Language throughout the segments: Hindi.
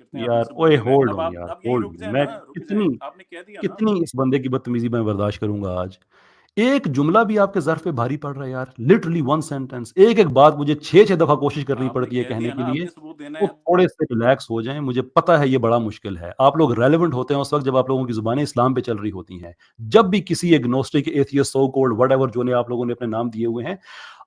करते हैं, आपने यार सबूत ओए देना है। होल्ड अब ऑन आप यार, अब यहीं होल्ड रुक ऑन। जाए मैं ना, रुक जाए, कितनी आपने कह दिया ना। कितनी इस बंदे की बदतमीजी मैं बर्दाश्त करूंगा आज। एक जुमला भी आपके ज़र्फ़ पे भारी पड़ रहा है यार, लिटरली वन सेंटेंस, एक-एक बात मुझे 6-6 दफ़ा कोशिश करनी आपने पड़ती है कह कहने दिया के ना, लिए। आपने सबूत देना तो है। थोड़े से रिलैक्स हो जाएँ, मुझे पता है ये बड़ा मुश्किल है। आप लोग रेलेवेंट होते हैं उस वक़्त जब आप लोगों की ज़ुबानें इस्लाम पे चल रही होती हैं। जब भी किसी agnostic, atheist, so called whatever जो ने आप लोगों ने अपने नाम दिए हुए हैं,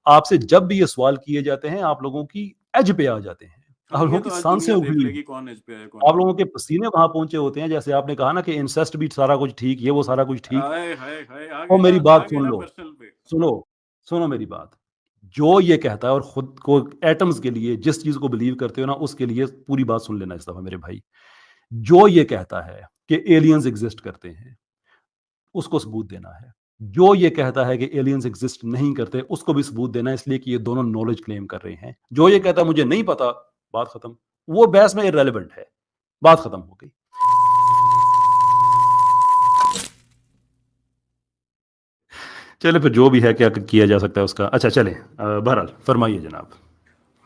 आपसे जब भी ये सवाल किए जाते हैं, आप लोगों की एज पे आ जाते हैं। हाँ, आप ये लोगों तो की आज सांसें दुनिया देख उखड़ी हुई लेगी हैं। कौन एज पे है, कौन आप नहीं। लोगों के पसीने वहाँ पहुँचे होते हैं, जैसे आपने कहा ना कि इंसेस्ट भी सारा कुछ ठीक, ये वो सारा कुछ ठीक। आए हाय हाय, और मेरी आ बात गए सुन ना लो, पर्सनल पे। सुनो, सुनो मेरी बात। जो ये कहता है और खुद को एटम्स के लिए जिस चीज़ को बिलीव करते हो ना, उसके लिए पूरी बात सुन लेना इस दफ़ा मेरे भाई। जो ये कहता है कि एलियंस एग्ज़िस्ट करते हैं, उसको सबूत देना है। जो ये कहता है कि एलियंस एग्ज़िस्ट नहीं करते, उसको भी सबूत देना है, इसलिए कि ये दोनों नॉलेज क्लेम कर रहे हैं। जो ये कहता है मुझे नहीं पता, बात खत्म। वो बहस में इर्रेलेवेंट है। बात खत्म हो गई। चलिए फिर जो भी है क्या किया जा सकता है उसका। अच्छा चलें, बहरहाल फरमाइए जनाब।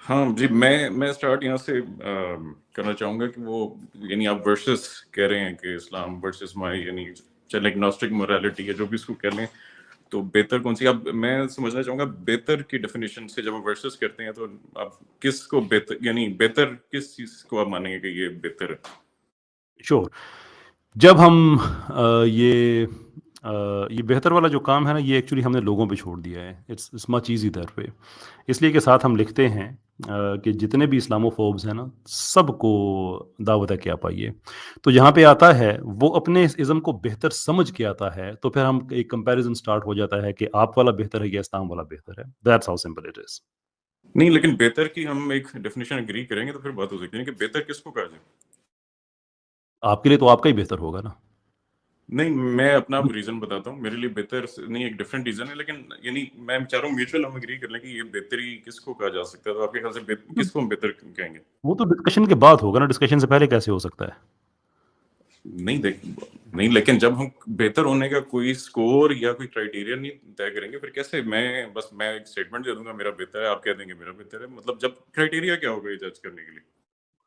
हाँ जी, मैं स्टार्ट यहाँ से करना चाहूँगा कि वो, यानी आप वर्सेस कह रहे हैं कि इस्लाम वर्सेस माई, यानी चले एग्नोस्टिक मोरालिटी या जो भी इसको कह लें, तो बेहतर कौन सी। अब मैं समझना चाहूँगा बेहतर की डेफिनेशन से, जब आप वर्सेस करते हैं तो आप किस को बेहतर, यानी बेहतर किस चीज़ को आप मानेंगे कि ये बेहतर है। श्योर। जब हम ये बेहतर वाला जो काम है ना, ये एक्चुअली हमने लोगों पे छोड़ दिया है। It's much easy that way. इसलिए के साथ हम लिखते हैं कि जितने भी इस्लामोफोब्स हैं ना, सबको दावत है कि आप आइए। तो जहाँ पे आता है वो अपने इस इज़्म को बेहतर समझ के आता है, तो फिर हम एक कंपैरिजन स्टार्ट हो जाता है कि आप वाला बेहतर है या इस्लाम वाला बेहतर है। That's how simple it is. नहीं, लेकिन बेहतर की हम एक डेफिनेशन एग्री करेंगे तो फिर बात हो सकती है कि बेहतर किसको कहा जाए। आपके लिए तो आपका ही बेहतर होगा ना। नहीं, मैं अपना रीजन बताता हूँ। मेरे लिए बेहतर नहीं, एक डिफरेंट रीजन है, लेकिन यानी मैं चाह रहा हूँ म्यूचुअल हम एग्री कर लें कि ये बेहतरी किसको कहा जा सकता है। तो आपके ख्याल से किसको हम बेहतर कहेंगे। वो तो डिस्कशन के बाद होगा ना, डिस्कशन से पहले कैसे हो सकता है। नहीं देख नहीं, लेकिन जब हम बेहतर होने का कोई स्कोर या कोई क्राइटेरिया नहीं तय करेंगे, फिर कैसे। मैं एक स्टेटमेंट दे दूंगा मेरा बेहतर है, आप कह देंगे मेरा बेहतर है, मतलब जब क्राइटेरिया क्या होगा ये जज करने के लिए।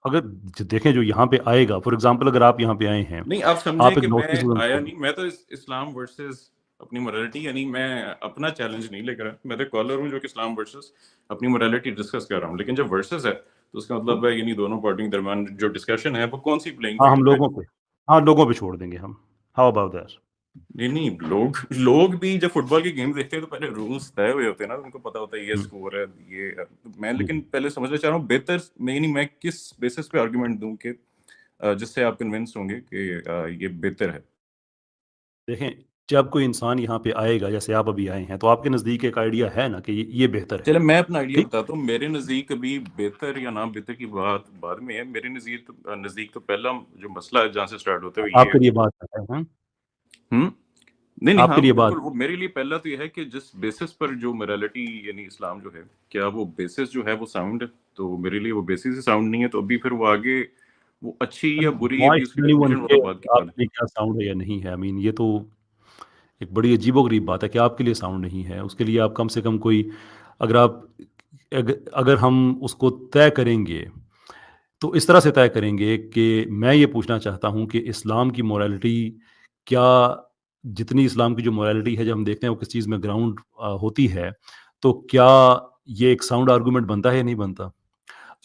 अगर देखें जो यहाँ पे आएगा, फॉर एग्जाम्पल अगर आप यहाँ पे आए हैं, नहीं, आप समझे आप कि मैं एग्नोस्टिसिज्म आया छोड़। नहीं, मैं तो इस्लाम वर्सेस अपनी मोरालिटी, यानी मैं अपना चैलेंज नहीं लेकर आया। मैं तो कॉलर हूँ जो कि इस्लाम वर्सेस अपनी मोरालिटी डिस्कस कर रहा हूँ। लेकिन जब वर्सेस है तो उसका मतलब है यानी दोनों पार्टियों के दरमियान जो डिस्कशन है वो कौन सी प्लेइंग हाँ हम फील्ड पे। लोगों पे, हाँ लोगों पे छोड़ देंगे हम। How about that. नहीं नहीं, लोग लोग भी जब फुटबॉल की गेम देखते हैं तो पहले रूल्स तय हुए होते हैं ना, उनको पता होता है ये स्कोर है ये है। तो मैं लेकिन पहले समझना चाह रहा हूँ बेहतर में, यानी मैं किस बेसिस पे आर्गुमेंट दूं कि जिससे आप कन्विंस होंगे कि ये बेहतर है। देखें, जब कोई इंसान यहाँ पे आएगा, जैसे आप अभी आए हैं, तो आपके नज़दीक एक आइडिया है ना कि ये बेहतर है। चलो मैं अपना आइडिया ठीक। बताता हूँ। मेरे नज़दीक अभी बेहतर या ना बेहतर की बात बाद में है। मेरे नज़दीक तो पहला जो मसला है जहाँ से स्टार्ट होता है वो ये है। आपके लिए बात है, हाँ? हम्म। नहीं नहीं, हाँ आपके लिए बात। बिल्कुल, वो मेरे लिए पहला तो ये है कि जिस बेसिस पर जो मोरालिटी यानी इस्लाम जो है, क्या वो बेसिस जो है वो साउंड है। तो मेरे लिए वो बेसिस ही साउंड नहीं है, तो अभी फिर वो आगे वो अच्छी या बुरी, व्हाई अभी उसकी शुड एनीवन डेफिनेशन वो तो केयर बात की कि बात है। आपके लिए क्या साउंड है या नहीं है। आई मीन ये तो एक बड़ी अजीबोगरीब बात है कि आपके लिए साउंड नहीं है। उसके लिए आप कम से कम कोई, अगर आप अगर हम उसको तय करेंगे, तो इस तरह से तय करेंगे कि मैं ये पूछना चाहता हूँ कि इस्लाम की मोरालिटी क्या, जितनी इस्लाम की जो मोरालिटी है, जब हम देखते हैं वो किस चीज़ में ग्राउंड होती है, तो क्या ये एक साउंड आर्गुमेंट बनता है या नहीं बनता।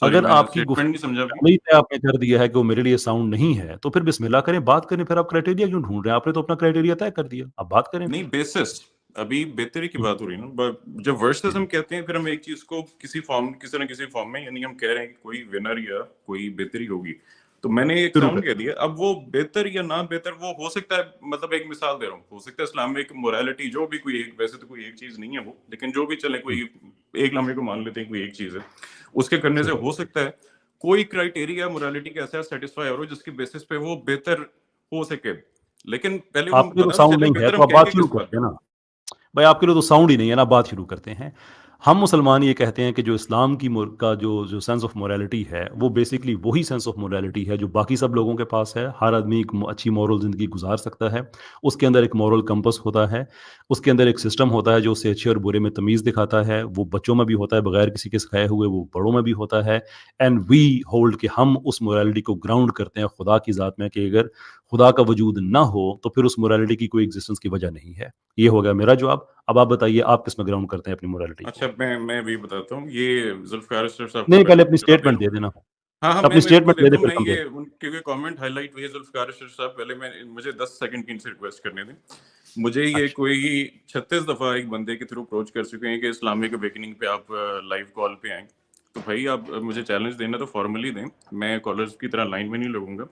सॉरी, अगर मैं आपकी स्टेटमेंट नहीं गुफ्तगू समझा में अभी। पहले ही तय आपने कर दिया है कि वो मेरे लिए साउंड नहीं है, तो फिर बिस्मिल्लाह करें, बात करें। फिर आप क्राइटेरिया क्यों ढूंढ रहे हैं। आपने तो अपना क्राइटेरिया तय कर दिया, अब बात करें नहीं, फिर। बेसिस अभी बेहतरी की हम्म, बात हो रही है ना। जब वर्सेस हम हम्म, कहते हैं, फिर हम एक चीज को किसी न किसी फॉर्म में, यानी हम कह रहे हैं कि कोई विनर या कोई बेहतरी होगी। तो मैंने एक शुरू साउंड कह करें। दिया, अब वो बेहतर या ना बेहतर वो हो सकता है। मतलब एक मिसाल दे रहा हूँ, हो सकता है इस्लाम में एक मोरालिटी जो भी कोई एक, वैसे तो कोई एक चीज नहीं है वो, लेकिन जो भी चले, हम्म, कोई एक लम्हे को मान लेते हैं कोई एक चीज है, उसके करने से सही। हो सकता है कोई क्राइटेरिया मोरालिटी का ऐसा सेटिस्फाई हो जिसकी बेसिस पे वो बेहतर हो सके। लेकिन पहले वो आपके लिए तो पता तो साउंड चले नहीं है, बेहतर तो हम आप बात कहेंगे शुरू किस कर बात दें पे। ना। भाई आपके लिए तो साउंड ही नहीं है ना, बात शुरू करते हैं। हम मुसलमान ये कहते हैं कि जो इस्लाम की का जो जो सेंस ऑफ मोरालिटी है वो बेसिकली वही सेंस ऑफ मोरालिटी है जो बाकी सब लोगों के पास है। हर आदमी एक अच्छी मॉरल ज़िंदगी गुजार सकता है। उसके अंदर एक मॉरल कंपस होता है। उसके अंदर एक सिस्टम होता है जो उसे अच्छे और बुरे में तमीज़ दिखाता है। वो बच्चों में भी होता है, बगैर किसी के सिखाए हुए वो बड़ों में भी होता है। एंड वी होल्ड कि हम उस मोरालिटी को ग्राउंड करते हैं खुदा की ज़ात में, कि अगर खुदा का वजूद ना हो तो फिर उस मोरालिटी की कोई एग्जिस्टेंस की वजह नहीं है। ये हो गया मेरा जवाब। अब आप बताइए आप किस में ग्राउंड करते हैं अपनी मोरालिटी अच्छा, को? मैं भी बताता हूँ, ये जुल्फ़िकार असगर साहब का नहीं, पहले पहले अपनी जवाब है। स्टेटमेंट दे देना। हाँ, हाँ, मैं अपनी बिल्कुल स्टेटमेंट दे देता दे हूँ। फिर मैं कंपेयर। ये क्योंकि कमेंट हाइलाइट हुई है जुल्फ़िकार असगर साहब, पहले मैं मुझे 10 सेकंड की इनसे रिक्वेस्ट करने दें। मुझे ये अच्छा, कोई 36 दफ़ा एक बंदे के थ्रू अप्रोच कर चुके हैं कि इस्लामिक अवेकनिंग पे आप लाइव कॉल पे आएँ। तो भाई आप मुझे चैलेंज देना तो फॉर्मली दें, मैं कॉलर्स की तरह लाइन में नहीं लगूँगा।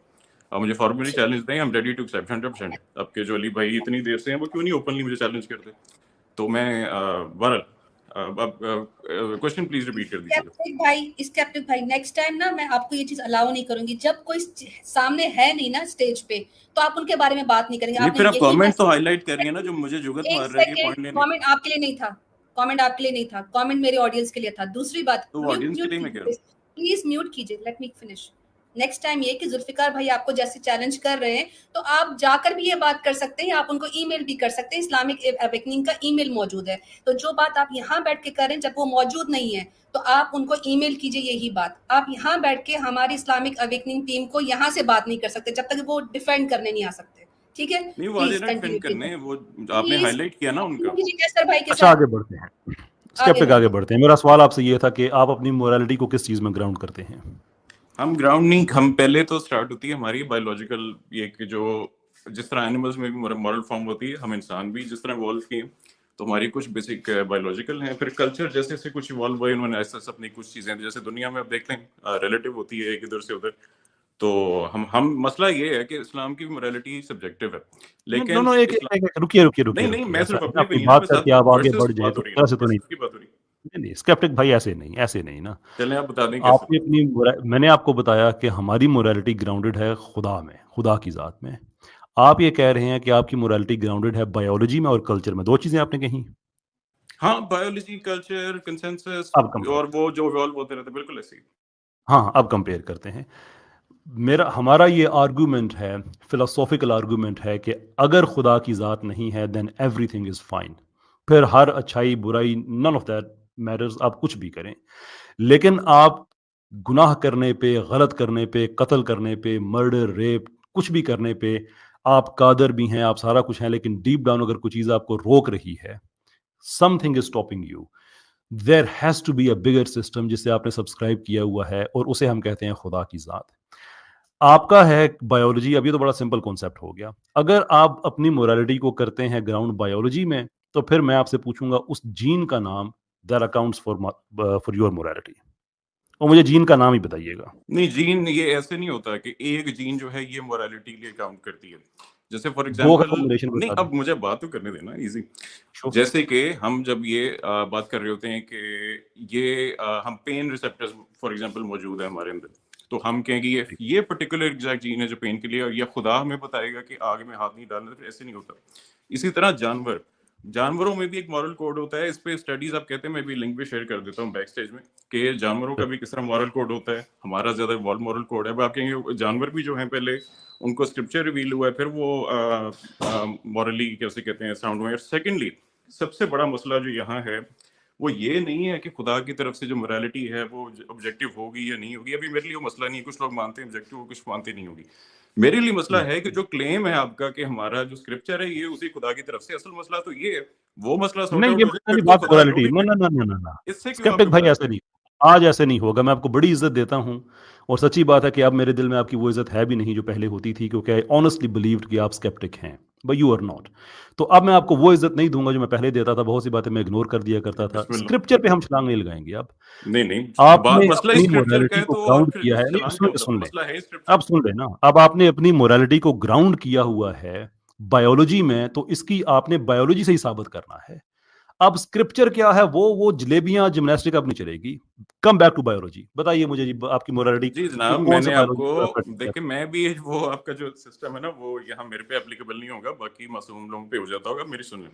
आप मुझे फॉर्मली चैलेंज दें, I am ready to accept 100%। आपके जो अली भाई इतनी देर से हैं, वो क्यों नहीं ओपनली मुझे चैलेंज करते? तो मैं बहरहाल अब क्वेश्चन प्लीज़ रिपीट कर दीजिएगा। स्केप्टिक भाई नेक्स्ट टाइम ना मैं आपको ये चीज अलाउ नहीं करूंगी। जब कोई सामने है नहीं ना स्टेज पे, तो आप उनके बारे में बात नहीं करेंगे। नहीं, आपने फिर आप यही कमेंट तो मैसेज, हाइलाइट करिए ना, जो मुझे जुगत एक मार रहा है ये सेकेंड, पॉइंट लेने का। कमेंट आपके लिए नहीं था, कमेंट आपके लिए नहीं था, कमेंट मेरे ऑडियंस के लिए था। दूसरी बात, तो म्यूट ऑडियंस के म्यूट लिए मैं कह रहा कीजिए हूँ। प्लीज, म्यूट कीजिए, let me finish. Next time ये कि जुल्फिकार भाई आपको जैसे चैलेंज कर रहे हैं, तो आप जाकर भी ये बात कर सकते हैं, आप उनको ईमेल भी कर सकते हैं। इस्लामिक अवेकनिंग का ईमेल मौजूद है। तो जो बात आप यहाँ बैठ के कर रहे हैं, जब वो मौजूद नहीं है, तो आप उनको ईमेल कीजिए यही बात। आप यहाँ बैठ के हमारी इस्लामिक अवेकनिंग टीम को यहाँ से बात नहीं कर सकते जब तक वो डिफेंड करने नहीं आ सकते। ठीक है, नहीं, वो आ प्लीज जाए ना डिफेंड कंटिन्यू करने, कीजिए। वो आपने प्लीज हाईलाइट किया ना कंटिन्यू उनका। कीजिए कैसर भाई के अच्छा साथ, आगे बढ़ते हैं। आगे स्केप्टिक आगे बढ़िए। बढ़ते हैं। मेरा सवाल आपसे ये था कि आप अपनी मोरालिटी को किस चीज़ में ग्राउंड करते हैं? हम ग्राउंड नहीं, हम पहले तो स्टार्ट होती है हमारी बायोलॉजिकल, ये कि जो जिस तरह एनिमल्स में भी मॉरल फॉर्म होती है, हम इंसान भी जिस तरह इवॉल्व किए, तो हमारी कुछ बेसिक बायोलॉजिकल हैं। फिर कल्चर जैसे जैसे कुछ इवॉल्व हुए, उन्होंने ऐसे ऐसे अपनी कुछ चीजें, जैसे दुनिया में आप देख लें रिलेटिव होती है एक इधर से उधर। तो हम मसला ये है कि इस्लाम की मोरालिटी सब्जेक्टिव है, नो लेकिन नो, रुकिए रुकिए रुकिए नहीं, नहीं, रुकिए। मैं ऐसा सिर्फ है ना, अपने अपनी ओपिनियन है, बात मैं साथ करके में आप आगे वर्सेस बढ़ की जाए बात तो हो रही इस है ना, तरह से तो नहीं। वर्सेस की बात हो रही है। नहीं नहीं, स्केप्टिक भाई ऐसे नहीं, ऐसे नहीं ना। चलें आप बता दें कैसे। आपने अपनी मैंने आपको बताया कि हमारी मोरालिटी ग्राउंडेड है खुदा में, खुदा की ज़ात में। आप ये कह रहे हैं कि आपकी मोरालिटी ग्राउंडेड है बायोलॉजी में और कल्चर में। 2 चीज़ें आपने कही। हाँ, बायोलॉजी, कल्चर, कंसेंसस अब कंपेयर और वो जो इवॉल्व होते रहते हैं, बिल्कुल ऐसे ही। हाँ, अब कंपेयर करते हैं। मेरा हमारा ये आर्गुमेंट है, फिलोसॉफिकल आर्गुमेंट है कि अगर खुदा की ज़ात नहीं है देन एवरीथिंग इज़ फाइन। फिर हर अच्छाई, बुराई, नन ऑफ दैट मैटर्स, आप कुछ भी करें। लेकिन आप गुनाह करने पे, गलत करने पे, कत्ल करने पे, मर्डर, रेप, कुछ भी करने पे आप कादर भी हैं, आप सारा कुछ हैं, लेकिन डीप डाउन अगर कोई चीज़ आपको रोक रही है, something is stopping you, there has to be a bigger system जिसे आपने सब्सक्राइब किया हुआ है और उसे हम कहते हैं खुदा की ज़ात। आपका है बायोलॉजी। अब ये तो बड़ा सिंपल कॉन्सेप्ट हो गया। अगर आप अपनी मोरालिटी को करते हैं ग्राउंड बायोलॉजी में, तो फिर मैं आपसे पूछूँगा उस जीन का नाम that accounts for your morality, और मुझे जीन का नाम ही बताइएगा। नहीं, जीन ये ऐसे नहीं होता कि एक जीन जो है ये मोरालिटी के लिए काउंट करती है। जैसे फॉर 2 का एग्जांपल, कॉम्बिनेशन नहीं, बता दें। अब मुझे बात तो करने देना इजी। श्योर। जैसे कि हम जब ये बात कर रहे होते हैं कि ये हम पेन रिसेप्टर्स फॉर एग्जांपल मौजूद है हमारे अंदर, तो हम कहेंगे ये पर्टिकुलर एग्जैक्ट जीन है जो पेन के लिए, और ये खुदा हमें बताएगा कि आग में हाथ नहीं डालना, तो ऐसे नहीं होता। इसी तरह जानवर, जानवरों में भी एक मॉरल कोड होता है। इस पे स्टडीज आप कहते हैं, मैं भी लिंक भी शेयर कर देता हूँ बैक स्टेज में, कि जानवरों का भी किस तरह मॉरल कोड होता है। हमारा ज्यादा इवॉल्व मॉरल कोड है। अब आप कहेंगे जानवर भी जो है पहले उनको स्क्रिप्चर रिवील हुआ है, फिर वो मॉरली कैसे कहते हैं साउंड हुए। सेकेंडली, सबसे बड़ा मसला जो यहाँ है वो ये नहीं है कि खुदा की तरफ से जो मोरालिटी है वो ऑब्जेक्टिव होगी या नहीं होगी। अभी मेरे लिए वो मसला नहीं है, कुछ लोग मानते हैं ऑब्जेक्टिव हो, कुछ मानते नहीं होगी। मेरे लिए मसला है कि जो क्लेम है आपका कि हमारा जो स्क्रिप्चर है ये उसी खुदा की तरफ से, असल मसला तो ये है। वो मसला सॉर्ट नहीं, आउट ये हो जाए, मसला फिर नहीं, तो बात खुदा जो मोरालिटी। भी ना फिर ना ना ना ना ना, इससे क्यों आप स्केप्टिक भाई घबराते ऐसे हैं। नहीं, आज ऐसे नहीं होगा। मैं आपको बड़ी इज्जत देता हूँ, और सच्ची बात है कि अब मेरे दिल में आपकी वो इज्जत है भी नहीं जो पहले होती थी, क्योंकि आई ऑनेस्टली बिलीव्ड कि आप स्केप्टिक हैं, बट यू आर नॉट। तो अब मैं आपको वो इज्जत नहीं दूंगा जो मैं पहले देता था। बहुत सी बातें मैं इग्नोर कर दिया करता था। बिस्मिल्लाह। स्क्रिप्चर पे हम छलांग नहीं लगाएंगे अब। नहीं, नहीं, आपने मसला ही अपनी स्क्रिप्चर का मोरालिटी है, को तो ग्राउंड फिर किया है, नहीं चलान क्या सुन होता है, सुन तो ले, मसला है अब स्क्रिप्चर। सुन ले ना। अब आपने अपनी मोरालिटी को ग्राउंड किया हुआ है बायोलॉजी में, तो इसकी आपने बायोलॉजी से ही साबित करना है। अब स्क्रिप्चर क्या है, वो जलेबियां जिमनास्टिक अब नहीं चलेगी। Come back to biology. बताइए मुझे जी, आपकी मोरालिटी जी को जनाब, कौन सा मैंने आपको, बायोलॉजिकल एस्पेक्ट है? देखिए मैं भी वो आपका जो सिस्टम है ना वो यहाँ मेरे पे एप्लीकेबल नहीं होगा, बाकी मासूम लोगों पे हो जाता होगा। मेरी सुनिए,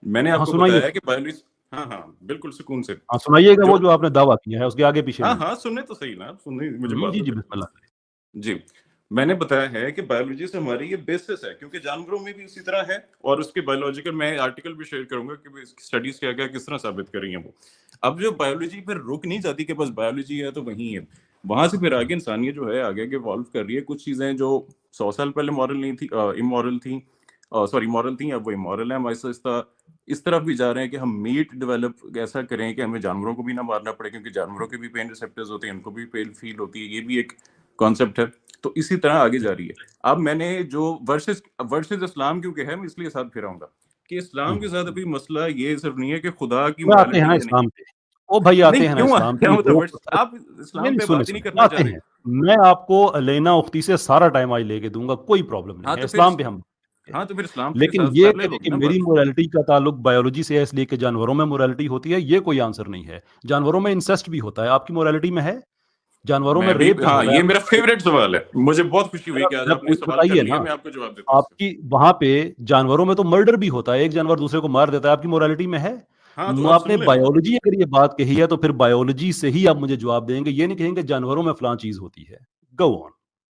मैंने हाँ आपको सुनाइए बताया कि सुनाइए। बायोलॉजी हाँ हाँ बिल्कुल सुकून से। हाँ सुनाइएगा जो वो जो आपने दावा किया है उसके आगे पीछे हाँ नहीं। हाँ सुनने तो सही ना, आप सुनने मुझे बात जी जी बताइए। बिस्मिल्लाह। जी, मैंने बताया है कि बायोलॉजी से हमारी ये बेसिस है, क्योंकि जानवरों में भी उसी तरह है, और उसके बायोलॉजिकल मैं आर्टिकल भी शेयर करूंगा कि स्टडीज क्या क्या किस तरह साबित कर रही हैं वो। अब जो बायोलॉजी फिर रुक नहीं जाती कि बस बायोलॉजी है तो वही है, वहां से फिर आगे इंसानियत जो है आगे आगे इवॉल्व कर रही है। कुछ चीजें जो 100 साल पहले मॉरल नहीं थी, इमोरल थी, सॉरी मॉरल थी, अब वो इमोरल है। हम आहिस्ता आहिस्ता इस तरफ भी जा रहे हैं कि हम मीट डेवलप ऐसा करें कि हमें जानवरों को भी ना मारना पड़े, क्योंकि जानवरों के भी पेन रिसेप्टर्स होते हैं, उनको भी पेन फील होती है, ये भी एक कॉन्सेप्ट है। तो इसी तरह आगे जा रही है। अब मैंने जो वर्सेस वर्सेस इस्लाम क्योंकि है, मैं इसलिए साथ फिर आऊंगा कि इस्लाम के साथ अभी मसला ये सिर्फ नहीं है कि खुदा की वो आते हैं ना मोरालिटी है नहीं। इस्लाम पे, ओ भाई नहीं आते हैं ना क्यों इस्लाम क्या पे मतलब वो आप नहीं इस्लाम नहीं पे सुने बात ही नहीं सुने करना चाह आते रहे। हैं। मैं आपको लेना उख्ती से सारा टाइम आज लेके दूंगा, कोई प्रॉब्लम नहीं हाँ है, तो फिर इस्लाम पे हम बात करेंगे। हाँ तो फिर इस्लाम के लेकिन साथ ये पहले कहे होगी कि ना मेरी बात। मोरालिटी का ताल्लुक बायोलॉजी से है इसलिए कि जानवरों में मोरालिटी होती है, ये कोई आंसर नहीं है। जानवरों में इंसेस्ट भी होता है, आपकी मोरालिटी में है? जानवरों में मैं भी रेप हो हाँ, रहा है, ये मेरा फेवरेट सवाल है, मुझे बहुत खुशी हुई कि आज आपने सवाल कर बताइए लिया, ना। मैं आपको जवाब देता हूँ इससे। आपकी वहां पे जानवरों में तो मर्डर भी होता है, एक जानवर दूसरे को मार देता है, आपकी मोरालिटी में है? हाँ तो आप आपने सुन लेना। बायोलॉजी अगर ये बात कही है तो फिर बायोलॉजी से ही आप मुझे जवाब देंगे, ये नहीं कहेंगे जानवरों में फलां चीज होती है। Go on,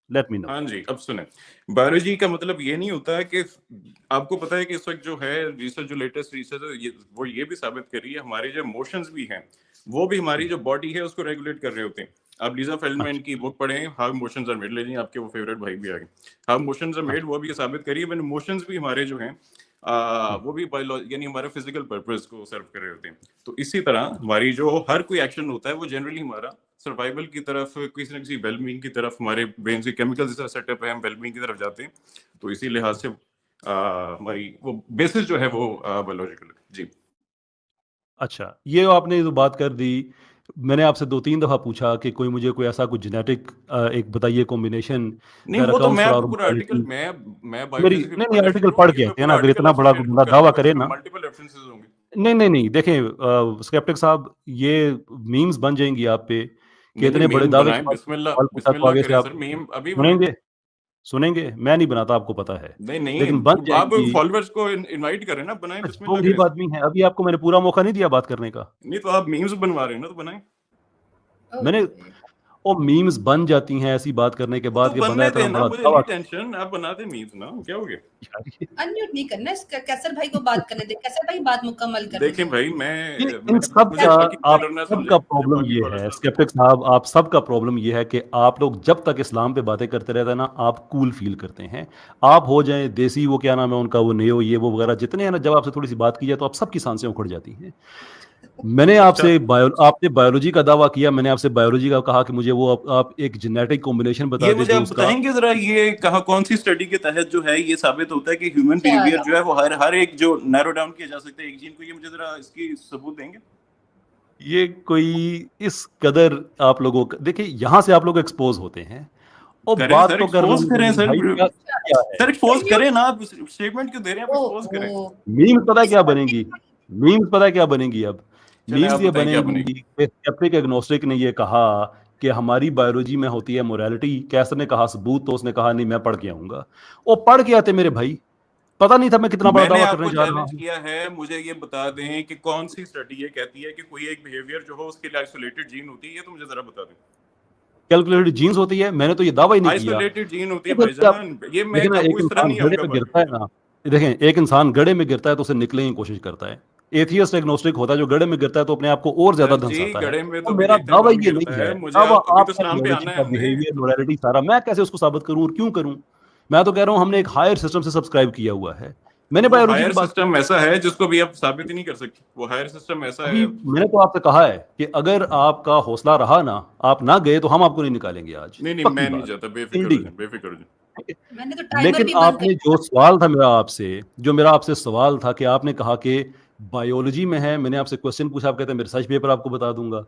let me know. हाँ जी, अब सुने, बायोलॉजी का मतलब ये नहीं होता है कि आपको पता है कि इस वक्त जो है रिसर्च, जो लेटेस्ट रिसर्च है, वो ये भी साबित कर रही है हमारे जो इमोशंस भी हैं वो भी हमारी जो बॉडी है उसको रेगुलेट कर रहे होते हैं। आप लीजा फेल्डमैन अच्छा की बुक पढ़ें, हाउ इमोशंस आर मेड, लेकिन आपके वो फेवरेट भाई भी आ गए, हाउ इमोशंस आर मेड, अच्छा। वो भी ये साबित करिए इमोशंस भी हमारे जो हैं वो भी बायोलॉजी यानी हमारे फिजिकल पर्पस को सर्व कर रहे होते हैं। तो इसी तरह हमारी जो हर कोई एक्शन होता है वो जनरली हमारा सर्वाइवल की तरफ, किसी न किसी वेलबींग की तरफ, हमारे ब्रेन से केमिकल जैसा सेटअप है, हम वेलबींग की तरफ जाते हैं। तो इसी लिहाज से हमारी वो बेसिस जो है वो बायोलॉजिकल जी। अच्छा, ये आपने जो बात कर दी, मैंने आपसे 2-3 दफ़ा पूछा कि कोई मुझे कोई ऐसा कुछ जेनेटिक एक बताइए कॉम्बिनेशन नहीं दैट वो तो अकाउंट्स मैं फॉर आपको आवर पूरा आर्टिकल, मोरालिटी। मैं मेरी बायोलॉजी नहीं, नहीं पढ़ना आर्टिकल शुरू पढ़ होंगे के मैं आते हैं ना, पूरा अगर आर्टिकल इतना आपसे बड़ा शेयर कोई बंदा करूंगा, दावा आर्टिकल करे उसमें ना। मल्टीपल रेफरेंसेस होंगे। नहीं, नहीं, नहीं, देखें स्केप्टिक साहब, ये मीम्स बन जाएँगी आप पे कि नहीं नहीं, इतने बड़े मीम दावे के बनाएं, बाद बिस्मिल्लाह सवाल पूछा तो बिस्मिल्लाह आगे से करें आप सर, मीम अभी बनाएं। सुनेंगे? सुनेंगे? मैं नहीं बनाता, आपको पता है। नहीं नहीं, लेकिन बन आप जाएँगी। फॉलोअर्स को इनवाइट करें ना, बनाएं, बिस्मिल्लाह जोन गरीब करें सर। आदमी है, अभी आपको मैंने पूरा मौका नहीं दिया बात करने का। नहीं तो आप मीम्स बनवा रहे हैं ना, तो बनाएं। मैंने वो मीम्स बन जाती हैं ऐसी बात करने के तो बाद कि बंदा बनने इतना देना, बड़ा मुझे दावा नहीं टेंशन, आप बना दे मीम्स ना, क्या हो गया। यार अनम्यूट नहीं करना, कैसर भाई को बात करने दे, कैसर भाई बात मुकम्मल करने देखें दे। भाई ये मैं इन सब मुझे का बाकी आप कॉलर ना समझे, सबका मुझे प्रॉब्लम बाकी ये कॉलर है ना समझे। स्केप्टिक साहब, आप सबका प्रॉब्लम ये है कि आप लोग जब तक इस्लाम पे बातें करते रहते हैं ना, आप कूल फील करते हैं। आप हो जाएं देसी, वो क्या नाम है उनका, वो नेओ, ये वो वगैरह जितने हैं ना, जब आपसे थोड़ी सी बात की जाए तो आप सबकी सांसें उखड़ जाती हैं। मैंने अच्छा आपसे आपने बायोलॉजी का दावा किया, मैंने आपसे बायोलॉजी का कहा कि मुझे वो आप एक जेनेटिक कॉम्बिनेशन बता ये दे मुझे जो आप उसका। बताएंगे जरा, ये कहाँ कौन सी स्टडी के तहत जो है ये साबित होता है कि ह्यूमन बिहेवियर चलो जो है वो हर हर एक जो नैरो डाउन किया जा सकता है एक जीन को, ये मुझे जरा इसकी सबूत देंगे। ये कोई इस कदर आप लोगों का, देखिए यहाँ से आप लोग एक्सपोज होते हैं और करें बात सर, तो कर एक्सपोज लेने दो करें मेरे सर, भाई, क्या क्या है। Sir expose unmute. करें ना, आप स्टेटमेंट क्यों दे रहे हैं, आप एक्सपोज करें। ओहो, मीम्स पता है इस क्या बनेंगी? मीम्स पता है क्या बनेगी अब? चले आप मीम्स ये बताएं क्या बनेंगी बनेगी। कि स्केप्टिक एग्नोस्टिक ने ये कहा कि हमारी बायोलॉजी में होती है मोरालिटी। कैसर ने कहा सबूत, तो उसने कहा नहीं मैं पढ़ के आऊंगा। वो पढ़ के आते मेरे भाई, पता नहीं था मैं कितना बड़ा मैंने दावा करने आपको जा रहा चैलेंज हूँ। किया है, मुझे ये बता दें कि कौन सी स्टडी ये कहती है कि कोई एक बिहेवियर जो हो उसके लिए आइसोलेटेड जीन होती है, ये तो मुझे जरा बता दें। कैलकुलेटेड जीन्स होती है, मैंने तो ये दावा ही नहीं किया। आइसोलेटेड जीन होती है तो फिर क्या, भाईजान, ये मैं देखिए ना, काबू एक इस तरह इंसान नहीं गड्ढे आऊंगा में बात गिरता है करने। ना, देखें एक इंसान गड्ढे में गिरता है तो उसे निकलने की कोशिश करता है। एथियस्ट एग्नोस्टिक होता है, जो गड्ढे में गिरता है तो अपने आप को और ज्यादा सर जी धंसाता है। गड़े में तो तो मेरा विजेता दावा कौन ये गिरता नहीं है, है, मुझे दावा आप अभी तो आपका इस्लाम पे बायोलॉजी आना है का हमने। बिहेवियर मोरालिटी सारा, मैं कैसे उसको साबित करूं और क्यों करूं? मैं तो कह रहा हूं हमने एक हायर सिस्टम से सब्सक्राइब किया हुआ है। मैंने वो बायोलॉजी की हायर बात की। सिस्टम ऐसा है जिसको भी आप साबित ही नहीं कर सकते, वो हायर सिस्टम ऐसा अभी है। मैंने तो आपसे कहा है कि अगर आपका हौसला रहा ना, आप ना गए तो हम आपको नहीं निकालेंगे आज, नहीं नहीं, पक्की मैं नहीं बात। जाता, बेफिक्र हो सील जाए, बेफिक्र हो जाए। मैंने तो टाइमर लेकिन भी बंद कर आपने जो दिया। सवाल था मेरा आपसे, जो मेरा आपसे सवाल था कि आपने कहा कि बायोलॉजी में है, मैंने आपसे क्वेश्चन पूछा, आप कहते हैं मैं रिसर्च पेपर आपको बता दूंगा।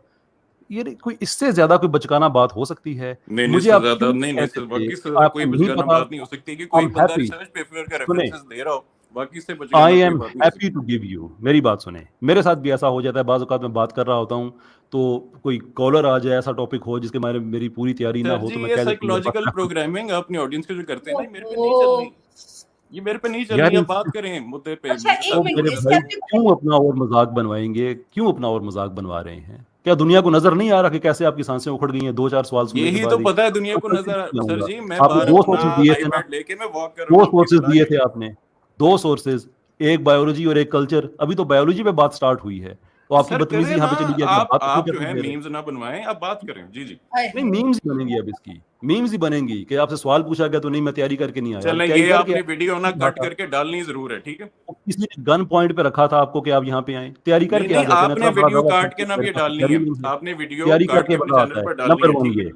ये कोई इससे ज्यादा कोई बचकाना बात हो सकती है? नहीं नहीं, मुझे इससे आप ज्यादा क्यों नहीं नहीं, कहते इससे थे बाकी कि से ज्यादा कोई आपको नहीं बचकाना पता? बात नहीं हो सकती कि आई कोई एम बंदा हैप्पी। रिसर्च पेपर का सुने, रेफरेंसेस दे रहा हो, बाकी से आई बचकाना कोई एम बात नहीं हो हैप्पी सकती। टू गिव यू, मेरी बात सुने। मेरे साथ भी ऐसा हो जाता है, बाज़ औक़ात मैं बात कर रहा होता हूँ तो कोई कॉलर आ जाए, ऐसा टॉपिक हो जिसके बारे में मेरी पूरी तैयारी ना सर हो, जी तो मैं ये कह देता हूँ मेरे पास साइकोलॉजिकल टाइम नहीं। प्रोग्रामिंग अपने ऑडियंस के जो करते हैं ना, मेरे पे नहीं चल ओहो, रही। ये मेरे पे नहीं चल यार रही, अब बात करें मुद्दे पे। अच्छा, एक ओ मिनट, मेरे इसके भाई, आपके क्यों अपना और मजाक बनवाएंगे, क्यों अपना और मजाक बनवा रहे हैं? क्या दुनिया को नजर नहीं आ रहा कि कैसे आपकी सांसें उखड़ गई हैं 2-4 सवाल सुनने के यही तो बाद ही? पता है दुनिया मैं को कल नजर। फिर सर आऊंगा। जी मैं आपने बाहर 2 अपना सोर्सेज दिए थे ना, आईपैड लेके मैं वॉक कर रहा 2 हूँ आपकी सोर्सेज सलाह दिए के थे लिए। आपने, 2 सोर्सेज, एक बायोलॉजी और एक कल्चर। अभी तो बायोलॉजी पे बात स्टार्ट हुई है, तो आपकी सर बदतमीजी करें यहाँ ना, पे चली गई, अगर बात आप नहीं जो करने है दे रहे। मीम्स ना बनवाएं, आप बात करें। जी जी। हाय नहीं, हाय। मीम्स ही बनेंगी अब इसकी, मीम्स ही बनेंगी कि आपसे सवाल पूछा गया तो नहीं मैं तैयारी करके नहीं आया। चलें, तैयारी ये करके आपने आया, वीडियो ना बात कट आ- करके डालनी जरूर है, ठीक है। तो किसी ने गन पॉइंट पे रखा था आपको कि आप यहाँ पे आए? तैयारी नहीं करके आ नहीं, जाते ना, आपने इतना बड़ा वीडियो दावा काट के करके ना अब मेरे ये पास डालनी तैयारी है, नहीं है। आपने वीडियो तैयारी काट करके के अपने बड़ा चैनल आता है। पर डालनी नंबर है, वन ठीक है। ये,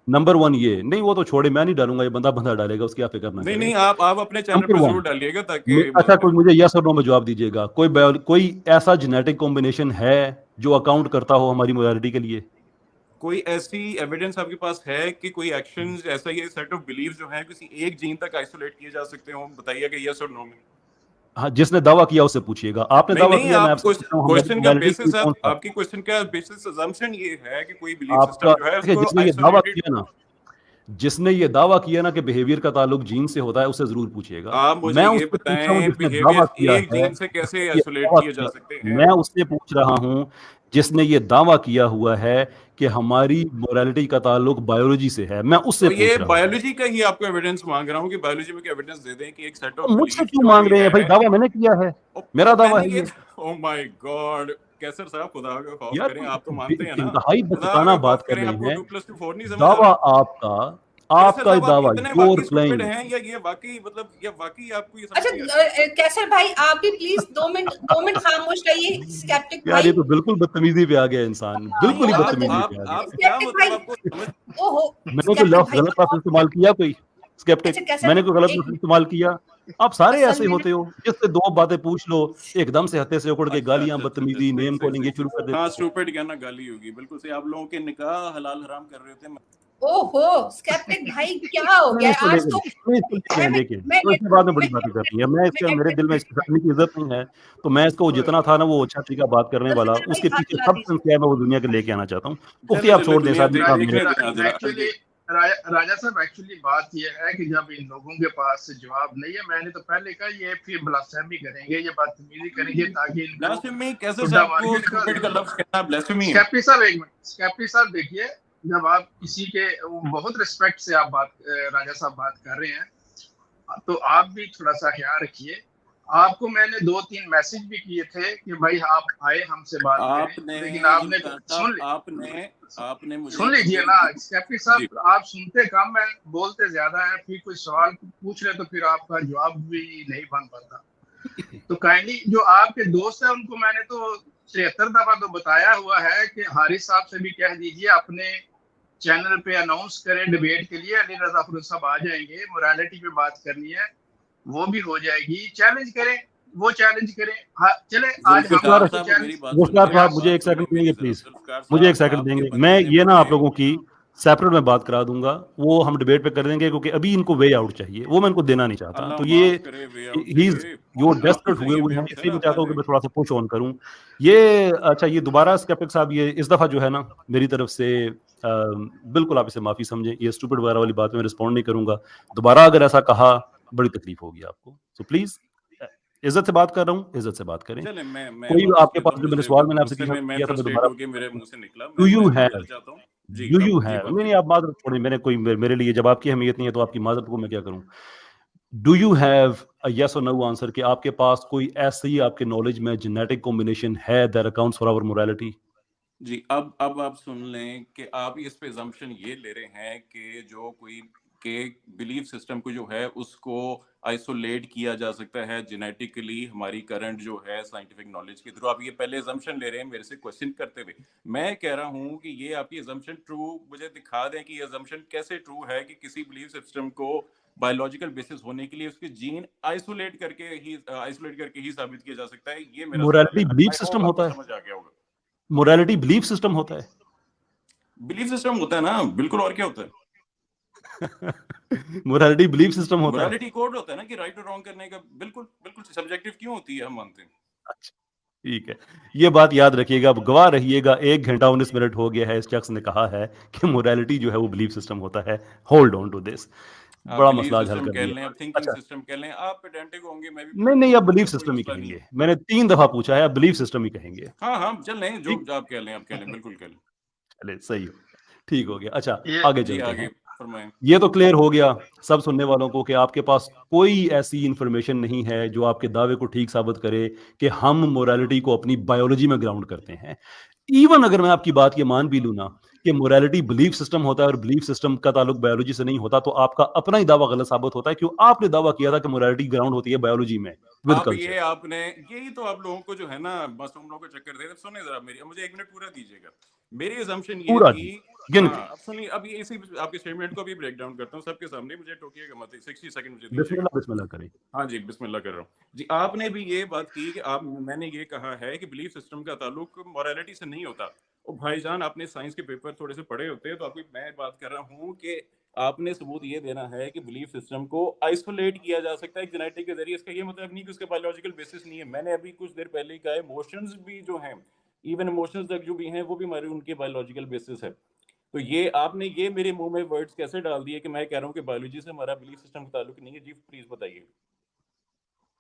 नंबर वन ये नहीं, वो तो छोड़े, मैं नहीं डालूंगा, ये बंदा बंदा डालेगा, उसकी आप फिक्र ना नहीं करें। नहीं, आप अपने चैनल नंबर पर वन, जरूर डालिएगा ताकि अच्छा मजा कोई आए। मुझे यस और नो में जवाब दीजिएगा, कोई ऐसा जेनेटिक कॉम्बिनेशन है जो अकाउंट करता हो हमारी मोरालिटी के लिए? कोई ऐसी एविडेंस आपके पास है कि कोई एक्शंस, ऐसा ये सेट ऑफ बिलीफ जो है किसी एक जीन तक आइसोलेट किए जा सकते हो? बताइएगा यस और नो में। हाँ, जिसने दावा किया उससे पूछिएगा। आपने नहीं दावा नहीं, किया, मैं आप आपसे पूछ रहा हूँ हमारी क्वेश्चन का मोरालिटी के लिए बेसिस है, कौन सा? आपकी क्वेश्चन का बेसिस अजम्पशन ये है कि कोई बिलीफ आपका सिस्टम जो है देखिए, उसको जिसने ये दावा आइसोलेटेड। किया ना, जिसने ये दावा किया ना कि बिहेवियर का ताल्लुक जीन से होता है, उससे जरूर पूछिएगा। आप मुझे मैं ये उससे पूछ रहा हूँ बताएं, जिसने दावा बिहेवियर किया एक है, जीन से कैसे ये आइसोलेट दावा किए जा किया, सकते हैं? मैं उससे पूछ रहा हूँ जिसने ये दावा किया हुआ है कि हमारी मोरालिटी का ताल्लुक बायोलॉजी से है, मैं उससे तो ये पूछ रहा हूँ। बायोलॉजी का ही आपको एविडेंस मांग रहा हूँ कि बायोलॉजी में एविडेंस दे दें कि एक सेट ऑफ तो मुझसे बिलीफ क्यों जो मांग ये रहे हैं भाई? है। दावा मैंने किया है, मेरा दावा मैंने है ये, ये। ओ माय गॉड, कैसर साहब खुदा का खौफ यार करें, कोई आप तो मानते हैं ना। इंतहाई खुदा बचकाना का बात खौफ कर करें, रहे आपको हैं। 2+2 4 नहीं समझ आ दावा रहा? आपका, कैसर आपका साहब आप दावा, इतने योर वाकई स्टूपिड क्लेम। हैं या ये वाकई मतलब, या वाकई आपको ये समझ अच्छा, नहीं आ रही? कैसर भाई आप भी प्लीज 2 मिनट खामोश रहिए। स्केप्टिक यार ये भाई, तो बिल्कुल बदतमीजी पे आ गया इंसान, नहीं, बिल्कुल ही बहुत बदतमीजी आप पे आ बदतमीज। गया। आप क्या स्केप्टिक मतलब भाई, आपको समझ। ओहो, मैंने कोई स्केप्टिक लफ्ज भाई गलत लफ्ज इस्तेमाल किया कोई? अच्छा स्केप्टिक, कैसर मैंने कोई गलत एक लफ्ज इस्तेमाल किया? आप सारे असल ऐसे में होते हो, जिससे दो बातें पूछ लो एकदम से हत्थे से उकड़ के अच्छा गालियां, अच्छा अच्छा अच्छा, बदतमीजी, सही नेम सही कॉलिंग सही ये शुरू सही, कर हाँ देते हो। स्टूपिड क्या ना गाली होगी, बिल्कुल सही। आप लोगों के निकाह हलाल हराम कर रहे थे। ओहो, स्केप्टिक भाई क्या हो नहीं गया इसको आज लेके, तो? नहीं इसको लेके मैं हैं, मैं देखिए मैं तो इसके बाद में बड़ी मैं बातें कर रही है। मैं इसके, मेरे दिल में मैं इसकी फैमिली की इज्जत नहीं है, तो मैं इसको जितना था ना वो अच्छा तरीका बात करने वाला, जुल्फिकार भाई उसके हाथ पीछे हिला सब दीजिए। क्या है मैं वो दुनिया के लेके आना चाहता हूँ। मुफ्ती चले आप चले छोड़ दें दुनिया साहब, ये काम मेरे। देखने दें जरा। एक्चुअली राजा साहब, एक्चुअली बात यह है कि जब इन लोगों के पास जवाब नहीं है, मैंने तो पहले कहा ये फिर ब्लास्फेमी करेंगे, ये बदतमीजी करेंगे ताकि इनको ब्लास्फेमी कैसे खुदा साहब मार को के निकाल स्टूपिड का दें। लफ्ज कहना ब्लास्फेमी है? स्कैप्टी साहब एक मिनट, स्कैप्टी साहब देखिए, जब आप किसी के बहुत रिस्पेक्ट से आप बात, राजा साहब बात कर रहे हैं, तो आप भी थोड़ा सा ख्याल रखिए। आपको मैंने 2-3 मैसेज भी किए थे कि भाई आप आए हमसे बात करें, आपने लेकिन आपने सुन ली, आपने मुझे सुन लीजिए ना स्कैप्टी साहब, आप सुनते कम है, बोलते ज्यादा है, फिर कोई सवाल पूछ रहे तो फिर आपका जवाब भी नहीं बन पाता। तो काइंडली जो आपके दोस्त है उनको मैंने तो 73 दफा तो बताया हुआ है कि हारिस साहब से भी कह दीजिए अपने चैनल पे अनाउंस करें डिबेट के लिए, अली रजा फरूख साहब आ जाएंगे, मोरालिटी पे बात करनी है वो भी हो जाएगी, चैलेंज करें, वो चैलेंज करें। हाँ चले, आज हम जुल्फिकार आपको साहब मेरी चैलेंज, बात मुख्तार सुनिए, साहब आप मुझे बात एक सुनिए सेकंड मेरी देंगे जरा। प्लीज, जुल्फिकार मुझे एक साहब सेकंड आपके देंगे। मैं बंदे ये ना आप मुझे, लोगों की सेपरेट में बात करा दूंगा, वो हम डिबेट पे कर देंगे, क्योंकि अभी इनको वे आउट चाहिए, वो मैं इनको देना नहीं चाहता। अल्लाह तो ये माफ करे वे आउट के ही लिए, यो आप डेस्परेट हुए चाहिए हुए वे हैं, आउट इसलिए है, मैं आप आ चाहता हूँ कि जाए। मैं थोड़ा सा पुश ऑन करूँ ये। अच्छा ये दोबारा स्केप्टिक साहब, ये इस दफा जो है ना मेरी तरफ से बिल्कुल आप इसे माफी समझें, ये स्टूपिड वगैरह वाली बात में रिस्पॉन्ड नहीं करूंगा दोबारा। अगर ऐसा कहा बड़ी तकलीफ होगी आपको, तो प्लीज इज्जत से बात कर रहा हूँ, इज्जत से बात करें। चले मैं कोई वापस आपके लेता पास हूँ, जो मैंने मुझे सवाल मैंने आपसे गुस्से में मैं किया था मैं फ्रस्ट्रेट दोबारा, होके मेरे मुंह से निकला, डू मैं यू माजरत हैव, चाहता हूँ जी। डू अब यू जी हैव, बात नहीं नहीं कीजिए। आप माजरत छोड़ें, मैंने कोई मेरे लिए जब आपकी अहमियत नहीं है तो आपकी माजरत को मैं क्या करूं। Do you have a yes और नो आंसर कि आपके पास कोई ऐसी आपके नॉलेज में जेनेटिक कॉम्बिनेशन है that accounts for our morality? जी अब आप सुन लें कि आप इस पे assumption ये ले रहे हैं कि जो कोई के बिलीफ सिस्टम को जो है उसको आइसोलेट किया जा सकता है जेनेटिकली हमारी करंट जो है साइंटिफिक नॉलेज के थ्रू। आप ये पहले assumption ले रहे हैं मेरे से क्वेश्चन करते हुए। मैं कह रहा हूं कि ये आपकी assumption ट्रू, मुझे दिखा दें कि ये assumption कैसे ट्रू है कि किसी बिलीफ सिस्टम को बायोलॉजिकल बेसिस होने के लिए उसके जीन आइसोलेट करके ही साबित किया जा सकता है। ये मेरा सवाल मोरालिटी है। बिलीफ आई सिस्टम होप होता आपको है, समझ आ गया होगा। मोरालिटी बिलीफ सिस्टम होता है। बिलीफ सिस्टम होता है ना, बिल्कुल, और क्या होता है? मोरालिटी बिलीफ सिस्टम होता है। मोरालिटी कोड होता है ना कि राइट और रॉन्ग करने का। बिल्कुल बिल्कुल सब्जेक्टिव क्यों होती है, हम मानते हैं। अच्छा ठीक है, ये बात याद रखिएगा, अब गवाह रहिएगा। 1 घंटा 19 मिनट हो गया है, इस शख्स ने कहा है कि मोरालिटी जो है वो बिलीफ सिस्टम होता है। Hold on to this. बड़ा बिलीफ मसला आज हल सिस्टम कर कह दिया। लें, आप थिंकिंग अच्छा, सिस्टम कह लें, आप पेडेंटिक होंगे, मैं भी नहीं नहीं, आप बिलीफ कोई सिस्टम ही मसला नहीं कहेंगे, है। मैंने 3 दफा पूछा है, आप बिलीफ सिस्टम ही कहेंगे। हाँ हाँ चल लें, जो ठीक, आप कह लें, आप कह लें, बिल्कुल कह लें। चले सही हो, ठीक हो गया। अच्छा, ये आगे जी चलते आगे हैं। फरमाएं। ये तो क्लियर हो गया सब सुनने वालों को कि आपके पास कोई ऐसी इंफॉर्मेशन नहीं है जो आपके दावे को ठीक साबित करे कि हम मोरालिटी को अपनी बायोलॉजी में ग्राउंड करते हैं। इवन अगर मैं आपकी बात ये मान भी लूं ना कि मोरालिटी बिलीफ सिस्टम होता है और बिलीफ सिस्टम का ताल्लुक बायोलॉजी से नहीं होता, तो आपका अपना ही दावा गलत साबित होता है, क्यों आपने दावा किया था कि मोरालिटी ग्राउंड होती है बायोलॉजी में विद अब कल्चर। ये आपने, यही तो आप लोगों को जो है ना, बस तुम लोगों को चक्कर दे रहे। सुनिए जरा मेरी, मुझे 1 मिनट पूरा दीजिएगा। मेरी असम्पशन ये पूरा थी, गिन हाँ के अब सुनिए, अब ये इसी आपके स्टेटमेंट को भी ब्रेक डाउन करता हूँ सबके सामने, मुझे टोकिएगा मत, 60 सेकंड मुझे दीजिएगा। बिस्मिल्लाह बिस्मिल्लाह करें। हाँ जी बिस्मिल्लाह कर रहा हूँ जी। आपने भी ये बात की कि मैंने ये कहा है कि बिलीफ सिस्टम का ताल्लुक मोरालिटी से नहीं होता। और भाईजान आपने साइंस के पेपर थोड़े से पढ़े होते हैं, तो आपकी मैं बात कर रहा हूँ कि आपने सबूत ये देना है कि बिलीफ सिस्टम को आइसोलेट किया जा सकता है जेनेटिक के जरिए। इसका ये मतलब नहीं कि उसका बायोलॉजिकल बेसिस नहीं है। मैंने अभी कुछ देर पहले ही कहा, इमोशंस भी जो हैं, इवन इमोशंस तक जो भी हैं, वो भी हमारे उनके बायोलॉजिकल बेसिस है। तो ये आपने ये मेरे मुंह में वर्ड्स कैसे डाल दिए कि मैं कह रहा हूँ कि बायोलॉजी से हमारा बिलीफ सिस्टम का ताल्लुक नहीं है। जी प्लीज बताइए।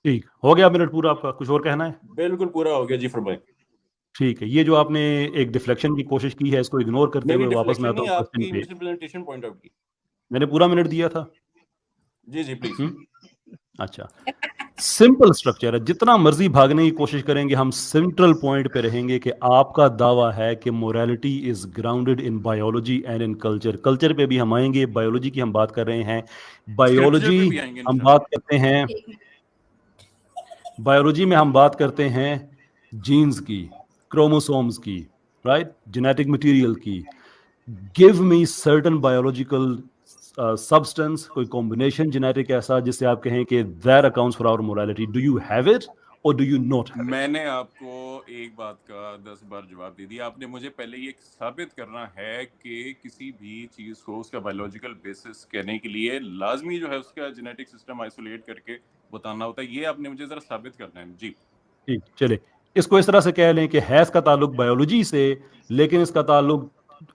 ठीक हो गया, मिनट पूरा आपका, कुछ और कहना है? बिल्कुल पूरा हो गया जी, फरमाएं। ठीक है, ये जो आपने एक डिफ्लेक्शन की कोशिश की है, इसको इग्नोर करते मेरी हुए वापस मैं डिफ्लेक्शन आता नहीं, हूँ क्वेश्चन आपकी पे। मिसरिप्रेजेंटेशन पॉइंट आउट की। मैंने पूरा मिनट दिया था। जी जी प्लीज। अच्छा, सिंपल स्ट्रक्चर है, जितना मर्जी भागने की कोशिश करेंगे हम सेंट्रल पॉइंट पे रहेंगे कि आपका दावा है कि morality is grounded in biology and in culture. Culture पे भी हम आएंगे, बायोलॉजी की हम बात कर रहे हैं। स्क्रिप्चर बायोलॉजी पे भी आएंगे हम इंशाल्लाह। बात करते हैं, बायोलॉजी में हम बात करते हैं जीन्स की, क्रोमोसोम्स की, राइट, जेनेटिक मटेरियल की। Give me certain biological substance, कोई कॉम्बिनेशन जेनेटिक ऐसा जिससे आप कहें कि that accounts for our morality. Do you have it और do you not have it? मैंने आपको एक बात का 10 बार जवाब दे दिया। आपने मुझे पहले ये साबित करना है कि किसी भी चीज को उसका बायोलॉजिकल बेसिस कहने के लिए लाजमी जो है उसका जेनेटिक सिस्टम आइसोलेट करके बताना होता है। ये आपने मुझे जरा साबित करना है जी। ठीक, चले इसको इस तरह से कह लें कि है इसका ताल्लुक बायोलॉजी से, लेकिन इसका ताल्लुक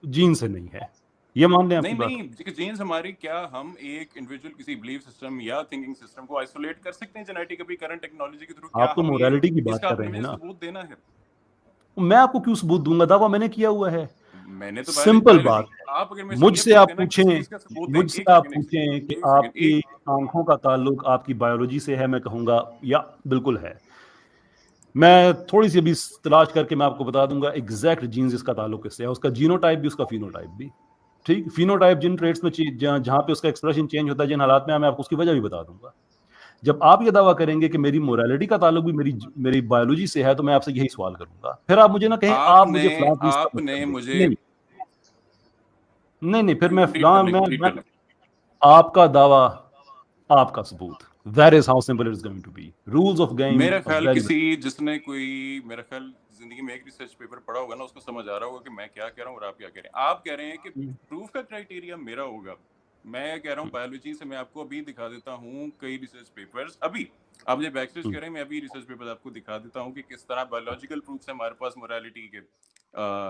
जीन से नहीं है। ये मान लें आपकी नहीं बात? नहीं, जीन्स हमारी, क्या हम एक इंडिविजुअल किसी बिलीफ सिस्टम या थिंकिंग सिस्टम को आइसोलेट कर सकते हैं जेनेटिक अभी करंट टेक्नोलॉजी के थ्रू? क्या आप तो हम ये, मोरालिटी की बात इसका कर आपने रहे हैं मुझे ना, सबूत देना है। मैं आपको क्यों सबूत दूंगा? दावा मैंने किया हुआ है। मैंने तो सिंपल बात है, आप अगर मेरे से ये मुझसे आप पूछते ना किस पूछें, चीज का सबूत दें, मुझसे एक आप सेकंड, पूछें कि एक सेकंड, आपकी एक आंखों का ताल्लुक आपकी बायोलॉजी से है, मैं कहूंगा या बिल्कुल है। मैं थोड़ी सी अभी तलाश करके मैं आपको बता दूंगा एग्जैक्ट जीन्स इसका ताल्लुक किससे है, उसका जीनोटाइप भी, उसका फिनोटाइप भी। ठीक, फिनोटाइप जिन ट्रेड्स में जहां पे उसका एक्सप्रेशन चेंज होता है, जिन हालात में, मैं आपको उसकी वजह भी बता दूंगा। जब आप ये दावा करेंगे कि मेरी मोरालिटी का ताल्लुक भी मेरी बायोलॉजी से है, तो मैं आपसे यही सवाल करूंगा। फिर आप मुझे ना कहें आप मुझे फलां चीज साबित कर आपने दें। मुझे नहीं, फिर मैं कंप्लीट फलां कर लें, कंप्लीट मैं कर लें। आपका दावा, आपका सबूत, that is how simple it is going to be. Rules of game मेरा आर ख्याल वेरी, किसी जिसने कोई, मेरा ख्याल जिंदगी में एक रिसर्च पेपर पढ़ा होगा ना, उसको समझ आ रहा होगा कि मैं क्या कह रहा हूँ और आप क्या कह रहे हैं। आप कह रहे हैं कि प्रूफ का क्राइटेरिया मेरा होगा, मैं कह रहा हूँ बायोलॉजी से। मैं आपको अभी दिखा देता हूँ कई रिसर्च पेपर्स, अभी आप मुझे बैकस्टेज करें, मैं अभी रिसर्च पेपर आपको दिखा देता हूँ कि किस तरह बायोलॉजिकल प्रूफ है हमारे पास मोरालिटी के,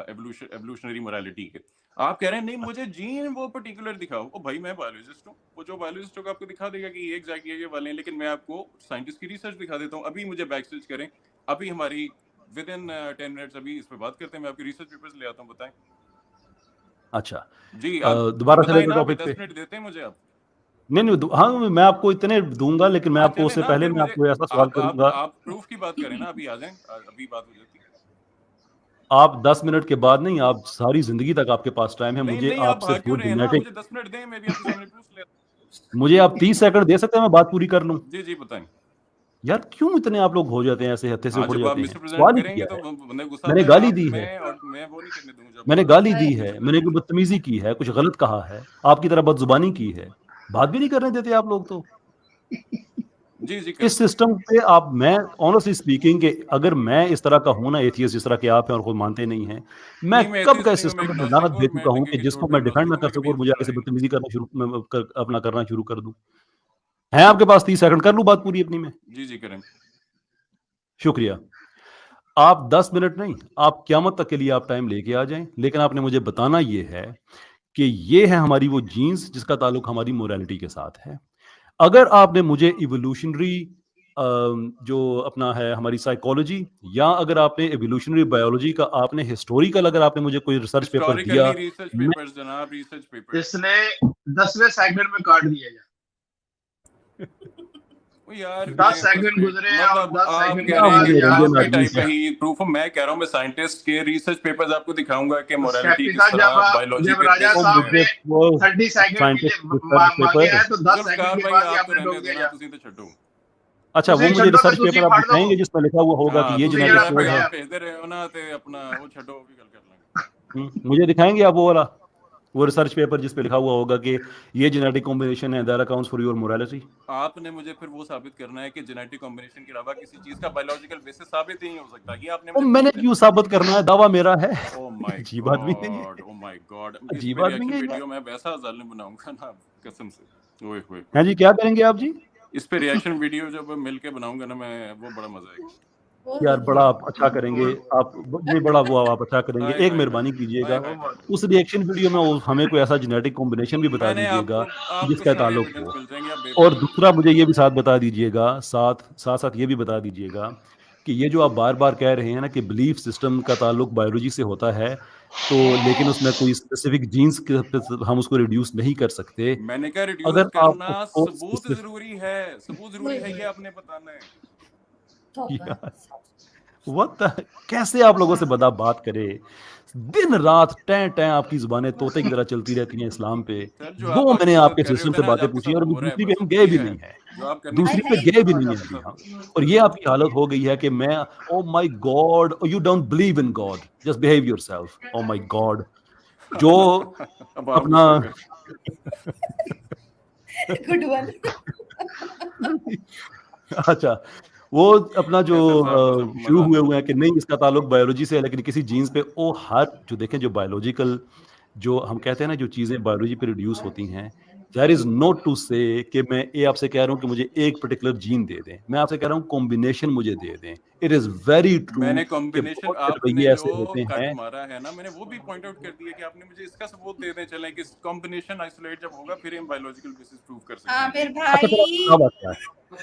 एवोल्यूशनरी मोरालिटी के। आप कह रहे हैं नहीं मुझे जीन वो पर्टिकुलर दिखाओ। ओ भाई मैं बायोलॉजिस्ट हूँ, वो जो बायोलॉजिस्ट होगा आपको दिखा देगा कि ये एग्जैक्ट ये वाले हैं, लेकिन मैं आपको साइंटिस्ट की रिसर्च दिखा देता हूँ। अभी मुझे बैकस्टेज करें, अभी हमारी विद इन 10 मिनट्स अभी इस पे बात करते हैं। मैं आपकी रिसर्च पेपर्स ले आता हूँ, बताएं। अच्छा, जी आप दोबारा बताएं चले ना, अभी टॉपिक 10 पे। मिनट देते हैं मुझे आप। नहीं, हाँ मैं आपको इतने दूंगा, लेकिन मैं हाँ आपको चले उससे ना, पहले फिर मैं मुझे आपको ऐसा सवाल करूंगा। आप प्रूफ की बात करें ना, अभी आ जाएं, अभी बात हो जाती है। आप 10 मिनट के बाद नहीं, आप सारी जिंदगी तक आपके पास टाइम है। नहीं मुझे नहीं, आप आपसे भाग क्यों रहे हैं ना, जेनेटिक, मुझे 10 मिनट दें, मैं भी आपके सामने प्रूफ ले। मुझे आप 30 सेकंड दे सकते हैं, मैं बात पूरी कर लूं? जी जी बताएं। यार क्यों इतने आप लोग हो जाते हैं, ऐसे हत्थे से हाँ उखड़ जब आप जाते हैं? मिस्टर प्रेजेंट सवाल ही करेंगे किया तो है, बंदे गुस्सा मैंने आता है। गाली आप दी है, मैं वो नहीं करने दूंगा जब मैंने आप गाली दी मिस्टर है, प्रेजेंट मैंने कोई बदतमीजी की है, कुछ गलत कहा है, आपकी तरह बदजुबानी की है, बात भी नहीं करने देते आप लोग तो। जी जी करें। इस सिस्टम पे आप, मैं ऑनेस्टली स्पीकिंग कि अगर मैं इस तरह का हूं ना, एथियस्ट जिस तरह के आप हैं और खुद मानते नहीं हैं, मैं नहीं मैं कब एथियस्ट का इस नहीं हूँ, मैं सिस्टम में एग्नोस्टिक नजारत हूँ, दे और मैं चुका हूं डगे कि के जिसको चोट पे मैं डिफेंड ना एग्नोस्टिक हूँ, कर मैं सकूं कभी और मुझे इस आगे से तरह बदतमीजी अपना करना शुरू कर दूं। है आपके पास 30 सेकंड, कर लूं बात पूरी अपनी में? जी जी करें। शुक्रिया। आप 10 मिनट नहीं, आप क़यामत तक के लिए आप टाइम लेके आ जाएं, लेकिन आपने मुझे बताना यह है कि ये है हमारी वो जीन्स जिसका ताल्लुक हमारी मोरालिटी के साथ है। अगर आपने मुझे इवोल्यूशनरी जो अपना है हमारी साइकोलॉजी, या अगर आपने एवोल्यूशनरी बायोलॉजी का आपने हिस्टोरिकल अगर आपने मुझे कोई रिसर्च पेपर दिया, हिस्टोरिकली रिसर्च पेपर्स जनाब, रिसर्च पेपर्स इसने 10वें सेकंड में काट दिया यार। यार 10 सेकंड गुजरे हैं और मतलब 10 आप सेकंड कह के रहे बाद हैं यार आपके टाइप का ही प्रूफ, मैं कह रहा हूँ मैं साइंटिस्ट के रिसर्च पेपर्स आपको दिखाऊंगा कि मोरालिटी किस तरह बायोलॉजी जब पे राजा बेस्ड साहब है। ने 30 सेकंड के लिए मांगे हैं तो 10 सेकंड के भाई बाद ही आप तो आपने रहने रोक देना, दिया। तुसी तो छड्डो। अच्छा, वो ਤੁਸੀਂ मुझे ਛੱਡੋ रिसर्च ਤਾਂ ਤੁਸੀਂ पेपर आप ਪੜ੍ਹ दिखाएंगे ਲਓ। जिसमें लिखा हुआ होगा कि ये ਤੁਸੀਂ जेनेटिक ਜਿਹੜਾ कोड है? पैगाम भेजते रहे हो ना ते अपना वो छड्डो, वो भी गल कर लेंगे। मुझे दिखाएंगे आप वो वाला, वो रिसर्च पेपर जिस पे लिखा हुआ होगा कि ये जेनेटिक कॉम्बिनेशन है, that accounts for your morality? आपने मुझे फिर वो साबित करना है कि जेनेटिक कॉम्बिनेशन के अलावा किसी चीज का बायोलॉजिकल बेसिस साबित ही नहीं हो सकता। ये आपने वो मुझे मैंने क्यों साबित करना है? दावा मेरा है। ओह माय अजीब आदमी है ये, गॉड, ओह माय गॉड, इस अजीब पे आदमी रिएक्शन है यार। वीडियो मैं वैसा जालिम बनाऊंगा ना कसम से। ओए होए, हाँ जी, क्या करेंगे आप जी? इस पे रिएक्शन वीडियो जब मिलके बनाऊंगा ना मैं, वो बड़ा मजा आएगा यार बड़ा आप अच्छा करेंगे, आप नहीं बड़ा वो आप अच्छा करेंगे। हाय एक हाय मेहरबानी कीजिएगा, हाय हाय। उस रिएक्शन वीडियो में हमें कोई ऐसा जेनेटिक कॉम्बिनेशन भी बता मैंने दीजिएगा आपको जिसका सारे ताल्लुक एविडेंस हो। मिल जाएंगे, आप और बेफिक्र दूसरा मुझे ये भी साथ बता दीजिएगा, साथ ये भी बता दीजिएगा कि ये जो आप बार बार कह रहे हैं ना कि बिलीफ सिस्टम का ताल्लुक बायोलॉजी से होता है, तो लेकिन उसमें कोई स्पेसिफिक जीन्स हम उसको रिड्यूस नहीं कर सकते। मैंने कहा रिड्यूस अगर आप करना उसको सबूत जरूरी है, सबूत जरूरी है, ये आपने बताना है। कैसे आप लोगों से बदा बात करे, दिन रात टैं टैं आपकी जुबानें तोते की तरह चलती रहती हैं इस्लाम पे। सर जो दो आप मैंने आपके साथ आपके कर रहे सिस्टम होते से हैं ना, आज बातें आपके पूछी साथ और अभी हो रहा है, दूसरी पे बस हम गए भी ये है नहीं है, जो आप करने दूसरी पे गए भी नहीं है अभी हम। और ये आपकी हालत हो गई है कि मैं, oh my God, you don't believe in God, just behave yourself. Oh my God, जो अब आप अपना गुस्सा कर। Good one. अच्छा, वो अपना जो कैसर साहब शुरू मजा हुए हैं कि नहीं इसका ताल्लुक बायोलॉजी से है, लेकिन किसी जीन्स पे ओ हर जो देखें जो बायोलॉजिकल जो हम कहते हैं ना जो चीजें बायोलॉजी पे रिड्यूस होती हैं, there is no to say कि मैं ये आपसे कह रहा हूँ कि मुझे एक पर्टिकुलर जीन दे दें, मैं आपसे कह रहा हूँ कॉम्बिनेशन मुझे दे दें। इट इज वेरी ट्रू मैंने कि कॉम्बिनेशन बहुत से आपने रवैये जो ऐसे होते कट हैं। मारा है ना, मैंने वो भी पॉइंट आउट कर दिया कि आपने मुझे इसका सबूत दे दें, चलें कि कॉम्बिनेशन आइसोलेट जब होगा फिर हम बायोलॉजिकल बेसिस प्रूव कर सकते हैं। आमिर अच्छा, फिर भाई, आपका दावा क्या है?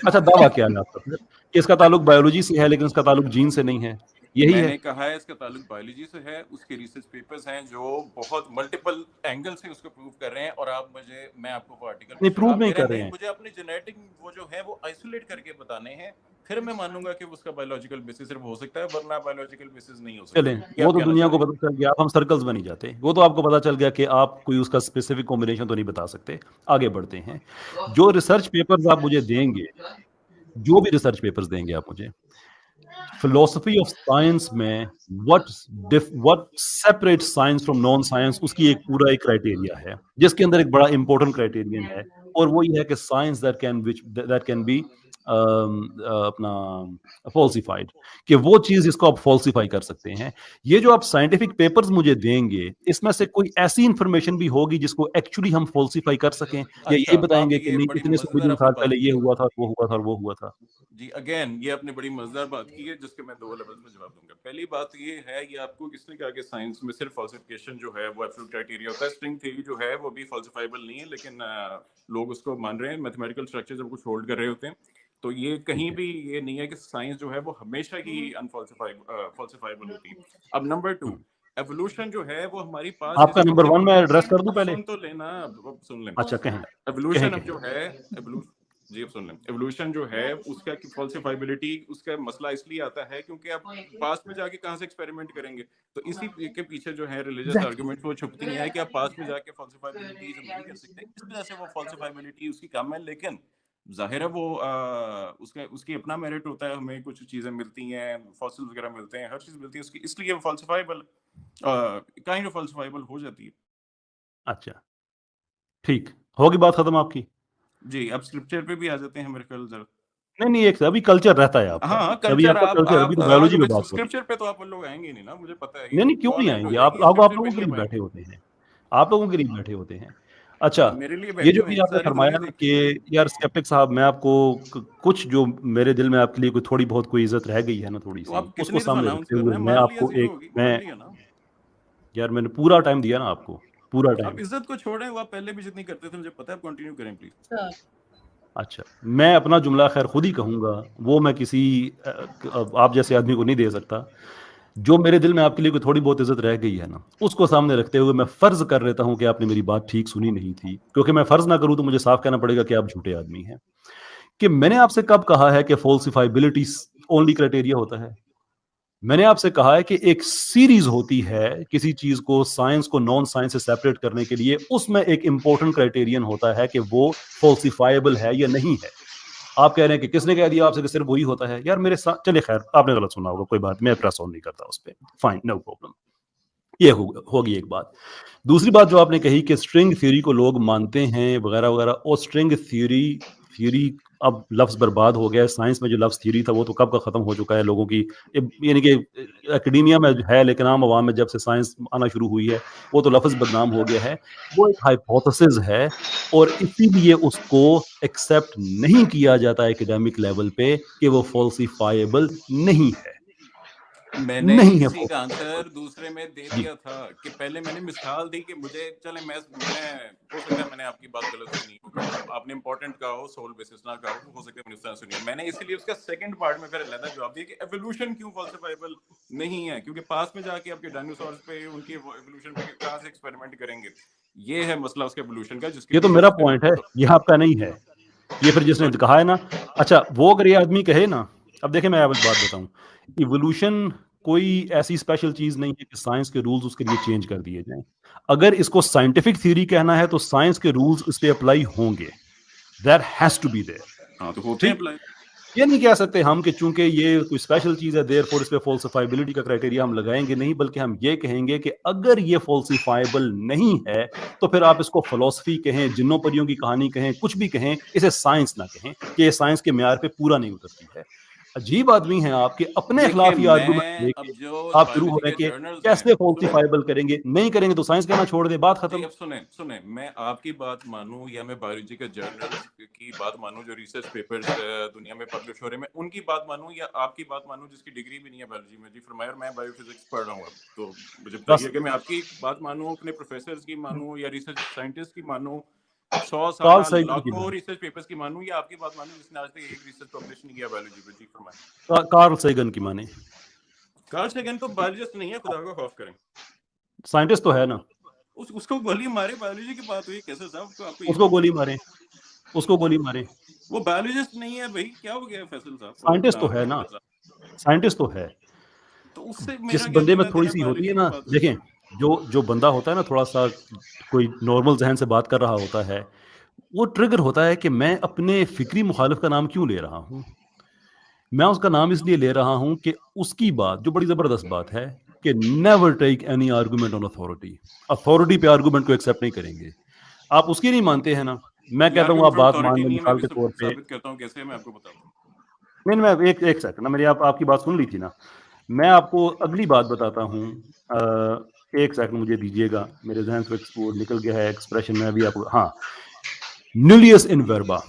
अच्छा, दावा क्या है आपका फिर कि इसका ताल्लुक बायोलॉजी से है लेकिन इसका ताल्लुक जीन से नहीं है, यही है? मैंने कहा है इसका ताल्लुक बायोलॉजी से है, उसके रिसर्च पेपर्स हैं जो बहुत मल्टीपल एंगल से उसको प्रूव कर रहे हैं, और आप मुझे, मैं आपको वो आर्टिकल नहीं, प्रूव आप नहीं कह रहे कर रहे हैं हैं। मुझे अपनी जेनेटिक वो जो है वो आइसोलेट करके बताने हैं, फिर मैं मानूंगा कि उसका बायोलॉजिकल बेसिस सिर्फ हो सकता है, वरना बायोलॉजिकल बेसिस नहीं हो सकता। चलें, ये वो आप तो कहना दुनिया चाह को रहे हैं? पता चल गया, अब हम सर्कल्स में नहीं जाते। वो तो आपको पता चल गया कि आप कोई उसका स्पेसिफिक कॉम्बिनेशन तो नहीं बता सकते। आगे बढ़ते हैं। जो रिसर्च पेपर्स आप मुझे देंगे, जो भी रिसर्च पेपर्स देंगे आप मुझे, फिलोसफी ऑफ साइंस में what separate science from non science, उसकी एक पूरा एक क्राइटेरिया है जिसके अंदर एक बड़ा इंपॉर्टेंट क्राइटेरियन है, और वो ये है कि साइंस दैट कैन बी अपना फॉल्सिफाइड, कि वो चीज जिसको आप फॉल्सिफाई कर सकते हैं। ये जो आप साइंटिफिक पेपर्स मुझे देंगे, इसमें से कोई ऐसी इंफॉर्मेशन भी होगी जिसको एक्चुअली हम फॉल्सिफाई कर सकें, या अच्छा, यही आप बताएंगे कि ये नहीं बड़ी इतने सौ मजेदार मिलियन आपने साल बात पहले की ये है हुआ था, वो हुआ था और वो हुआ था। जी। अगेन ये आपने बड़ी मजेदार बात की है जिसके मैं 2 लेवल्स में जवाब दूंगा। पहली बात ये है, ये आपको किसने कहा कि साइंस में सिर्फ फॉल्सिफिकेशन जो है वो एब्सोल्यूट क्राइटेरिया होता है। स्ट्रिंग थ्योरी जो है वो भी फॉल्सिफाइबल नहीं है, लेकिन लोग उसको मान रहे हैं। मैथमेटिकल स्ट्रक्चर जब कुछ होल्ड कर रहे होते हैं, तो ये कहीं भी ये नहीं है कि साइंस जो है वो हमेशा ही फॉल्सिफाइबल होती है। अब नंबर 2, एवोल्यूशन जो है वो हमारी पास आपका नंबर 1 मैं एड्रेस कर दूं पहले? सुन तो लेना, अब सुन लें। अच्छा, कहें एवोल्यूशन कहें अब जो है जी अब सुन लें, एवोल्यूशन जो है उसका फॉल्सिफाइबिलिटी, उसका मसला इसलिए आता है क्योंकि आप पास्ट में जाके कहाँ से एक्सपेरिमेंट करेंगे। तो इसी के पीछे जो है रिलीजियस आर्गुमेंट वो छुपती है कि आप पास्ट में जाके फॉल्सिफाइबिलिटी नहीं कर सकते, इस वजह से वो फॉल्सिफाइबिलिटी उसकी कम है। लेकिन जाहिर है वो उसकी अपना मेरिट होता है, हमें कुछ चीजें मिलती हैं, फॉसिल्स वगैरह मिलते हैं, हर चीज मिलती है उसकी, इसलिए फॉल्सिफाइबल काइंड ऑफ फॉल्सिफाइबल हो जाती है। अच्छा, ठीक, होगी बात खत्म आपकी? जी, अब स्क्रिप्चर पे भी आ जाते हैं मेरे ख्याल जरा। नहीं, एक अभी कल्चर रहता है आपका। हाँ, अभी कल्चर आपका कल्चर, अभी तो बायोलॉजी पे बात हो रही स्क्रिप्चर पे तो आप लोग आएंगे नहीं ना, मुझे पता है। है। नहीं, क्यों नहीं कॉल एंड हो आएंगे? जाएगी, आप स्क्रिप्चर पे लोगों के नहीं लिए आप बैठे आएंगे। होते हैं, आप लोगों के लिए बैठे होते हैं। अच्छा, मेरे लिए ये बैठे जो हुए भी हैं, आपने सारी फरमाया दुनिया ना देखती है। कि यार स्केप्टिक साहब, मैं आपको कुछ जो मेरे दिल में आपके लिए कोई थोड़ी बहुत कोई इज्जत रह गई है ना थोड़ी तो सी, आप उसको कितनी दफा सामने अनाउंस रखते कर हुए रहे हैं? मैं मान लिया आपको जीरो एक होगी, मैं कर लिया ना। यार मैंने पूरा टाइम दिया ना आपको। पूरा आप टाइम। इज्जत को छोड़ें, वो आप पहले भी जितनी करते थे मुझे पता है, आप कंटिन्यू करें प्लीज। अच्छा, मैं अपना जुमला खैर खुद ही कहूँगा, वो मैं किसी आप जैसे आदमी को नहीं दे सकता। जो मेरे दिल में आपके लिए कोई थोड़ी बहुत इज्जत रह गई है ना, उसको सामने रखते हुए मैं फर्ज कर लेता हूँ कि आपने मेरी बात ठीक सुनी नहीं थी, क्योंकि मैं फर्ज ना करूँ तो मुझे साफ कहना पड़ेगा कि आप झूठे आदमी हैं। कि मैंने आपसे कब कहा है कि फॉल्सिफाइबिलिटी ओनली क्राइटेरिया होता है? मैंने आपसे कहा है कि एक सीरीज होती है किसी चीज को, साइंस को नॉन साइंस से सेपरेट करने के लिए, उसमें एक इंपॉर्टेंट क्राइटेरियन होता है कि वो फॉल्सिफाइबल है या नहीं है। आप कह रहे हैं कि किसने कह दिया आपसे कि सिर्फ वही होता है? यार मेरे साथ, चलिए खैर आपने गलत सुना होगा, कोई बात, मैं प्रेस ऑन नहीं करता उस पर, फाइन, नो प्रॉब्लम। ये होगी एक बात। दूसरी बात जो आपने कही कि स्ट्रिंग थ्योरी को लोग मानते हैं वगैरह वगैरह, और स्ट्रिंग थ्योरी अब लफ्ज बर्बाद हो गया है। साइंस में जो लफ्ज थ्योरी था वो तो कब का खत्म हो चुका है लोगों की, यानी कि एकेडमिया में है, लेकिन आम आवाम में जब से साइंस आना शुरू हुई है वो तो लफ्ज बदनाम हो गया है। वो एक हाइपोथेसिस है और इसीलिए उसको एक्सेप्ट नहीं किया जाता एकेडमिक लेवल पे कि वो फॉल्सिफाइबल नहीं है। मैंने नहीं है इसी का आंसर दूसरे में दे दिया था कि पहले मैंने मिसाल दी कि मुझे, चले मैं हो सकता है मैंने आपकी बात गलत सुनी हो, आपने इंपॉर्टेंट कहा हो, सोल बेसिस ना कहा हो सकता है मैंने उस तरह सुनी। मैंने इसीलिए उसका सेकंड पार्ट में फिर अलग जवाब दिया कि एवोल्यूशन क्यों फॉल्सिफाइबल नहीं है, क्योंकि पास में जाके आपके डायनासोर्स पे उनकी एवोल्यूशन पे कहां से एक्सपेरिमेंट करेंगे। ये है मसला उसके एवोल्यूशन का, जिसकी ये तो मेरा पॉइंट है, ये आपका नहीं है। ये फिर जिसने कहा है ना, अच्छा वो अगर ये आदमी कहे ना, अब देखें मैं एक बात बताऊं, इवोल्यूशन कोई ऐसी स्पेशल चीज नहीं है कि साइंस के रूल्स उसके लिए चेंज कर दिए जाएं। अगर इसको साइंटिफिक थ्योरी कहना है तो साइंस के रूल्स इस पे अप्लाई होंगे, there has to be there. हाँ तो होते हैं अप्लाई। ये नहीं कह सकते हम कि चूंकि ये कोई स्पेशल चीज है देयरफॉर इस पे फॉल्सिफाइबिलिटी का क्राइटेरिया हम लगाएंगे नहीं, बल्कि हम ये कहेंगे कि अगर ये फॉल्सिफाइबल नहीं है तो फिर आप इसको फिलॉसफी कहें, जिन्नों परियों की कहानी कहें, कुछ भी कहें, इसे साइंस ना कहें कि ये साइंस के म्यार पे पूरा नहीं उतरती है। अजीब आदमी हैं आप कि अपने खिलाफ ही आर्गुमेंट लेके आप शुरू हो रहे हैं कि कैसे फॉल्सिफाइबल करेंगे, नहीं करेंगे तो साइंस कहना छोड़ दे, बात खत्म। अब सुने मैं आपकी बात मानूं या मैं बायोलॉजी के जर्नल्स की बात मानूं जो रिसर्च पेपर्स दुनिया में पब्लिश हो रहे हैं, मैं उनकी बात मानूं या आपकी बात मानूं जिसकी डिग्री भी नहीं है बायोलॉजी में। जी फरमाया, मैं बायोफिजिक्स पढ़ रहा हूँ अब, तो मुझे बताइए कि मैं आपकी बात मानूं, अपने प्रोफेसर की मानूं या रिसर्च साइंटिस्ट की मानूं, 100 साल लाखों रिसर्च पेपर्स की मानूं, या आपकी बात मानूं जिसने आज तक एक रिसर्च पब्लिश नहीं किया बायोलॉजी पे। जी फरमाया। कार्ल सेगन की माने। कार्ल सेगन तो बायोलॉजिस्ट नहीं है, खुदा का खौफ करें। साइंटिस्ट तो है ना। उसको गोली मारे, बायोलॉजी की बात हुई कैसे साहब? उसको गोली मारे, उसको गोली मारे। वो बायोलॉजिस्ट नहीं है भाई, क्या हो गया फैसल साहब? साइंटिस्ट तो है ना, साइंटिस्ट तो है। तो उससे जिस बंदे में थोड़ी सी होती है ना, देखें जो बंदा होता है ना, थोड़ा सा कोई नॉर्मल जहन से बात कर रहा होता है, वो ट्रिगर होता है कि मैं अपने फिक्री मुखालिफ का नाम क्यों ले रहा हूं। मैं उसका नाम इसलिए ले रहा हूं कि उसकी बात जो बड़ी जबरदस्त बात है कि never take any argument on authority. Authority पे आर्गुमेंट को एक्सेप्ट नहीं करेंगे। आप उसकी नहीं मानते हैं ना, मैं कहता हूं आप बात मान लें मिसाल के तौर पे। साबित करता हूं कैसे, मैं आपको बताता हूं। नहीं, मैं एक सेकंड ना, मेरी आपकी बात सुन ली थी ना, मैं आपको अगली बात बताता हूँ। एक सेकंड मुझे दीजिएगा, मेरे जहन से वो निकल गया है एक्सप्रेशन में अभी आपको। हाँ, न्यूलियस इन वर्बा।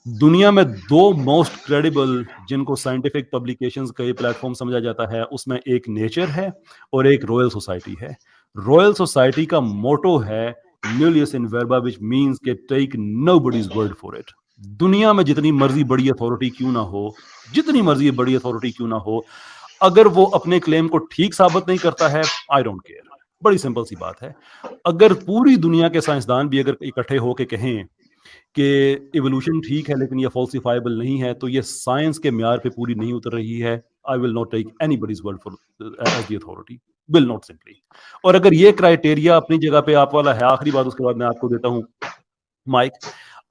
दुनिया में 2 मोस्ट क्रेडिबल जिनको साइंटिफिक पब्लिकेशंस का ये प्लेटफॉर्म समझा जाता है, उसमें एक नेचर है और एक रॉयल सोसाइटी है। रॉयल सोसाइटी का मोटो है न्यूलियस इन वर्बा, विच मींस के take nobody's word for it. दुनिया में जितनी मर्जी बड़ी अथॉरिटी क्यों ना हो, जितनी मर्जी बड़ी अथॉरिटी क्यों ना हो, अगर वो अपने क्लेम को ठीक साबित नहीं करता है, आई डोंट केयर। बड़ी सिंपल सी बात है। अगर पूरी दुनिया के साइंसदान भी अगर इकट्ठे होकर कहें कि इवोल्यूशन ठीक है लेकिन ये फॉल्सिफाइबल नहीं है, तो ये साइंस के म्यार पे पूरी नहीं उतर रही है, I will not take anybody's word for as the authority, will not simply. और अगर ये क्राइटेरिया अपनी जगह पे आप वाला है, आखिरी बात उसके बाद मैं आपको देता हूं माइक,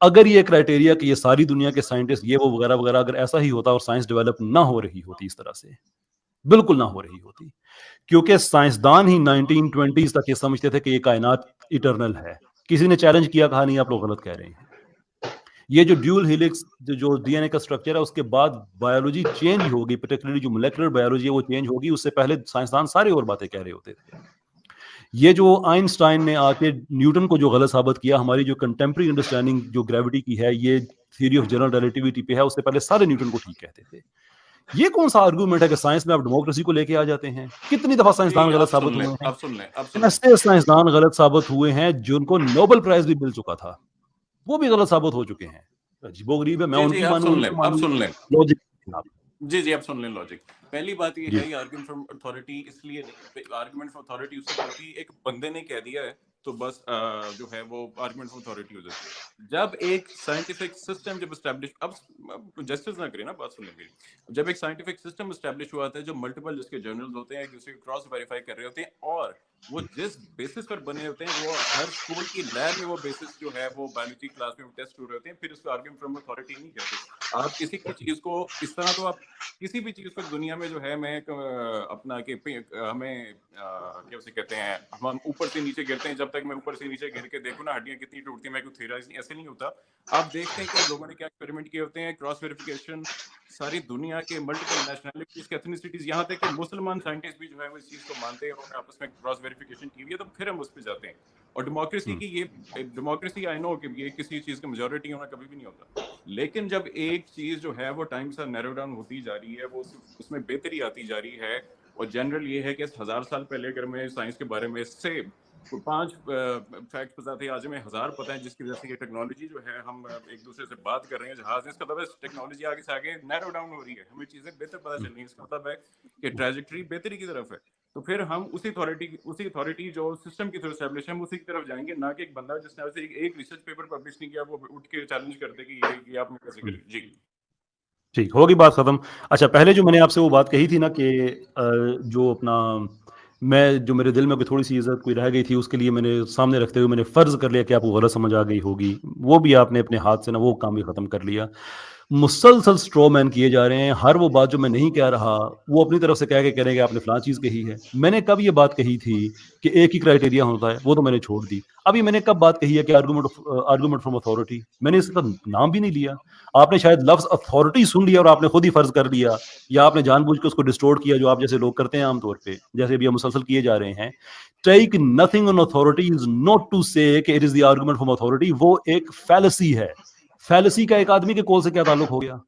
अगर ये क्राइटेरिया कि ये सारी दुनिया के साइंटिस्ट ये वो वगैरह वगैरह, अगर ऐसा ही होता और साइंस डेवलप ना हो रही होती इस तरह से, बिल्कुल ना हो रही होती, क्योंकि साइंसदान ही 1920s तक ये समझते थे कि ये कायनात इटर्नल है। किसी ने चैलेंज किया, कहा नहीं आप लोग गलत कह रहे हैं। ये जो ड्यूल हेलिक्स जो डीएनए का स्ट्रक्चर है, उसके बाद बायोलॉजी चेंज होगी, पर्टिकुलरली जो मोलेकुलर बायोलॉजी है वो चेंज होगी। उससे पहले साइंसदान सारे और बातें कह रहे होते थे। ये जो आइंस्टाइन ने आके न्यूटन को जो गलत साबित किया, हमारी जो कंटेम्प्रेरी अंडरस्टैंडिंग जो ग्रेविटी की है, ये थ्योरी ऑफ जनरल रिलेटिविटी पे है, उससे पहले सारे न्यूटन को ठीक कहते थे। ये कौन सा आर्गूमेंट है कि साइंस में आप डेमोक्रेसी को लेके आ जाते हैं? कितनी दफा साइंसदान गलत साबित हुए हैं? अब सुन लें ऐसे साइंसदान गलत साबित हुए हैं जिनको नोबेल प्राइज भी मिल चुका था, वो भी गलत साबित हो चुके हैं। अजीबोगरीब है, मैं उनकी मानूं, अब सुन लें लॉजिक जी अब सुन लें लॉजिक। पहली बात ये जी। है, आर्गुमेंट फ्रॉम अथॉरिटी इसलिए नहीं, आर्गुमेंट फ्रॉम अथॉरिटी उससे होती एक बंदे ने कह दिया है तो बस जो है वो आर्गुमेंट फ्रॉम अथॉरिटी हो जाती है। जब एक साइंटिफिक सिस्टम जब एस्टैब्लिश, अब जस्टिस ना करें ना, बात सुन लेंगे, जब एक साइंटिफिक सिस्टम एस्टैब्लिश हुआ था, जो मल्टीपल जिसके जर्नल्स होते हैं, एक दूसरे को क्रॉस वेरीफाई कर रहे होते हैं, और वो जिस बेसिस पर बने होते हैं, वो हर स्कूल की लैब में वो बेसिस जो है वो बायोलॉजी क्लास में टेस्ट हो रहे होते हैं, फिर उसको आर्गुमेंट फ्रॉम अथॉरिटी नहीं कहते। आप किसी की चीज को इस तरह, तो आप किसी भी चीज को दुनिया में जो है, मैं अपना के हमें क्या उसे कहते हैं, हम ऊपर से नीचे गिरते हैं, जब तक मैं ऊपर से नीचे गिर के देखूं ना हड्डियां कितनी टूटती हैं, मैं कोई थेराइज नहीं, ऐसे नहीं होता। आप देखते हैं कि लोगों ने क्या एक्सपेरिमेंट किए होते हैं, क्रॉस वेरिफिकेशन, सारी दुनिया के मल्टीपल नेशनलिटीज के एथनिसिटीज, यहाँ तक कि मुसलमान साइंटिस्ट भी जो है वो इस चीज को मानते हैं, उन्होंने आपस में क्रॉस वेरिफिकेशन की हुई है, तो फिर हम उस पर जाते हैं। और डेमोक्रेसी की ये डेमोक्रेसी, आई नो कि ये किसी चीज का मेजॉरिटी होना कभी भी नहीं होता, लेकिन जब एक चीज जो है वो टाइम से नैरो डाउन होती जा रही है, वो उसमें बेहतरी आती जा रही है, और जनरल ये है कि 1000 साल पहले अगर मैं साइंस के बारे में से 5 फैक्ट पता थे, आज हमें 1000 पता है, जिसकी वजह से ये टेक्नोलॉजी जो है, हम एक दूसरे से बात कर रहे हैं जहाज, इसका मतलब है टेक्नोलॉजी आगे से आगे नैरो डाउन हो रही है, हमें चीजें बेहतर पता चल रही है, इसका मतलब है कि ट्रैजेक्टरी बेहतरी की तरफ है। तो फिर हम उसी अथॉरिटी जो सिस्टम की तरफ एस्टैब्लिश है, हम उसी की तरफ जाएंगे, ना कि एक बंदा जिसने वैसे एक रिसर्च पेपर पब्लिश नहीं किया वो उठ के चैलेंज करते कि ये आपने कैसे करी। जी ठीक, होगी बात खत्म। अच्छा, पहले जो मैंने आपसे वो बात कही थी ना कि जो अपना मैं जो मेरे दिल में कोई थोड़ी सी इज्जत कोई रह गई थी, उसके लिए मैंने सामने रखते हुए मैंने फ़र्ज़ कर लिया कि आपको गलत समझ आ गई होगी, वो भी आपने अपने हाथ से ना वो काम भी ख़त्म कर लिया। मुसलसल स्ट्रॉ मैन किए जा रहे हैं, हर वो बात जो मैं नहीं कह रहा वो अपनी तरफ से कह के करेंगे आपने फलां चीज़ कही है। मैंने कब ये बात कही थी कि एक ही क्राइटेरिया होता है, वो तो मैंने छोड़ दी। अभी मैंने कब बात कही है कि आर्गुमेंट फ्रॉम अथॉरिटी, मैंने इसका नाम भी नहीं लिया। आपने शायद लफ्ज़ अथॉरिटी सुन लिया और आपने खुद ही फ़र्ज़ कर लिया, या आपने जानबूझ के उसको डिस्टोर्ट किया, जो आप जैसे लोग करते हैं आमतौर पे, जैसे अभी हम मुसलसल किए जा रहे हैं। Take nothing on authority is not to say कि it is the argument from authority, वो एक फैलेसी है। फैलेसी का एक आदमी के कॉल से क्या ताल्लुक हो गया?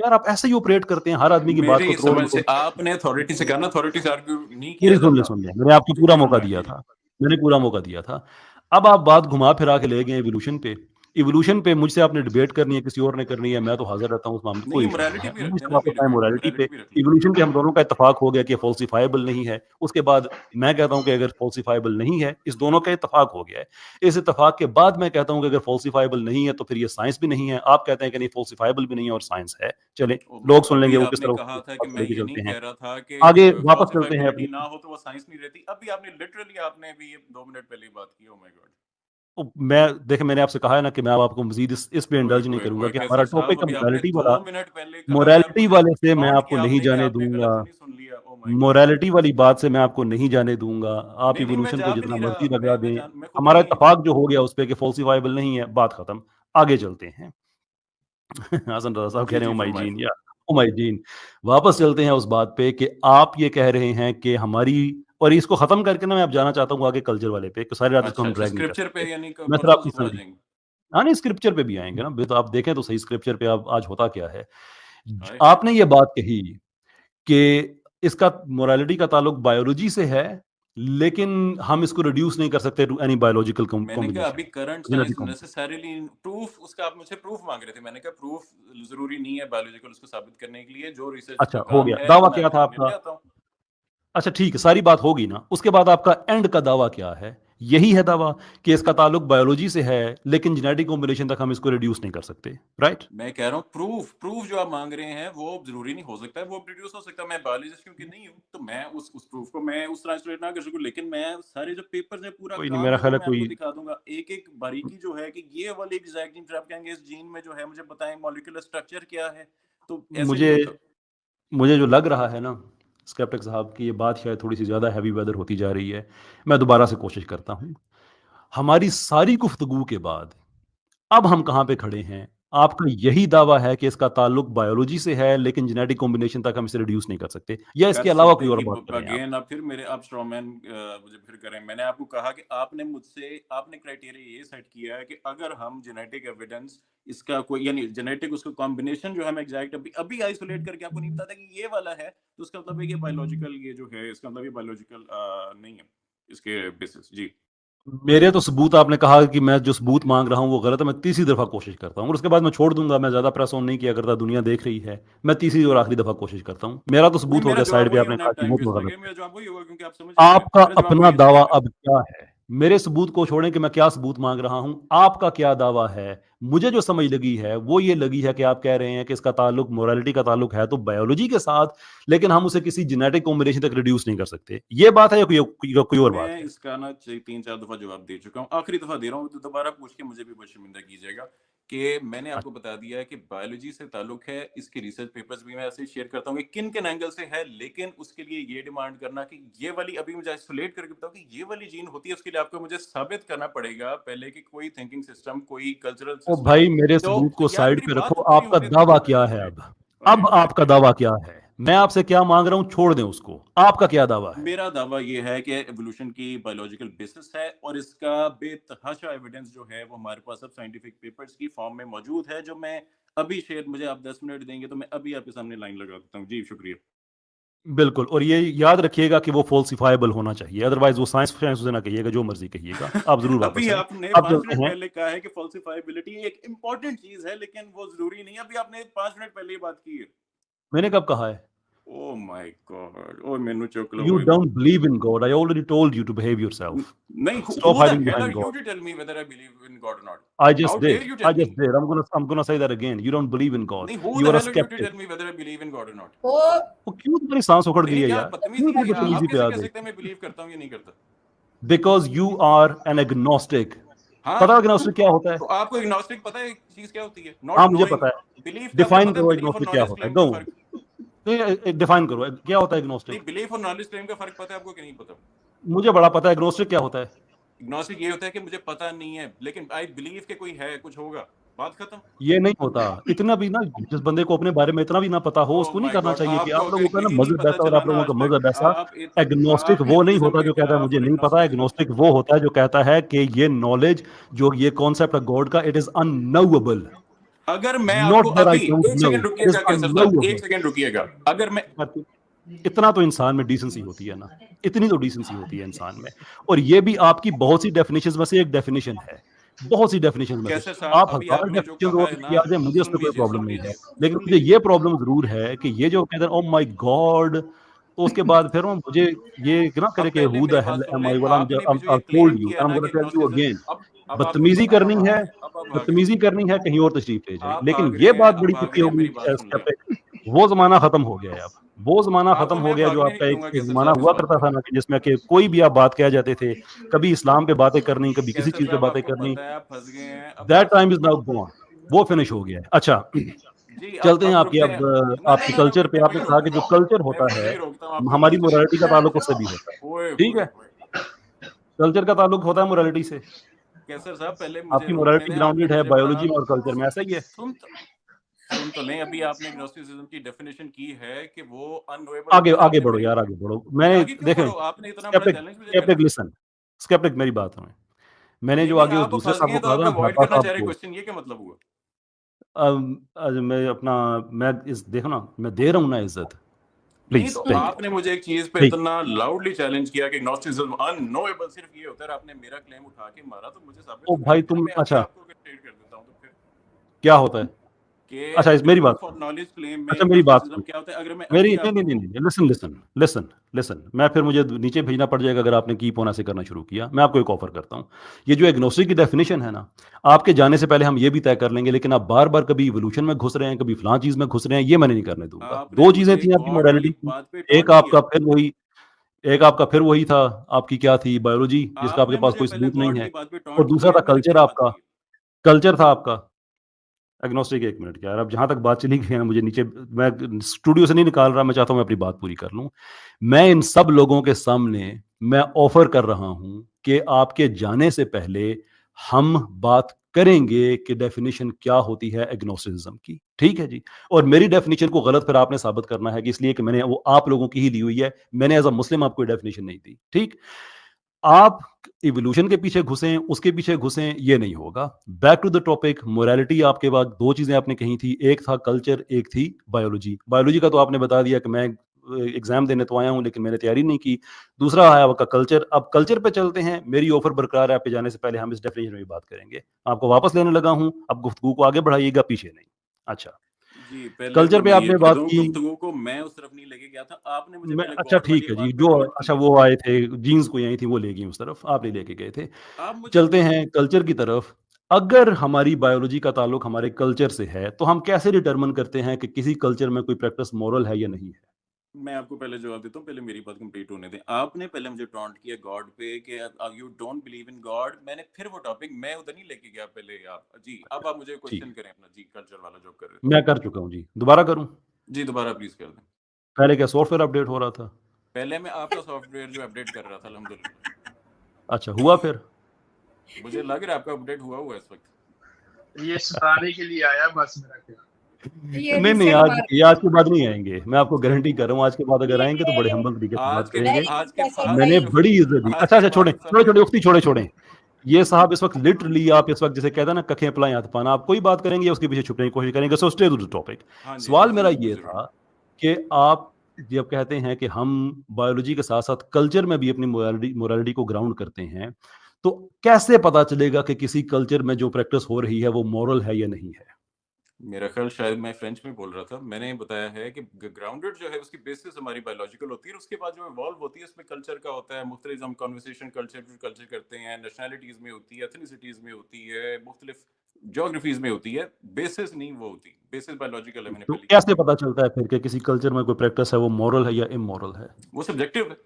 यार आप ऐसे ही ऑपरेट करते हैं, हर आदमी की बात को मेरी समझ से आपने अथॉरिटी से कहा ना, अथॉरिटी से आर्ग्यू नहीं किया मेरी जाता। सुन ले, मैंने आपको पूरा मौका दिया था, मैंने पूरा मौका दिया था। अब आप बात घुमा फिरा के ले गए इवोल्यूशन पे। इवोल्यूशन पे मुझसे आपने डिबेट करनी है, किसी और ने करनी है, मैं तो हाजिर रहता हूँ उस मामले में, कोई नहीं, इशू मोरालिटी नहीं भी है। रखते मुझसे हैं ना, वापस आए मोरालिटी पे। मोरालिटी भी रखते हैं। इवोल्यूशन पे हम दोनों का इत्तेफाक हो गया कि फॉल्सिफाइबल नहीं है। उसके बाद मैं कहता हूँ कि अगर फॉल्सिफाइबल नहीं है, इस दोनों का इत्तेफाक हो गया है। इस इत्तेफाक के बाद मैं कहता हूँ कि अगर फॉल्सिफाइबल नहीं है तो फिर ये साइंस भी नहीं है। आप कहते हैं कि नहीं फॉल्सिफाइबल भी नहीं है और साइंस है। चले, लोग सुन लेंगे अभी वो किस आपने तरह कहा था कि उसको मैं लेके ये नहीं चलते हैं। कह रहा था कि आगे वापस चलते हैं falsifiability अपनी। ना हो तो वो साइंस नहीं रहती। अभी आपने लिटरली आपने भी ये 2 मिनट पहले ही बात की। Oh my God. मैं देखे, मैंने आपसे कहा है ना कि मैं अब आपको मजीद इस पे इंडल्ज नहीं करूंगा कि हमारा कैसर साहब, टॉपिक अभी आपने मोरालिटी 2 वाला, मिनट पहले कहा है, मोरालिटी मुझे वाले से मैं काउंट आपको किया नहीं आपने कि जाने आपने दूंगा। गलत नहीं सुन लिया। Oh my God. मोरालिटी वाली बात से मैं आपको नहीं जाने दूंगा। आप नहीं, मैं इवोल्यूशन जा को भी जितना नहीं मर्जी रहा। लगा मैं दें, खुद हमारा नहीं। इत्तेफाक जो हो गया उस पर कि फॉल्सिफाइबल नहीं है, बात खत्म। आगे चलते हैं। हसन रजा साहब कह रहे हैं जी ओ माय फरमाइए। जीन, या ओ माय जीन। वापस चलते हैं उस बात पे कि आप ये कह रहे हैं कि हमारी, और इसको खत्म करके ना मैं अब जाना चाहता हूँ आगे कल्चर वाले पे, कि सारी रात इसको हम अच्छा, ड्रैग नहीं कर स्क्रिप्चर पे सकते। यानी मैं सिर्फ परसों आपकी सुबह आ समझी, जाएंगे। हाँ नहीं, स्क्रिप्चर पे भी आएंगे ना, तो आप देखें तो सही स्क्रिप्चर पे आप आज होता क्या है। हाय हाय। आपने ये बात कही कि इसका मोरालिटी का ताल्लुक बायोलॉजी से है, लेकिन हम इसको रिड्यूस नहीं कर सकते टू एनी बायोलॉजिकल मैंने कहा अभी combination, current genetic science combination. Necessarily proof, उसका आप मुझसे प्रूफ मांग रहे थे। मैंने कहा प्रूफ जरूरी नहीं है बायोलॉजिकल उसको साबित करने के लिए। जो रिसर्च अच्छा, का हो काम गया है दावा मैं क्या था करने ले आपका? आता हूँ। अच्छा ठीक है, सारी बात होगी ना, उसके बाद आपका एंड का दावा क्या है? यही है दावा कि इसका ताल्लुक बायोलॉजी से है, लेकिन जेनेटिक कॉम्बिनेशन तक हम इसको रिड्यूस नहीं कर सकते, राइट? मैं कह रहा हूँ प्रूफ जो आप मांग रहे हैं वो जरूरी नहीं हो सकता है, वो प्रोड्यूस हो सकता है। मैं बायोलॉजिस्ट क्योंकि नहीं हूँ, तो मैं उस प्रूफ को मैं उस ट्रांसलेट ना कर सकूँ, लेकिन मैं सारे जो पेपर्स है, पूरा कोई नहीं, काम मेरा है, ख्याल वो है मैं आपको कोई, दिखा दूंगा। एक एक बारीकी जो है कि ये वाले एग्जैक्ट जीन, फिर आप कहेंगे इस जीन में जो है मुझे बताएं मॉलिक्यूलर स्ट्रक्चर क्या है, तो ऐसे नहीं मुझे होता। मुझे जो लग रहा है ना स्केप्टिक साहब की, ये बात शायद थोड़ी सी ज़्यादा हैवी वेदर होती जा रही है। मैं दोबारा से कोशिश करता हूँ। हमारी सारी गुफ्तगू के बाद अब हम कहाँ पे खड़े हैं? आपका यही दावा है कि इसका ताल्लुक बायोलॉजी से है, लेकिन जेनेटिक कॉम्बिनेशन तक हम इसे रिड्यूस नहीं कर सकते, या इसके कर अलावा सकते कोई और कि बात कर रहे हैं आप? अगेन आप फिर मेरे आप स्ट्रॉमैन मुझे फिर करें। मैंने आपको कहा कि आपने क्राइटेरिया ये सेट किया है कि अगर हम जेनेटिक एविडेंस इसका कोई यानी जेनेटिक उसका कॉम्बिनेशन जो है हम एग्जैक्ट अभी अभी आइसोलेट करके आपको नहीं बताता कि ये वाला है, तो उसका मतलब है कि बायोलॉजिकल ये जो है इसका मतलब ये बायोलॉजिकल नहीं है इसके बेसिस। जी मेरे तो सबूत, आपने कहा कि मैं जो सबूत मांग रहा हूँ वो गलत है, मैं तीसरी दफा कोशिश करता हूँ और उसके बाद मैं छोड़ दूंगा, मैं ज्यादा प्रेस ऑन नहीं किया करता, दुनिया देख रही है। मैं तीसरी और आखिरी दफा कोशिश करता हूँ। मेरा तो नहीं, सबूत हो मेरा गया जवाब साइड पे, वही आपने होना कहा है, कि टाइम वो वेस्ट तो ना गलत करें। है। मेरा जवाब वही होगा क्योंकि आप समझ रहे हैं आपका मेरा जवाब अपना वही है दावा इसलिए अब क्या है? मेरे सबूत को छोड़ें कि मैं क्या सबूत मांग रहा हूं, आपका क्या दावा है? मुझे जो समझ लगी है वो ये लगी है कि आप कह रहे हैं कि इसका ताल्लुक, मोरालिटी का ताल्लुक है तो बायोलॉजी के साथ, लेकिन हम उसे किसी जेनेटिक कॉम्बिनेशन तक रिड्यूस नहीं कर सकते। ये बात है या कोई और बात मैं है? इसका ना 3-4 दफा जवाब दे चुका हूँ, आखिरी दफा दे रहा हूँ, तो दोबारा पूछ के मुझे भी बहुत शर्मिंदा कीजिएगा कि मैंने आपको बता दिया है कि बायोलॉजी से ताल्लुक है। इसके रिसर्च पेपर्स भी मैं ऐसे शेयर करता हूँ कि किन किन एंगल से है, लेकिन उसके लिए ये डिमांड करना कि ये वाली अभी मुझे आइसोलेट करके बताओ कि ये वाली जीन होती है, उसके लिए आपको मुझे साबित करना पड़ेगा पहले कि कोई थिंकिंग सिस्टम, कोई कल्चरल ओ सिस्टम। भाई, मेरे सबूत तो को यार साइड मेरी पे बात रखो, तो पूरी आपका होने दावा दो। क्या है अरे अब आपका दावा क्या है? मैं आपसे क्या मांग रहा हूं छोड़ दें उसको, आपका क्या दावा है? मेरा दावा ये है कि एवोल्यूशन की बायोलॉजिकल बेसिस है और इसका बेतहाशा एविडेंस जो है वो हमारे पास अब साइंटिफिक पेपर्स की फॉर्म में मौजूद है, जो मैं अभी शेयर, मुझे आप 10 मिनट देंगे तो मैं अभी आपके सामने लाइन लगा देता हूँ। जी शुक्रिया। बिल्कुल, और ये याद रखिएगा कि वो फॉल्सिफाइबल होना चाहिए, अदरवाइज वो साइंस साइंस उसे ना कहिएगा, जो मर्जी कहिएगा, आप जरूर वापस अभी आए। आपने आप 5 चलते मिनट हैं। पहले कहा है कि फॉल्सिफाइबिलिटी एक इंपॉर्टेंट चीज है, लेकिन वो जरूरी नहीं है। अभी आपने 5 मिनट पहले ही बात की है। मैंने कब कहा है? ओ माय गॉड, ओ मेनू चुक लो You होए। don't believe in God. I already told you to behave yourself. नहीं, Stop who the hiding hell behind are you God. to tell me whether I believe in God or not? I How just dare did. you I tell me? just did. I'm gonna say that again. You don't believe in God. नहीं, who You the are a hell are you to skeptic. tell me whether I believe in God or not? वो वो क्यों तुम्हारी सांस उखड़ गई मेरी है क्या यार? बदतमीजी क्यों है? इतनी आप बदतमीजी पे कैसे आ कह गए? सकते हैं मैं बिलीव करता हूँ या नहीं करता? Because you are an agnostic. हाँ, पता है agnostic क्या होता है? तो आपको एग्नोस्टिक पता है एक चीज क्या होती है? हाँ, नॉट मुझे नोइंग। पता है। बिलीफ का आपको डिफाइन पता है? करो बिलीफ और agnostic क्या नॉलेज होता है। क्लेम गो का ऑन। फर्क। डिफाइन करो क्या होता है नहीं, agnostic। बिलीफ और नॉलेज क्लेम का फर्क पता है आपको कि नहीं पता? मुझे बड़ा पता है agnostic क्या होता है। एग्नोस्टिक ये होता है कि मुझे पता नहीं है, लेकिन आई बिलीव के कोई है, कुछ होगा, बात खत्म। ये नहीं होता। इतना भी ना, जिस बंदे को अपने बारे में इतना भी ना पता हो, ओह उसको नहीं माय करना गॉड, चाहिए कि आपको आप अगर लोगों का ना यही नहीं मजहब पता ऐसा और चला आप ना लोगों आज का तक, मजहब ऐसा। एग्नोस्टिक आपने वो नहीं बुद्धिज्म होता के जो कहता है खिलाफ मुझे और नहीं पता। एग्नोस्टिसिज्म के एग्नोस्टिक वो होता है जो कहता है कि ये नॉलेज, जो ये कॉन्सेप्ट है गॉड का, इट इज अननोएबल। अगर मैं नॉट आपको दैट आई अभी डोंट एक नो, सेकंड इट इज रुकिएगा कैसर साहब, एक अननोएबल। सेकंड रुकिएगा। अगर मैं इतना तो इंसान में डिसेंसी होती है ना, इतनी तो डिसेंसी होती है इंसान में। और ये भी आपकी बहुत सी डेफिनेशंस में से एक डेफिनेशन है, बहुत सी डेफिनेशंस में से। कैसर साहब, आप अभी हजार आपने जो डेफिनेशन कहा और है लेके ना, आ जाए, मुझे सुन उसमें कोई लीजिए प्रॉब्लम सुन नहीं है। लीजिए लेकिन सुन मुझे लीजिए। ये प्रॉब्लम जरूर है कि ये जो कहते हैं ओ माय गॉड, तो उसके बाद फिर वो मुझे ये ना अब करे कि पहले हू द मेरी बात हेल सुन एम ले। आई, व्हेन आपने भी जो आई ये क्लेम टोल्ड यू, किया आई एम ना गोना कि टेल यू एग्नोस्टिसिज्म, अगेन। अब आपको बदतमीजी पता, करनी है, अब आप भाग रहे बदतमीजी हैं, करनी है, कहीं और तशरीफ ले जाए। आप लेकिन भाग ये रहे हैं, बात अब बड़ी भाग पक्की रहे हैं, होगी मेरी बात सुन लिया। स्केप्टिक, वो जमाना खत्म हो गया है अब। वो जमाना खत्म आपको हो मैं गया जो भागने आपका नहीं एक दूंगा एक कैसर जमाना साहब इस हुआ वक्त। करता था ना, कि जिसमें कि कोई भी आप बात कह जाते थे, कभी इस्लाम पे बातें करनी, कभी किसी कैसर चीज पे साहब, बातें आपको करनी। पता है आप फंस गए हैं, अब दैट बात टाइम सुनिए। इज नाउ गॉन, वो फिनिश हो गया है। अच्छा, जी चलते हैं अब आपकी रुकते अब हैं। ना ना आपके ना ना, कल्चर मैं पे। फिर आपने वही कहा कि जो रोकता हूँ, कल्चर मैं होता फिर है, वही रोकता हूँ आपको हमारी गलती से। मोरालिटी का ताल्लुक उससे भी होता है। ओए ठीक होए है, होए। कल्चर का ताल्लुक होता है मोरालिटी से। कैसर साहब, पहले मुझे आपकी रोकने मोरालिटी दें। आपने ग्राउंडेड है मुझे बड़ा बायोलॉजी में और कल्चर में, ऐसा ही है। सुन तो लें। अभी आपने ग्नोस्टिसिज्म की डेफिनेशन की है कि वो अननोएबल आगे होता है। आगे आपने बढ़ो मेरी यार, आगे बढ़ो। नहीं, मैंने आगे क्यों देखें, बढ़ो? आपने इतना बड़ा स्केप्टिक चैलेंज मुझे स्केप्टिक करा। लिसन, स्केप्टिक मेरी बात सुने। मैंने नहीं जो नहीं, आगे उस आप दूसरे फंस साहब गए को हैं तो कहा आप था ना, अवॉइड भाटा करना साहब चाह रहे को, क्वेश्चन, ये क्या मतलब हुआ? आज मैं अपना, मैं इस देखो ना, मैं दे रहा हूँ ना इज्जत, नहीं, प्लीज, तो थैंक आपने मुझे एक चीज पे यू। इतना लाउडली चैलेंज किया कि ग्नोस्टिसिज्म अननोएबल सिर्फ ये होता है, और आपने मेरा क्लेम उठा के मारा, तो मुझे साबित ओ तो भाई करें। तुम, मैं अभी अच्छा आपको स्टेट कर देता हूँ तो फिर क्या होता है? अच्छा, कि जो मेरी बात प्रूफ सुनो। और नॉलेज क्लेम अच्छा, में मेरी बात ग्नोस्टिसिज्म सुनो। क्या होता है, अगर मैं मेरी अभी नहीं नहीं नहीं आपको। नहीं, लिसन लिसन लिसन लिसन, मैं फिर मुझे नीचे भेजना पड़ जाएगा अगर आपने कीप होना से करना शुरू किया। मैं आपको एक ऑफर करता हूँ, ये जो एग्नोस्टिक की डेफिनेशन है ना, आपके जाने से पहले हम ये भी तय कर लेंगे, लेकिन आप बार बार कभी इवोल्यूशन में घुस रहे हैं, कभी फलां चीज में घुस रहे हैं, ये मैंने नहीं करने दूंगा। आपने दो चीजें मुझे थी आपकी गॉड वाली मोडालिटी की। बात पे टॉन्ट एक आपका किया। फिर वही एक आपका फिर वही था, आपकी क्या थी, बायोलॉजी, जिसका आपके आपने पास मुझे कोई पहले सबूत नहीं गॉड है। वाली बात पे और टॉन्ट दूसरा किया, था मैंने कल्चर फिर बात आपका, की। कल्चर था आपका एग्नोस्टिक। एक मिनट यार, अब जहां तक बात चली गई है ना, मुझे नीचे, मैं स्टूडियो से नहीं निकाल रहा, मैं चाहता हूं मैं अपनी बात पूरी कर लूं। मैं इन सब लोगों के सामने मैं ऑफर कर रहा हूं कि आपके जाने से पहले हम बात करेंगे कि डेफिनेशन क्या होती है एग्नोस्टिसिज्म की, ठीक है जी। और मेरी डेफिनेशन को गलत फिर आपने साबित करना है कि इसलिए कि मैंने वो आप लोगों की ही ली हुई है, मैंने एज अ मुस्लिम आपको डेफिनेशन नहीं दी, ठीक। आप इवोल्यूशन के पीछे घुसें, उसके पीछे घुसें, ये नहीं होगा। Back to the topic, morality आपके पास दो चीजें आपने कही थी, एक था कल्चर, एक थी बायोलॉजी। बायोलॉजी का तो आपने बता दिया कि मैं एग्जाम देने तो आया हूं लेकिन मैंने तैयारी नहीं की। दूसरा है आपका कल्चर। अब कल्चर पे चलते हैं, मेरी ऑफर बरकरार है, आप पे जाने से पहले हम इस डेफिनेशन में भी बात करेंगे। आपको वापस लेने लगा हूं, अब गुफ्तगू को आगे बढ़ाइएगा, पीछे नहीं। अच्छा, जी, पहले कल्चर तो पे मैं ये आपने कर बात दूं, की। गुफ्तगू को मैं उस तरफ नहीं लेके गया था, आपने मुझे मैं पहले अच्छा गॉड वाली ठीक है जी, बात पे जो कन्वर्ट अच्छा किया। वो आए थे जीन्स को यही थी, वो ले गई उस तरफ, आप नहीं लेके गए थे। आप मुझे चलते हैं कल्चर की तरफ। अगर हमारी बायोलॉजी का ताल्लुक हमारे कल्चर से है तो हम कैसे डिटरमिन करते हैं कि किसी कल्चर में कोई प्रैक्टिस मॉरल है या नहीं है? मैं आपको पहले जवाब देता हूँ, पहले मेरी बात कंप्लीट होने दें। आपने पहले मुझे टॉन्ट किया गॉड पे कि you don't believe in God, मैंने फिर वो टॉपिक मैं उधर नहीं लेके गया पहले आप जी। अब आप मुझे ठीक, क्वेश्चन करें अपना जी, कल्चर वाला जो कर रहे मैं कर चुका हूँ जी, दोबारा करूँ? थे जी, दोबारा प्लीज कर दें। पहले क्या सॉफ्टवेयर अपडेट हो रहा था? पहले मैं आपका सॉफ्टवेयर जो अपडेट कर रहा था अल्हम्दुलिल्लाह। अच्छा, हुआ फिर? मुझे लग रहा है आपका अपडेट हुआ इस वक्त। ये सताने के लिए आया बस, मेरा ख्याल। ये नहीं नहीं, रीसेट आज मार ये आज के बाद नहीं आएंगे, मैं आपको गारंटी कर रहा हूँ। आज के बाद अगर आएंगे तो बड़े ये हम्बल तरीके से बात आज के करेंगे। आज के कैसे बाद मैंने भाई? बड़ी इज्जत दी। आज अच्छा के अच्छा, छोड़े बाद छोड़े सब छोड़े, उक्ति छोड़े छोड़े। ये साहब इस वक्त लिटरली, आप इस वक्त जैसे कहते हैं ना कखें पलाएं हाथ पाना, आप कोई बात करेंगे उसके पीछे छुपने की कोशिश करेंगे। So stay to the topic. हाँ जी सवाल जी मेरा जरूर ये जरूर। था कि आप जब कहते हैं कि हम बायोलॉजी के साथ साथ कल्चर में भी अपनी मोरालिटी को ग्राउंड करते हैं, तो कैसे पता चलेगा कि किसी कल्चर में जो प्रैक्टिस हो रही है वो मॉरल है या नहीं है? मेरा ख्याल शायद मैं फ्रेंच में बोल रहा था। मैंने बताया है कि ग्राउंडेड जो है उसकी बेसिस हमारी बायोलॉजिकल होती है, उसके बाद जो इवॉल्व होती है उसमें कल्चर का होता है। मुख्तलिफ हम कॉन्वर्सेशन कल्चर करते हैं, नेशनैलिटीज में होती है, एथनिसिटीज में होती है, मुख्तलिफ ज्योग्राफीज में होती है। बेसिस नहीं वो होती, बेसिस बायोलॉजिकल है, मैंने तो पहले कहा। कैसे पता चलता है फिर कि किसी कल्चर में कोई प्रैक्टिस है वो मॉरल है या इमोरल है? वो सब्जेक्टिव है,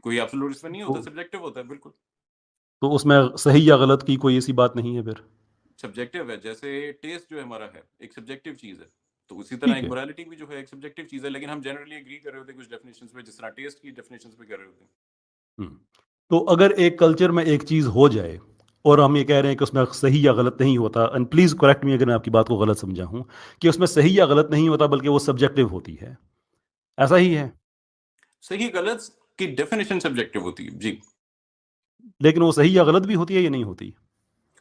कोई एब्सोल्यूट इसमें नहीं होता, तो, सब्जेक्टिव होता है बिल्कुल। तो उसमें सही या गलत की कोई ऐसी बात नहीं है फिर? सब्जेक्टिव है, जैसे टेस्ट जो हमारा है एक सब्जेक्टिव चीज है, तो उसी तरह ठीक एक है। मोरालिटी भी जो है एक सब्जेक्टिव चीज है, लेकिन हम जनरली एग्री कर रहे होते हैं कुछ डेफिनेशंस पे, जिस तरह टेस्ट की डेफिनेशंस पे कर रहे होते हैं। हम्म। तो अगर एक कल्चर में एक चीज हो जाए और हम ये कह रहे हैं कि उसमें सही या गलत नहीं होता, एंड प्लीज करेक्ट मी अगर मैं आपकी बात को गलत समझा हूं, कि उसमें सही या गलत नहीं होता बल्कि वो सब्जेक्टिव होती है, ऐसा ही है? सही गलत की डेफिनेशन सब्जेक्टिव होती है जी। लेकिन वो सही या गलत भी होती है या नहीं होती?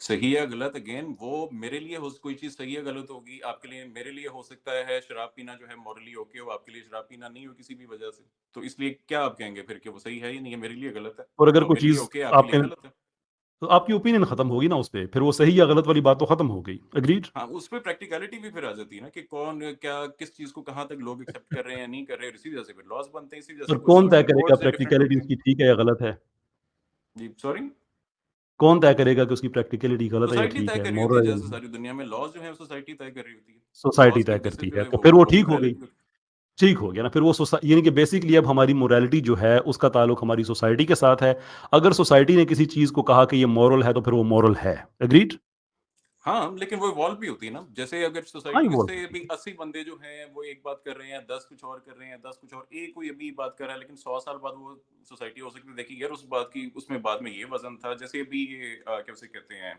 सही या गलत अगेन वो मेरे लिए हो, कोई चीज सही या गलत होगी आपके लिए, मेरे लिए हो सकता है शराब पीना जो है मॉरली ओके हो, आपके लिए शराब पीना नहीं हो किसी भी वजह से। तो इसलिए क्या आप कहेंगे फिर कि वो सही है या नहीं है? मेरे लिए गलत है और अगर तो कोई मेरे लिए चीज ओके, आपके लिए आपके, गलत है। तो आपकी ओपिनियन खत्म होगी ना उस पर, फिर वो सही या गलत वाली बात तो खत्म हो गई। अग्रीड? हाँ, उस पे प्रैक्टिकलिटी भी फिर आ जाती है ना कि कौन क्या किस चीज को कहाँ तक लोग एक्सेप्ट कर रहे हैं या नहीं कर रहे हैं। इसी वजह से फिर लॉस बनते हैं, इसी वजह और से कुछ कौन तय सोशल करेगा कोड्स डिफरेंट प्रैक्टिकलिटी होते हैं। उसकी ठीक है या गलत है? जी सॉरी। कौन तय करेगा कि उसकी प्रैक्टिकलिटी गलत है या सोसाइटी ठीक तय है, कर रही होती है, मॉरल है या जैसे नहीं? सारी दुनिया में लॉज जो है सोसाइटी तय कर रही होती है। सोसाइटी लॉज की तय बेसिस करती जो है, है तो फिर वो वो ठीक हो गई। मोरालिटी। ठीक हो गया ना, फिर वो यानी कि बेसिकली अब हमारी मोरालिटी जो है उसका ताल्लुक हमारी सोसाइटी के साथ है। अगर सोसाइटी ने किसी चीज को कहा कि ये मॉरल है तो फिर वो मॉरल है। एग्रीड? हाँ, लेकिन वो इवॉल्व भी होती है ना। जैसे अगर हाँ, सोसाइटी इवॉल्व से होती भी है। 80 बंदे जो हैं वो एक बात कर रहे हैं, 10 कुछ और कर रहे हैं, 10 कुछ और, एक कोई अभी बात कर रहा है, लेकिन 100 साल बाद वो सोसाइटी हो सकती है देखिए यार उस बात की, उसमें बाद में ये वजन था। जैसे अभी ये क्या उसे कहते हैं,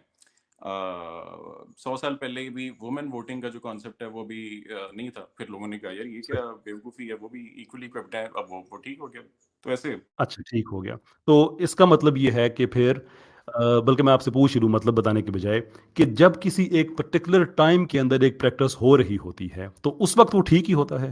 100 साल पहले भी वुमेन वोटिंग का जो कॉन्सेप्ट है वो भी नहीं था। फिर लोगों ने कहा यार ये सही। क्या बेवकूफ़ी है, वो भी इक्वली इक्विप्ड है, अब वो ठीक हो गया। तो ऐसे अच्छा, ठीक हो गया। तो इसका मतलब ये है कि फिर बल्कि मैं आपसे पूछ लूँ मतलब बताने के बजाय, कि जब किसी एक पर्टिकुलर टाइम के अंदर एक प्रैक्टिस हो रही होती है तो उस वक्त वो ठीक ही होता है?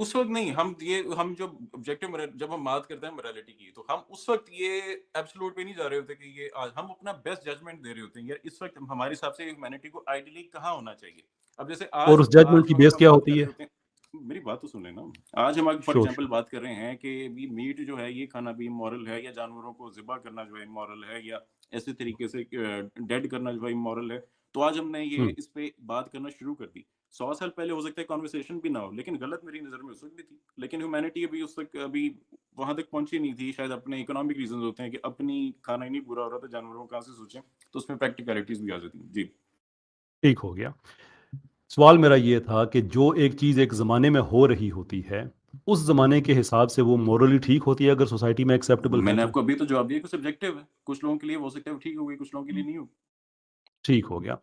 उस वक्त नहीं, हम जो ऑब्जेक्टिव जब हम बात करते हैं मोरालिटी की, तो हम उस वक्त ये एब्सोल्यूट पे नहीं जा रहे होते कि ये आज हम अपना बेस्ट जजमेंट दे रहे होते हैं यार इस वक्त हमारे हिसाब से ह्यूमैनिटी को आइडियली कहाँ होना चाहिए। अब जैसे और आज उस जजमेंट आज की अगर बेस हम क्या बात होती कर रहे है? होते हैं, मेरी बात तो सुन लेना। आज हम फॉर श्योर एग्जांपल श्योर। बात कर रहे हैं कि भी मीट जो है ये खाना भी इमोरल है, या जानवरों को ज़िबा करना जो है इमोरल है, या ऐसे तरीके से डेड करना जो है इमोरल है। तो आज हमने ये हम्म। इस पे बात करना शुरू कर दी। 100 साल पहले हो सकता है कॉन्वर्सेशन भी ना हो, लेकिन गलत मेरी नज़र में उस वक्त भी थी। लेकिन ह्यूमैनिटी अभी उस तक अभी वहां तक पहुंची नहीं थी, शायद अपने इकोनॉमिक रीजंस होते हैं कि अपनी खाना ही नहीं पूरा हो रहा था, जानवरों को कहाँ से सोचें। तो उसमें प्रैक्टिकलिटीज भी आ जाती हैं जी। ठीक हो गया। सवाल मेरा ये था कि जो एक चीज़ एक ज़माने में हो रही होती है, उस ज़माने के हिसाब से वो मॉरली ठीक होती है अगर सोसाइटी में एक्सेप्टेबल है मैंने तो? आपको अभी तो जवाब दिया कि सब्जेक्टिव है, कुछ लोगों के लिए हो सकता है वो ठीक होगी, कुछ लोगों के लिए नहीं होगी। ठीक हो गया।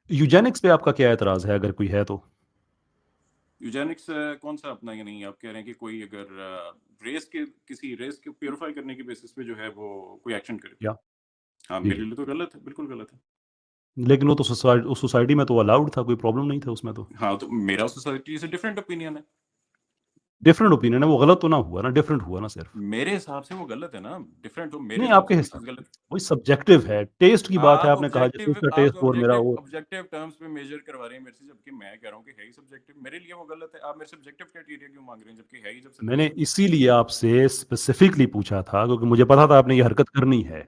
यूजेनिक्स पे आपका क्या एतराज़ है, अगर कोई है तो? यूजेनिक्स कौन सा अपना, या नहीं आप कह रहे हैं कि कोई अगर रेस के किसी रेस को प्योरीफाई करने की बेसिस पे जो है वो कोई एक्शन करे? या हाँ, जी। मेरे लिए तो गलत है, बिल्कुल गलत है। लेकिन वो तो उस सोसाइटी में तो अलाउड था, कोई प्रॉब्लम नहीं था उसमें तो। हाँ, तो मेरा सोसाइटी से डिफरेंट ओपिनियन है। डिफरेंट ओपिनियन है, वो गलत तो ना हुआ ना, डिफरेंट हुआ ना सिर्फ। मेरे हिसाब से वो गलत है ना, डिफरेंट हो मेरे नहीं, हिसाब आपके से कोई हिसाब चीज़ से गलत है। वही सब्जेक्टिव है, टेस्ट की बात है, आपने कहा जैसे इसका टेस्ट और मेरा वो। ऑब्जेक्टिव टर्म्स पे मेजर करवा रहे हैं मेरे से, जबकि मैं कह रहा हूँ कि है ही सब्जेक्टिव। मेरे लिए वो गलत है। आप मेरे सब्जेक्टिव क्राइटेरिया क्यों मांग रहे हैं, जबकि है ही जब मैंने सब्जेक्टिव। इसीलिए आपसे स्पेसिफिकली पूछा था, क्योंकि मुझे पता था आपने ये हरकत करनी है,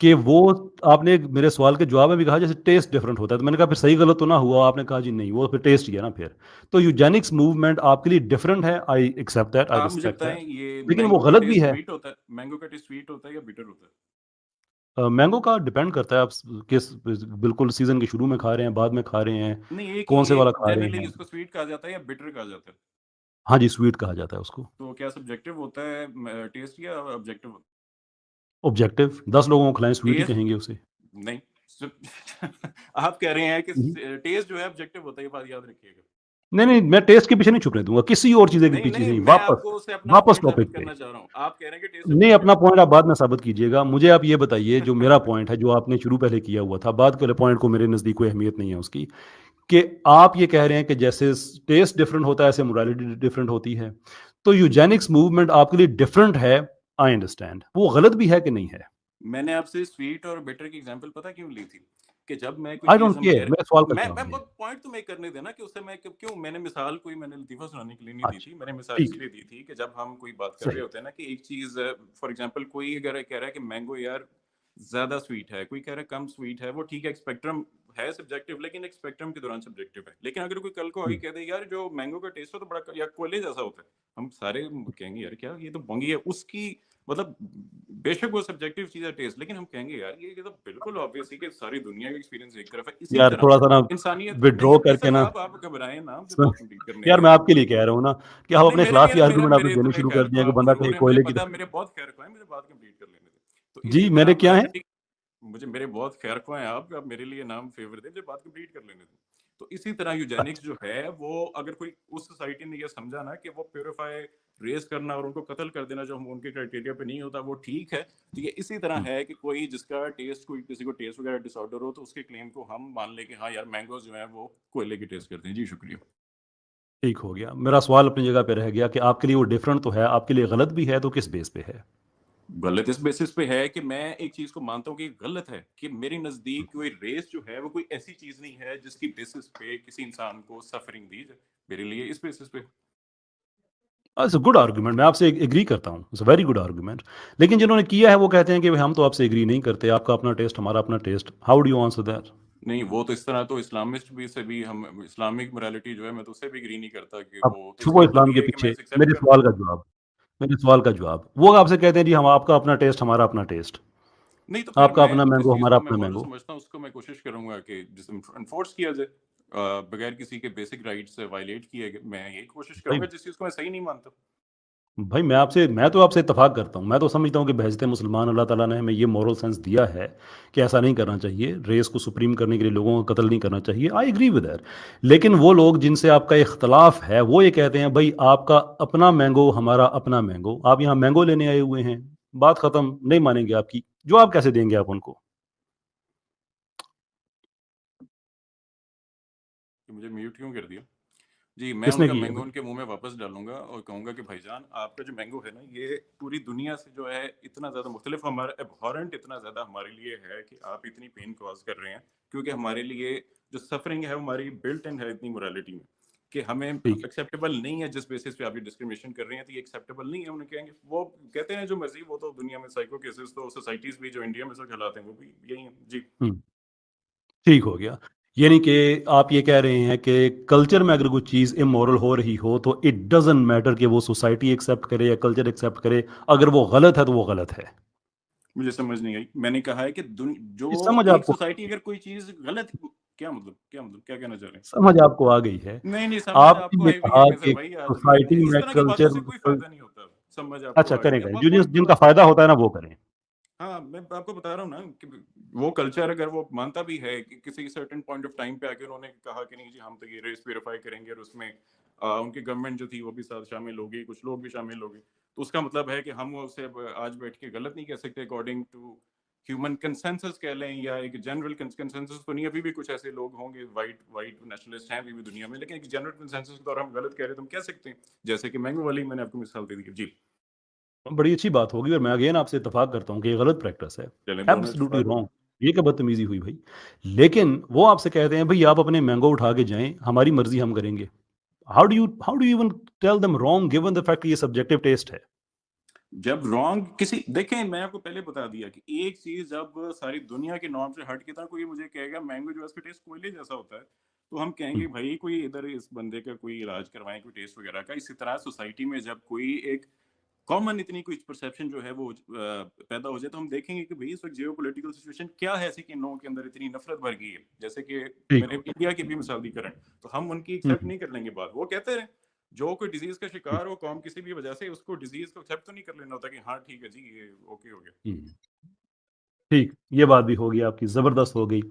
कि वो आपने मेरे सवाल के जवाब में भी कहा जैसे टेस्ट डिफरेंट होता है, तो मैंने कहा फिर सही गलत तो ना हुआ, आपने कहा जी नहीं, वो फिर टेस्ट ही है ना फिर। तो यूजेनिक्स मूवमेंट आपके लिए डिफरेंट है, आई एक्सेप्ट दैट, आई आप मुझे रिस्पेक्ट बताएं, दैट, ये लेकिन वो मैंगो का गलत भी टेस्ट है। स्वीट होता है, मैंगो का टेस्ट स्वीट होता है या बिटर होता है? मैंगो का डिपेंड करता है, आप किस, बिल्कुल सीजन के शुरू में खा रहे हैं, बाद में खा रहे हैं, नहीं, एक कौन से वाला एक खा रहे जनरली हैं। इसको स्वीट कहा जाता है या बिटर कहा जाता है? हाँ जी, स्वीट कहा जाता है उसको। तो क्या सब्जेक्टिव होता है टेस्ट या ऑब्जेक्टिव? ऑब्जेक्टिव, 10 लोगों को खिलाएं स्वीट ही टेस्ट कहेंगे उसे। नहीं। आप कह रहे हैं कि हम्म। टेस्ट जो है ऑब्जेक्टिव होता है, ये बात याद रखिएगा। नहीं नहीं, मैं टेस्ट के पीछे नहीं छुपने दूंगा, किसी और चीज़ें के नहीं पीछे नहीं, नहीं, मैं वापस आपको उससे अपना वापस पॉइंट साबित टॉपिक पे। करना चाह रहा हूँ। आप कह रहे हैं कि टेस्ट नहीं, ऑब्जेक्टिव अपना पॉइंट आप बाद में साबित कीजिएगा, मुझे आप ये बताइए जो मेरा है। पॉइंट है, जो आपने शुरू पहले किया हुआ था, बाद के पॉइंट को मेरे नज़दीक कोई अहमियत नहीं है उसकी, कि आप ये कह रहे हैं कि जैसे टेस्ट डिफरेंट होता है ऐसे मोरालिटी डिफरेंट होती है, तो यूजेनिक्स मूवमेंट आपके लिए डिफरेंट है, आई अंडरस्टैंड, वो गलत भी है कि नहीं है? मैंने आपसे स्वीट और बिटर की एग्जांपल पता क्यों ली थी? कि जब मैं कोई आई चीज डोंट केयर, मेरे सवाल का मैं जवाब मैं दें। पॉइंट तो मेक करने देना कि उससे मैं क्यों, मैंने मिसाल कोई मैंने लतीफा सुनाने के लिए नहीं दी अच्छा, थी। मैंने मिसाल ठीक है, इसलिए दी थी कि जब हम कोई बात कर रहे सही। होते हैं ना कि एक चीज, फॉर एग्जांपल कोई अगर कह रहा है कि मैंगो यार ज्यादा स्वीट है, कोई कह रहा है कम स्वीट है, वो ठीक है, स्पेक्ट्रम है सब्जेक्टिव, लेकिन एक स्पेक्ट्रम के दौरान सब्जेक्टिव है। लेकिन अगर कोई कल को आगे हम्म, कह दे यार जो मैंगो का टेस्ट हो तो बड़ा या कोयले जैसा होता है, हम सारे कहेंगे यार क्या ये तो बंगी है उसकी, मतलब बेशक वो सब्जेक्टिव चीज है टेस्ट, लेकिन हम कहेंगे यार ये तो बिल्कुल ऑब्वियस है कि सारी दुनिया का एक्सपीरियंस एक तरफ है। इसी यार तरह थोड़ा सा ना इंसानियत नहीं विड्रॉ है करके बेशक, ना, आप घबराएं ना, मुझे सुन, बात कंप्लीट करने यार दें। मैं आपके लिए कह रहा हूँ ना, कि आप नहीं अपने मेरे खिलाफ ही मेरे मेरे आर्गूमेंट आपने मेरे देने बड़े शुरू कर खैर दिए ख्वाह कि आप बंदा जरूर कहे हैं, मुझे कोयले की पता है, तरह। मेरे बहुत खैर ख्वाह हैं, मुझे बात कंप्लीट कर लेने दें। तो जी, इसी मेरे तरह क्या है? मोरालिटी, मुझे मेरे बहुत खैर ख्वाह हैं आप मेरे लिए नाम फेवर दें, मुझे बात कंप्लीट कर लेने दें। तो इसी तरह यूजेनिक्स जो है वो, अगर कोई उस सोसाइटी ने ये समझा ना कि वो प्योरीफाई रेस करना और उनको कत्ल कर देना जो उनके क्राइटेरिया पे नहीं होता वो ठीक है, तो ये इसी तरह हम्म, है कि कोई जिसका टेस्ट, कोई किसी को टेस्ट वगैरह डिसऑर्डर हो तो उसके क्लेम को हम मान लें कि हाँ यार मैंगोज जो है वो कोयले की टेस्ट करते हैं। जी शुक्रिया। ठीक हो गया, मेरा सवाल अपनी जगह पे रह गया कि आपके लिए वो डिफरेंट तो है, आपके लिए गलत भी है, तो किस बेस पे है? गलत इस बेसिस पे है कि मैं एक चीज को मानता हूँ कि गलत है, कि मेरे नजदीक कोई रेस जो है वो कोई ऐसी चीज नहीं है जिसकी बेसिस पे किसी इंसान को सफरिंग दी जाए। मेरे लिए इस बेसिस पे इट्स अ गुड आर्गुमेंट, मैं आपसे एग्री करता हूँ, it's a very good argument. लेकिन जिन्होंने किया है वो कहते हैं कि भाई हम तो आपसे एग्री नहीं करते, आपका अपना टेस्ट, हमारा अपना test, how do you answer that? नहीं, वो तो इस तरह तो इस्लामिस्ट भी से भी, हम इस्लामिक मोरालिटी जो है मैं तो उससे भी एग्री नहीं करता कि अब वो तो छुपो इसका मतलब इस्लाम के ये है कि मैं पीछे, इसे एक्सेप्ट मेरे कर लूँ। सवाल का जवाब, मेरे सवाल का जवाब, वो आपसे कहते हैं जी हम, आपका अपना टेस्ट, हमारा अपना टेस्ट, नहीं तो फिर आपका मैं अपना जिस मैंगो, चीज हमारा को मैं अपना मॉरल मैंगो। समझता हूँ उसको मैं कोशिश करूंगा कि जिसे इन्फोर्स किया जाए, बगैर किसी के बेसिक राइट्स वायलेट किए गए। मैं यही कोशिश भाई करूंगा जिस चीज को मैं सही नहीं मानता। भाई मैं तो आपसे इत्तेफाक करता हूँ, मैं तो समझता हूँ कि बहज़त मुसलमान अल्लाह ताला ने हमें ये मॉरल सेंस दिया है कि ऐसा नहीं करना चाहिए, रेस को सुप्रीम करने के लिए लोगों को कत्ल नहीं करना चाहिए, आई एग्री विद दैट। लेकिन वो लोग जिनसे आपका इख्तलाफ है वो ये कहते हैं भाई आपका अपना मैंगो, हमारा अपना मैंगो, आप यहाँ मैंगो लेने आए हुए हैं, बात ख़त्म, नहीं मानेंगे आपकी, जवाब कैसे देंगे आप उनको? कि मुझे म्यूट क्यों कर दिया? जी, मैं किसने उनका किया मैंगो भाई? उनके मुंह में वापस डालूंगा और कहूंगा कि भाईजान आपका जो मैंगो है ना ये पूरी दुनिया से जो है इतना ज़्यादा मुख्तलिफ, हमारा एबहॉरेंट इतना ज़्यादा हमारे लिए है कि आप इतनी पेन कॉज कर रहे हैं, क्योंकि हमारे लिए जो सफरिंग है वो हमारी बिल्ट इन है इतनी मोरालिटी में कि हमें ठीक है, एक्सेप्टेबल नहीं है। जिस बेसिस पे आप ये डिस्क्रिमिनेशन कर रहे हैं तो ये एक्सेप्टेबल नहीं है। उन्हें कहेंगे, वो कहते हैं जो मर्जी, वो तो दुनिया में साइको केसेस तो सोसाइटीज भी जो इंडिया में से कहलाते हैं वो भी यही हैं। जी हम्म, ठीक हो गया। यानी कि आप ये कह रहे हैं कि कल्चर में अगर कोई चीज़ इमोरल हो रही हो तो इट डजंट मैटर कि वो सोसाइटी एक्सेप्ट करे या कल्चर एक्सेप्ट करे, अगर वो गलत है तो वो गलत है। मुझे समझ नहीं आई। मैंने कहा है कि जो ये समझ एक आपको आ सोसाइटी गई अगर कोई चीज गलत, क्या मतलब क्या कहना चाह रहे हैं? समझ आपको आ गई है। नहीं नहीं, समझ आपको आपने ये आई हुई है कहा मेजर कि भाई, याद रखिए सोसाइटी इस में तरह की बातों कल्चर से कोई फायदा नहीं होता। समझ आपको अच्छा आ गई करें है, करें, पॉइंट पे जिनका बात फ़ायदा करें। होता है ना वो करें। हाँ, मैं आपको बता रहा हूँ ना कि वो कल्चर अगर वो मानता भी है कि किसी सर्टेन पॉइंट ऑफ टाइम पे आके उन्होंने कहा कि नहीं जी हम तो ये रेस प्यूरिफाई करेंगे और उसमें उनकी गवर्नमेंट जो थी वो भी साथ शामिल होगी, कुछ लोग भी शामिल होंगे, तो उसका मतलब है कि हम उसे अब आज बैठ के गलत नहीं कह सकते अकॉर्डिंग टू ह्यूमन कंसेंसस कह लें या एक जनरल कंसेंसस तो नहीं, अभी भी कुछ ऐसे लोग होंगे वाइट वाइट नेशनलिस्ट हैं अभी भी दुनिया में, लेकिन एक जनरल कंसेंसस के तौर हम गलत कह रहे हैं तो हम कह सकते हैं, जैसे कि मैंगो वाली मैंने आपको मिसाल दे दी जी। बड़ी अच्छी बात होगी और मैं अगेन आपसे इत्तेफाक करता हूँ कि ये गलत प्रैक्टिस है, चलें दोनों एब्सोल्युटली इत्तेफाक हो रॉन्ग। ये क्या बदतमीजी हुई भाई। लेकिन वो आपसे कहते हैं भाई आप अपने मैंगो उठा के जाएं, हमारी मर्जी हम करेंगे। How do you even tell them wrong given the fact ये सब्जेक्टिव टेस्ट है। जब रॉन्ग किसी देखें, मैं आपको पहले बता दिया कि एक चीज जब सारी दुनिया के नॉर्म से हट के था, कोई मुझे कहेगा मैंगो जो है उसका टेस्ट कोयले जैसा होता है, तो हम कहेंगे भाई कोई इधर इस बंदे का कोई इलाज करवाएं, कोई टेस्ट वगैरह का। इसी तरह सोसाइटी में जब कोई एक कॉमन इतनी कोई परसेप्शन जो है वो पैदा हो जाए, तो हम देखेंगे कि भाई इस वक्त जियो पोलिटिकल सिचुएशन क्या है ऐसी कि इन लोगों के अंदर इतनी नफरत भर गई है, जैसे कि ठीक मैंने हो इंडिया की भी मिसाल दी करण, तो हम उनकी हम्म, एक्सेप्ट नहीं कर लेंगे बात। वो कहते रहे जो कोई डिजीज का शिकार हो कौम किसी भी वजह से, उसको डिजीज को एक्सेप्ट तो नहीं कर लेना होता कि हाँ ठीक है जी ये ओके हो गया। हम्म, ठीक, ये बात भी होगी आपकी, जबरदस्त हो गई।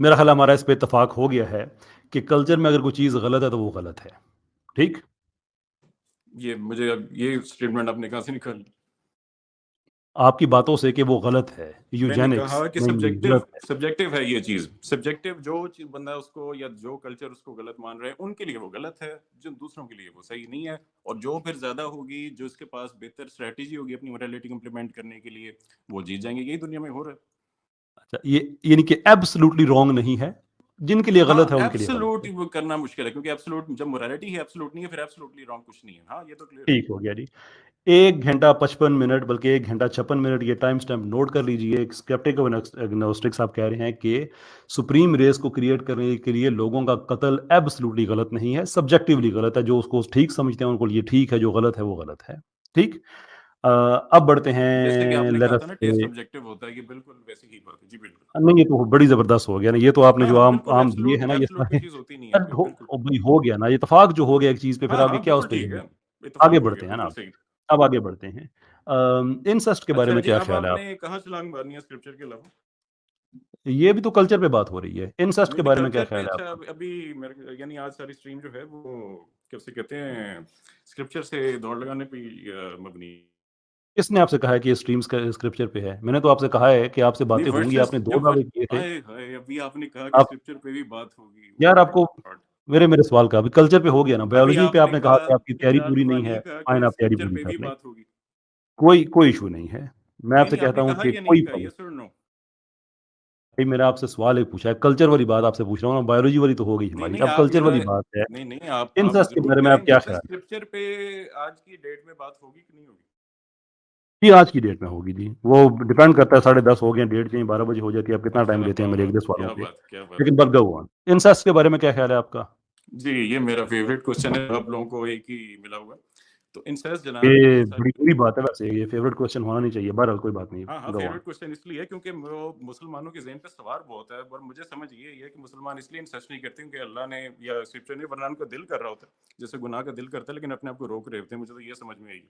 मेरा ख्याल हमारा इस पे इत्तेफाक हो गया है कि कल्चर में अगर कोई चीज गलत है तो वो गलत है। ठीक। ये मुझे अब ये स्टेटमेंट आपने कहाँ से निकाल? आपकी बातों से कि वो गलत है, मैंने यूजेनिक्स कहा कि नहीं सब्जेक्टिव गलत है। सब्जेक्टिव है ये चीज, सब्जेक्टिव जो चीज बंदा उसको या जो कल्चर उसको गलत मान रहा है उनके लिए वो गलत है, जो दूसरों के लिए वो सही नहीं है। और जो फिर ज्यादा होगी, जो इसके पास बेहतर स्ट्रेटेजी होगी अपनी मोरालिटी इंप्लीमेंट करने के लिए, वो जीत जाएंगे। यही दुनिया में हो रहा है। अच्छा, ये यानी कि एब्सोल्युटली रॉन्ग नहीं है, जिनके लिए गलत हाँ, है उनके लिए गलत एब्सोल्यूट है। वो करना मुश्किल है, क्योंकि एब्सोल्यूट जब मोरालिटी है एब्सोल्यूट नहीं है, फिर एब्सोल्युटली रॉन्ग कुछ नहीं है। हाँ, ये तो क्लियर है। ठीक हो गया जी। 1 घंटा 55 मिनट, बल्कि 1 घंटा 56 मिनट, ये टाइम स्टैम्प नोट कर लीजिए। एक स्केप्टिक और एग्नोस्टिक्स आप कह रहे हैं कि सुप्रीम रेस को क्रिएट करने के लिए लोगों का कत्ल एब्सोल्युटली गलत नहीं है, सब्जेक्टिवली गलत है। जो उसको ठीक समझते हैं उनको ये ठीक है, जो गलत है वो गलत है। ठीक। अब बढ़ते जैसे कि हैं आपने लेट कहा अस था ना टेस्ट से। सब्जेक्टिव होता है, ये बिल्कुल वैसी ही बात है जी, बिल्कुल। नहीं, ये तो बड़ी जबरदस्त हो गया ना। ये तो आपने हाँ जो हाँ आम बिल्कुल, आम दिए एब्सोल्यूट है ना, ये एब्सोल्यूट कोई सारे चीज होती नहीं है बिल्कुल। भाई हो गया ना, ये इत्तेफाक जो हो गया एक चीज पे, फिर हाँ आगे हाँ क्या उस बिल्कुल पे ठीक है, जाएंगे। आगे इत्तेफाक हो गया, बढ़ते हैं ना बिल्कुल अब। सही। अब आगे बढ़ते हैं। इंसेस्ट के बारे अच्छा में जी, क्या अब ख्याल है आप। आपने कहाँ छलांग मारनी है स्क्रिप्चर के अलावा? ये भी तो कल्चर पे बात हो रही है, इंसेस्ट नहीं के नहीं, बारे में क्या कल्चर पे ख्याल है अच्छा, आपका। अभी मेरे यानी आज सारी स्ट्रीम जो है वो कैसे कहते हैं, स्क्रिप्चर से दौड़ लगाने पे मबनी। किसने आपसे कहा है कि ये स्ट्रीम्स का स्क्रिप्चर पे है। मैंने तो आपसे कहा है कि आपसे नहीं बातें होंगी, वर्सेस आपने दो जब दावे किए थे। आए हाय, अभी आपने कहा कि आप स्क्रिप्चर पे भी बात होगी, ओ यार माय आपको गॉड। मेरे मेरे सवाल का अभी कल्चर पे हो गया ना। अभी बायोलॉजी पे आपने आपने कहा कहा कि आपकी कि तैयारी 4 पूरी दफा नहीं नहीं है, कहा फाइन कि आप तैयारी स्क्रिप्चर पूरी पे कर भी लें। बात होगी। कोई कोई इशू नहीं है। मैं नहीं आपसे नहीं, कहता आपने हूँ कहा कि या नहीं कोई कहा, प्रॉब्लम। यस और नो? भाई मैंने आपसे सवाल एक पूछा है, कल्चर वाली बात आपसे पूछ रहा हूँ ना। बायोलॉजी वाली तो हो गई नहीं हमारी, नहीं, अब आप कल्चर मेरा वाली बात है। नहीं नहीं, आप इंसेस्ट के जरूर बारे में आप करें, क्या बट ख्याल है। स्क्रिप्चर पे आज की डेट में बात होगी कि नहीं होगी? जी आज की डेट में होगी जी, वो डिपेंड करता है। 10:30 हो गए, डेढ़ चाहिए 12 बजे हो जाती है। आप कितना टाइम अच्छा लेते हैं वाह मेरे वाह, एक दो सवालों क्या पे। बात क्या बात। लेकिन बट गो ऑन, इंसेस्ट के बारे में क्या ख्याल है आपका। जी ये मेरा फेवरेट क्वेश्चन है, आप लोगों को एक ही मिला हुआ। तो इंसेस्ट जनाब, ये ये सच। बड़ी बुरी बात है वैसे, ये फेवरेट क्वेश्चन होना नहीं चाहिए। बहरहाल कोई बात नहीं। हाँ हाँ, गो ऑन। फेवरेट क्वेश्चन इसलिए है क्योंकि वो मुसलमानों के ज़हन पे सवार बहुत है, और मुझे समझ ये है कि मुसलमान इसलिए इंसेस्ट नहीं करते क्योंकि अल्लाह ने या स्क्रिप्चर ने, वरना उनका दिल कर रहा होता है, जैसे गुनाह का दिल करता है, लेकिन अपने आप को रोक रहे होते हैं। मुझे तो ये समझ में आई।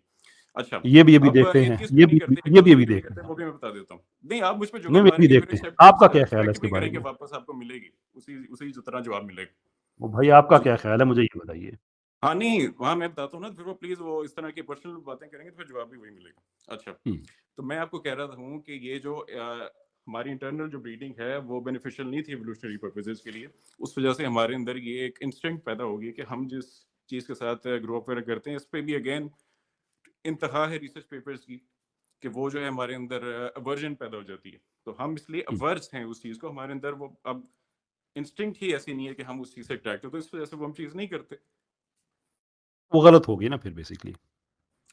अच्छा, ये भी अभी अब देखते हैं, एथियस्ट क्यों नहीं करते, ये भी अभी एग्नोस्टिक क्यों नहीं देखते करते, हैं। वो भी मैं बता देता हूँ। नहीं, आप मुझ पर नहीं भी जुगल अभी मारेंगे फिर देखते हैं, एक्सेप्ट आपका क्या ख्याल है एक्सपेक्ट इसके भी बारे करेंगे में। वापस आपको मिलेगी उसी उसी तरह जवाब मिलेगा। वो भाई आपका जी क्या ख्याल है, मुझे ये बताइए। हाँ, नहीं वहाँ मैं बताता हूँ ना, फिर वो प्लीज वो इस तरह की पर्सनल बातें करेंगे तो फिर जवाब भी वही मिलेगा। अच्छा, हम्म, तो मैं आपको कह रहा हूँ कि ये जो हमारी इंटरनल जो ब्रीडिंग है वो बेनिफिशियल नहीं थी एवोल्यूशनरी पर्पसेस के लिए। उस वजह से हमारे अंदर ये एक इंस्टिंक्ट पैदा होगी कि हम जिस चीज़ के साथ ग्रो अप करते हैं, इस पे भी अगेन इंतहा है रिसर्च पेपर्स की कि वो जो है हमारे अंदर अवर्जन पैदा हो जाती है। तो हम इसलिए हम्म। अवर्स हैं उस चीज़ को, हमारे अंदर वो अब इंस्टिंक्ट ही ऐसी नहीं है कि हम उस चीज़ से अट्रैक्ट हो, तो इस वजह से वो हम चीज़ नहीं करते। वो गलत होगी ना फिर बेसिकली।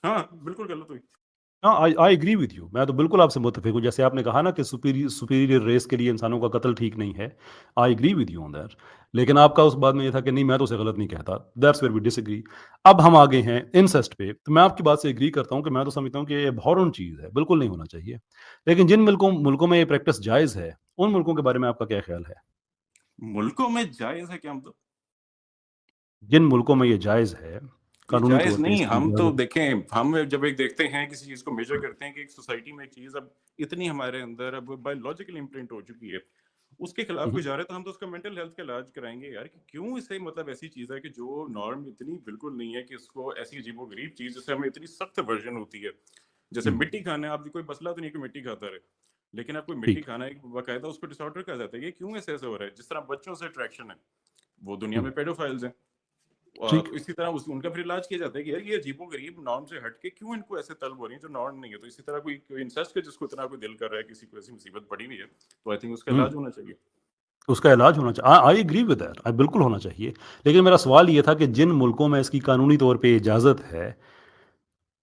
हाँ बिल्कुल गलत हुई। हाँ, आई आई एग्री विद यू। मैं तो बिल्कुल आपसे मुत्तफिक हूँ। जैसे आपने कहा ना कि सुपीरियर रेस के लिए इंसानों का कत्ल ठीक नहीं है, I agree with you on that. लेकिन आपका उस बात में ये था कि नहीं, मैं तो उसे गलत नहीं कहता। That's where we disagree. अब हम आगे हैं इंसेस्ट पे। तो मैं आपकी बात से एग्री करता हूँ कि मैं तो समझता हूँ कि ये एबहॉरेंट चीज़ है, बिल्कुल नहीं होना चाहिए। लेकिन जिन मुल्कों में ये प्रैक्टिस जायज़ है, उन मुल्कों के बारे में आपका क्या ख्याल है। मुल्कों में जायज है क्या, मतलब? जिन मुल्कों में ये जायज़ है, कानूनी जायज तौर पे नहीं, इसकी हम तो इजाजत। देखें, हम जब एक देखते हैं किसी चीज को मेजर करते हैं कि एक सोसाइटी में एक चीज अब इतनी हमारे अंदर अब बायोलॉजिकल इम्प्रिंट हो चुकी है, उसके खिलाफ कोई जा रहा है तो हम तो उसका मेंटल हेल्थ का इलाज कराएंगे यार, कि क्यों इसे मतलब ऐसी चीज है कि जो नॉर्म इतनी बिल्कुल नहीं है कि उसको ऐसी अजीबोगरीब चीज जिससे हमें इतनी सख्त वर्जन होती है, जैसे मिट्टी खाना है, आप कोई मसला तो नहीं कि मिट्टी खाता रहे, लेकिन आपको मिट्टी ठीक। खाना एक बाकायदा उसको डिसऑर्डर कहा जाता है, ये क्यों ऐसे ऐसे हो रहा है? जिस तरह बच्चों से अट्रैक्शन है, वो दुनिया में पेडोफाइल्स हैं, ठीक। इसी तरह उनका फिर इलाज किया जाता है कि यार ये अजीबोगरीब नॉर्म से हट के क्यों इनको ऐसे तलब हो रही है जो नॉर्म नहीं है। तो इसी तरह कोई इंसेस्ट का जिसको इतना कोई दिल कर रहा है, किसी को ऐसी मुसीबत पड़ी हुई है, तो आई थिंक उसका हम्म, इलाज होना चाहिए। उसका इलाज होना चाहिए। आई एग्री विद दैट, आई बिल्कुल होना चाहिए। लेकिन मेरा सवाल ये था कि जिन मुल्कों में इसकी कानूनी तौर पे इजाजत है,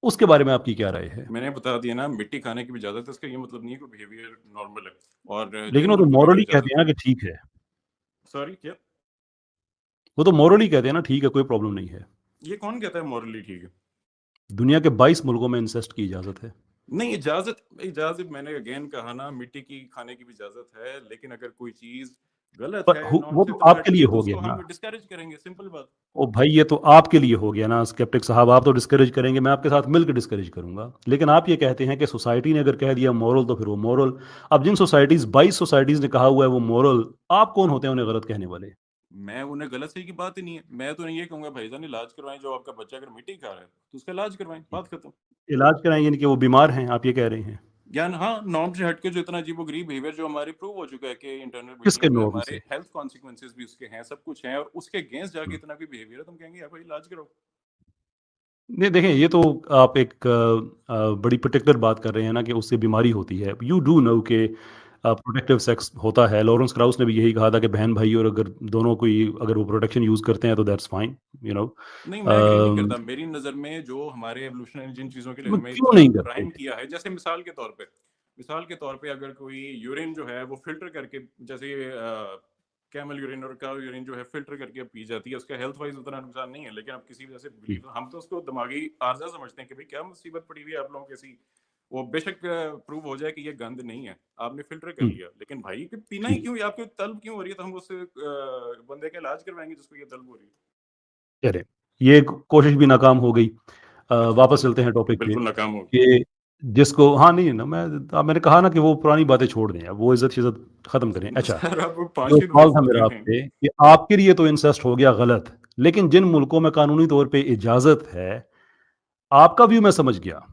उसके बारे में आपकी क्या राय है? मैंने बता दिया ना, मिट्टी खाने की भी इजाजत है, इसका ये मतलब नहीं है कि बिहेवियर नॉर्मल है। और लेकिन जिन वो तो मुल्कों में अगर मॉरली कहते इजाजत हैं है, ना कि ठीक है। सॉरी क्या, वो तो मॉरली कहते हैं ना, ठीक है, कोई प्रॉब्लम नहीं है। ये कौन कहता है मॉरली ठीक है? दुनिया के 22 मुल्कों में इंसेस्ट की इजाजत है। नहीं, इजाजत इजाजत मैंने अगेन कहा ना, मिट्टी की खाने की भी इजाजत है, लेकिन अगर कोई चीज गलत पर है, नॉर्म वो से तो इतना आपके हटती लिए है, तो हो उसको गया ना। हम डिस्करेज करेंगे, सिंपल बात। ओ भाई, ये तो आपके लिए हो गया ना स्केप्टिक साहब, आप तो डिस्करेज करेंगे, मैं आपके साथ मिलकर डिस्करेज करूंगा। लेकिन आप ये कहते हैं कि सोसाइटी ने अगर कह दिया मॉरल तो फिर वो मॉरल। अब जिन सोसाइटीज 22 सोसाइटीज ने कहा हुआ है वो मॉरल, आप कौन होते हैं उन्हें गलत कहने वाले? मैं उन्हें गलत सही की बात ही नहीं है, मैं तो ये कहूंगा भाईजान इलाज करवाएं, जो आपका बच्चा अगर मिट्टी खा रहा है तो उसका इलाज करवाएं, बात खत्म। इलाज कराएं यानी कि वो बीमार हैं, आप ये कह रहे हैं? या हाँ, नॉर्म से हटके जो इतना अजीबोगरीब बिहेवियर जो हमारे प्रूव हो चुका है कि इंटरनल किसके ब्रीडिंग में नॉर्म हमारे से? हेल्थ कॉन्सिक्वेंसेस भी उसके हैं, सब कुछ है, और उसके अगेंस्ट जाके इतना भी बिहेवियर है, तुम कहेंगे यार भाई इलाज करो। नहीं, देखें, ये तो आप एक बड़ी पर्टिकुलर बात कर रहे हैं ना कि उससे बीमारी होती है। यू डू नो कि प्रोटेक्टिव सेक्स होता है। लॉरेंस क्राउस ने भी यही कहा था कि बहन भाई और अगर दोनों कोई अगर वो प्रोटेक्शन यूज़ करते हैं तो दैट्स फाइन, यू नो। नहीं, मैं एग्री नहीं करता। मेरी नज़र में जो हमारे एवोल्यूशन ने जिन चीज़ों के लिए हमें क्यों इतना नहीं करते? प्राइम किया है, जैसे मिसाल के तौर पे अगर कोई यूरिन जो है वो फिल्टर करके, जैसे कैमल यूरिन और काउ यूरिन जो है फिल्टर करके पी जाती है, उसका हेल्थ वाइज उतना नुकसान नहीं है, लेकिन अब किसी वजह से बिलीव, हम तो उसको दिमागी आर्जा समझते हैं कि भाई क्या मुसीबत पड़ी हुई है आप लोगों की ऐसी। वो बेशक प्रूव हो जाए कि ये गंद नहीं है, आपने फिल्टर कर हम्म, लिया, लेकिन भाई कि पीना ही ठीक। क्यों, आपको तलब क्यों हो रही है, तो हम उससे बंदे का इलाज करवाएंगे जिसको ये तलब हो रही है। चले, ये कोशिश भी नाकाम हो गई। अच्छा वापस चलो, चलते हैं टॉपिक पे बिल्कुल नाकाम हो गई। कि जिसको, हाँ नहीं ना, मैंने कहा ना कि वो पुरानी बातें छोड़ दें, अब वो इज्जत शिज़्ज़त खत्म करें। अच्छा, सर आप जो 5 सवाल मिनट था हो मेरा गए हैं। आपसे कि आपके लिए तो इंसेस्ट हो गया गलत, लेकिन जिन मुल्कों में कानूनी तौर पे इजाजत है, आपका व्यू मैं समझ गया,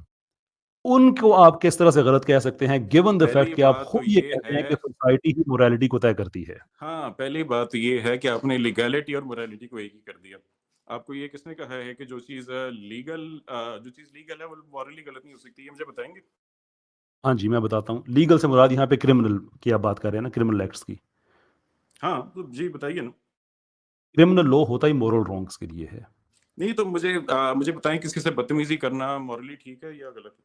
उनको आप किस तरह से गलत कह सकते हैं गिवन द फैक्ट पहली कि आप बात तो खुद ये ये कहते हैं है, कि सोसाइटी ही मोरालिटी को तय करती है? हाँ, पहली बात तो ये है कि आपने लीगैलिटी और मोरालिटी को एक ही कर दिया। आपको ये किसने कहा है कि जो चीज़ लीगल है वो मॉरली गलत नहीं हो सकती, ये मुझे बताएंगे? हाँ जी, मैं बताता हूँ। लीगल से मुराद यहाँ पे क्रिमिनल की आप बात कर रहे हैं ना, क्रिमिनल एक्ट्स की। हाँ, तो जी बताइए ना। क्रिमिनल लॉ होता ही मोरल रॉन्ग्स के लिए है। नहीं तो मुझे बताएं, किसी से बदतमीजी करना मॉरली ठीक है या गलत है?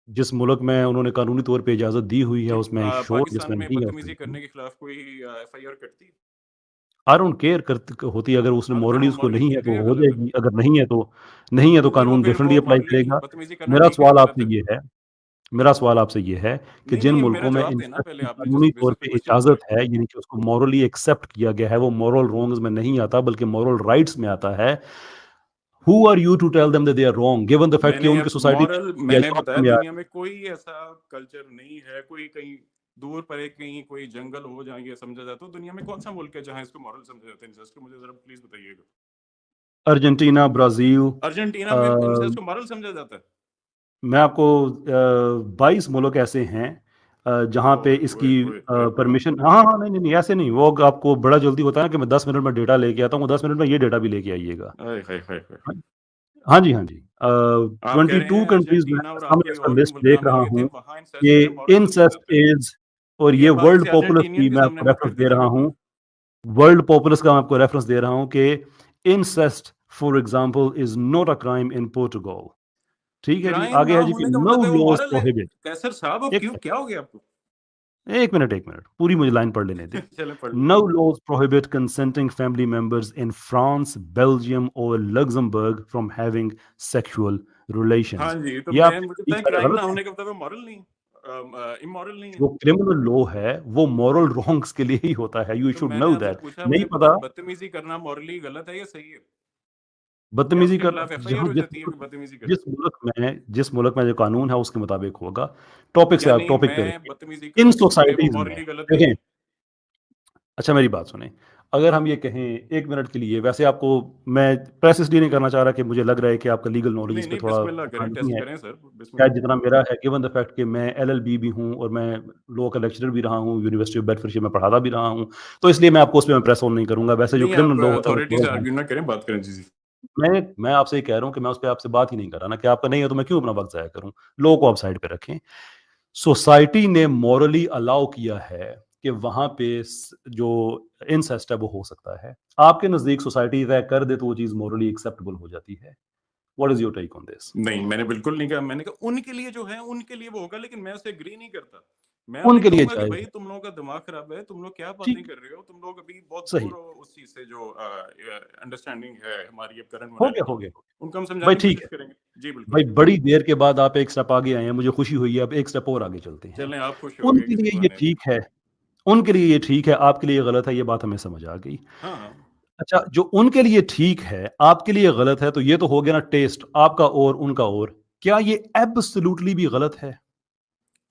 जिस मुल्क में उन्होंने कानूनी तौर पे इजाज़त दी हुई है ठीक, उसमें श्योर, पाकिस्तान जिसमें में नहीं है बदतमीजी उसमें करने के खिलाफ कोई एफआईआर कटती है? आई डोंट केयर होती है। अगर उसने हाँ, तो फिर मॉरली वो उसको मॉरली नहीं है ठीक तो है या हो गलत है? जाएगी, अगर नहीं है तो नहीं है, तो तो कानून फिर वो डिफरेंटली अप्लाई मॉरली करेगा। बदतमीजी करना मेरा ठीक है या सवाल गलत आपसे है? ये है मेरा सवाल आपसे ये है कि नहीं जिन नहीं, मेरा मुल्कों में जवाब देना इंसेस्ट पहले, की आपने कानूनी जिस तौर बेसिस पे पे क्वेश्चन इजाज़त पूछा। है, यानी कि उसको मॉरली एक्सेप्ट किया गया है, वो मॉरल रॉन्ग्स में नहीं आता बल्कि मॉरल राइट्स में आता है, who are you to tell them that they are wrong given the fact कि मैंने उनकी अब सोसाइटी मॉरल या मैंने शॉप बताया, में दुनिया में कोई ऐसा कल्चर नहीं है, कोई कहीं दूर पर एक कहीं कोई जंगल हो जहाँ ये समझा जाता है। तो दुनिया में कौन सा मुल्क है जहाँ इसको मॉरल समझा जाता है इंसेस्ट को? मुझे जरा प्लीज बताइएगा। अर्जेंटीना, ब्राज़ील, अर्जेंटीना अ, में इंसेस्ट को मॉरल समझा जाता है? मैं आपको 22 मुल्क ऐसे हैं जहाँ पे ओए ओए इसकी ओए ओए ओए। परमिशन, हाँ हाँ, नहीं नहीं नहीं, ऐसे नहीं। वो आपको बड़ा जल्दी होता है ना कि मैं 10 मिनट में डेटा लेके आता हूँ, 10 मिनट में ये डेटा भी लेके आइएगा। हाय हाय हाय हाय। हाँ हाँ जी, हाँ जी। आप कह रहे 22 हैं कंट्रीज में अर्जेंटीना और सामने आपके इसका और भी लिस्ट मुल्क देख नाम रहा लिए थे, हूँ वहां इंसेस्ट को कि मॉरल समझा इंसेस्ट जाता है। इज, और ये ये बात वर्ल्ड किसी पॉपुलस अर्जेंटीनियन की के मैं सामने आपको मत रेफरेंस कर दे रहा दीजिएगा हूँ। प्लीज। वर्ल्ड पॉपुलस का मैं आपको रेफरेंस दे रहा हूँ कि incest for example is not a crime इन पोर्टुगल। ठीक है जी, क्राइम आगे ना है जी कि होने का नो मतलब है वो लॉज मॉरल है? प्रोहिबिट। कैसर साहब आप एक क्यों, क्या हो गया आपको? एक मिनट, पूरी मुझे लाइन पढ़ लेने दें। चले पढ़ No लीजिए। laws prohibit consenting family members in France, Belgium or Luxembourg from having sexual हाँ relations। जी, तो ये मैं आपने मुझे ठीक बताएं, सारे क्राइम ना गलत हैं। होने का मतलब मॉरल नहीं, इमोरल नहीं है। जो क्रिमिनल लॉ है वो मॉरल रॉन्ग्स के लिए ही होता है, यू तो शुड मैंने नो आपसे दैट। पूछा, नहीं मुझे बता, पता? बदतमीजी करना मॉरली गलत है या सही है? बदतमीजी आपके कर खिलाफ एफआईआर जहाँ हो जाती है कि बदतमीजी करते जिस मुल्क में जो कानून है उसके मुताबिक होगा। टॉपिक से आप यानी टॉपिक पे मैं रहिए। बदतमीजी इन करूं तो क्या वो सोसाइटीज़ में मॉरली गलत नहीं देखें, है? अच्छा मेरी बात सुनें, अगर हम ये कहें 1 मिनट के लिए, वैसे आपको मैं प्रेस इसलिए नहीं करना चाह रहा कि मुझे लग रहा है कि आपका लीगल नॉलेज नहीं इस पे नहीं, थोड़ा बिस्मिल्लाह उतना करें, नहीं टेस्ट है, करें सर, बिस्मिल्लाह शायद करें। जितना मेरा है, गिवन द फैक्ट कि मैं एलएलबी भी हूँ और मैं लॉ का लेक्चरर भी रहा हूँ, यूनिवर्सिटी ऑफ बेडफोर्डशायर में पढ़ाता भी रहा हूँ, तो इसलिए मैं आपको उस पे मैं प्रेस ऑन नहीं करूँगा। वैसे जो नहीं, क्रिमिनल आप लॉ होता है वो अथॉरिटी से थोड़ा आर्ग्यू ना करें, बात करें। जी जी। मैं आपसे ये कह रहा हूँ कि मैं उस पे आपसे बात ही नहीं कर रहा ना, कि आपका नहीं है तो मैं क्यों अपना वक़्त ज़ाया करूँ? लॉ को आप साइड पे रखें। सोसाइटी ने मॉरली अलाउ किया है कि वहाँ पे जो इंसेस्ट है वो हो सकता है। आपके नज़दीक सोसाइटी तय कर दे तो वो चीज़ मॉरली एक्सेप्टेबल हो जाती है। What is your take on this? नहीं, मैंने बिल्कुल नहीं कहा। मैंने कहा उनके लिए जो है, उनके लिए वो होगा, लेकिन मैं उससे एग्री नहीं करता। मैं उन्हें उनके लिए कहूँगा कि जायज़ भाई है। तुम लोगों का दिमाग खराब है, तुम लोग क्या बातें ठीक, कर रहे हो? तुम लोग अभी बहुत सही। दूर हो उस चीज़ से जो अंडरस्टैंडिंग है हमारी अब करंट हो गया, मोरालिटी हो की। गया। उनको हम भाई समझाने की ठीक कोशिश है। करेंगे। जी, बिल्कुल। भाई बड़ी देर के बाद आप एक स्टेप आगे आए हैं, मुझे खुशी हुई है, अब एक स्टेप और आगे चलते हैं। चलें, आप खुश हो गए उनके किसी लिए ये बहाने। जी। ठीक है, उनके लिए ये ठीक है, आपके लिए गलत है, ये बात हमें समझ आ गई। हाँ, हाँ। अच्छा, जो उनके लिए ठीक है, आपके लिए गलत है, तो ये तो हो गया ना टेस्ट, आपका और उनका और। क्या ये एब्सोल्यूटली भी गलत है?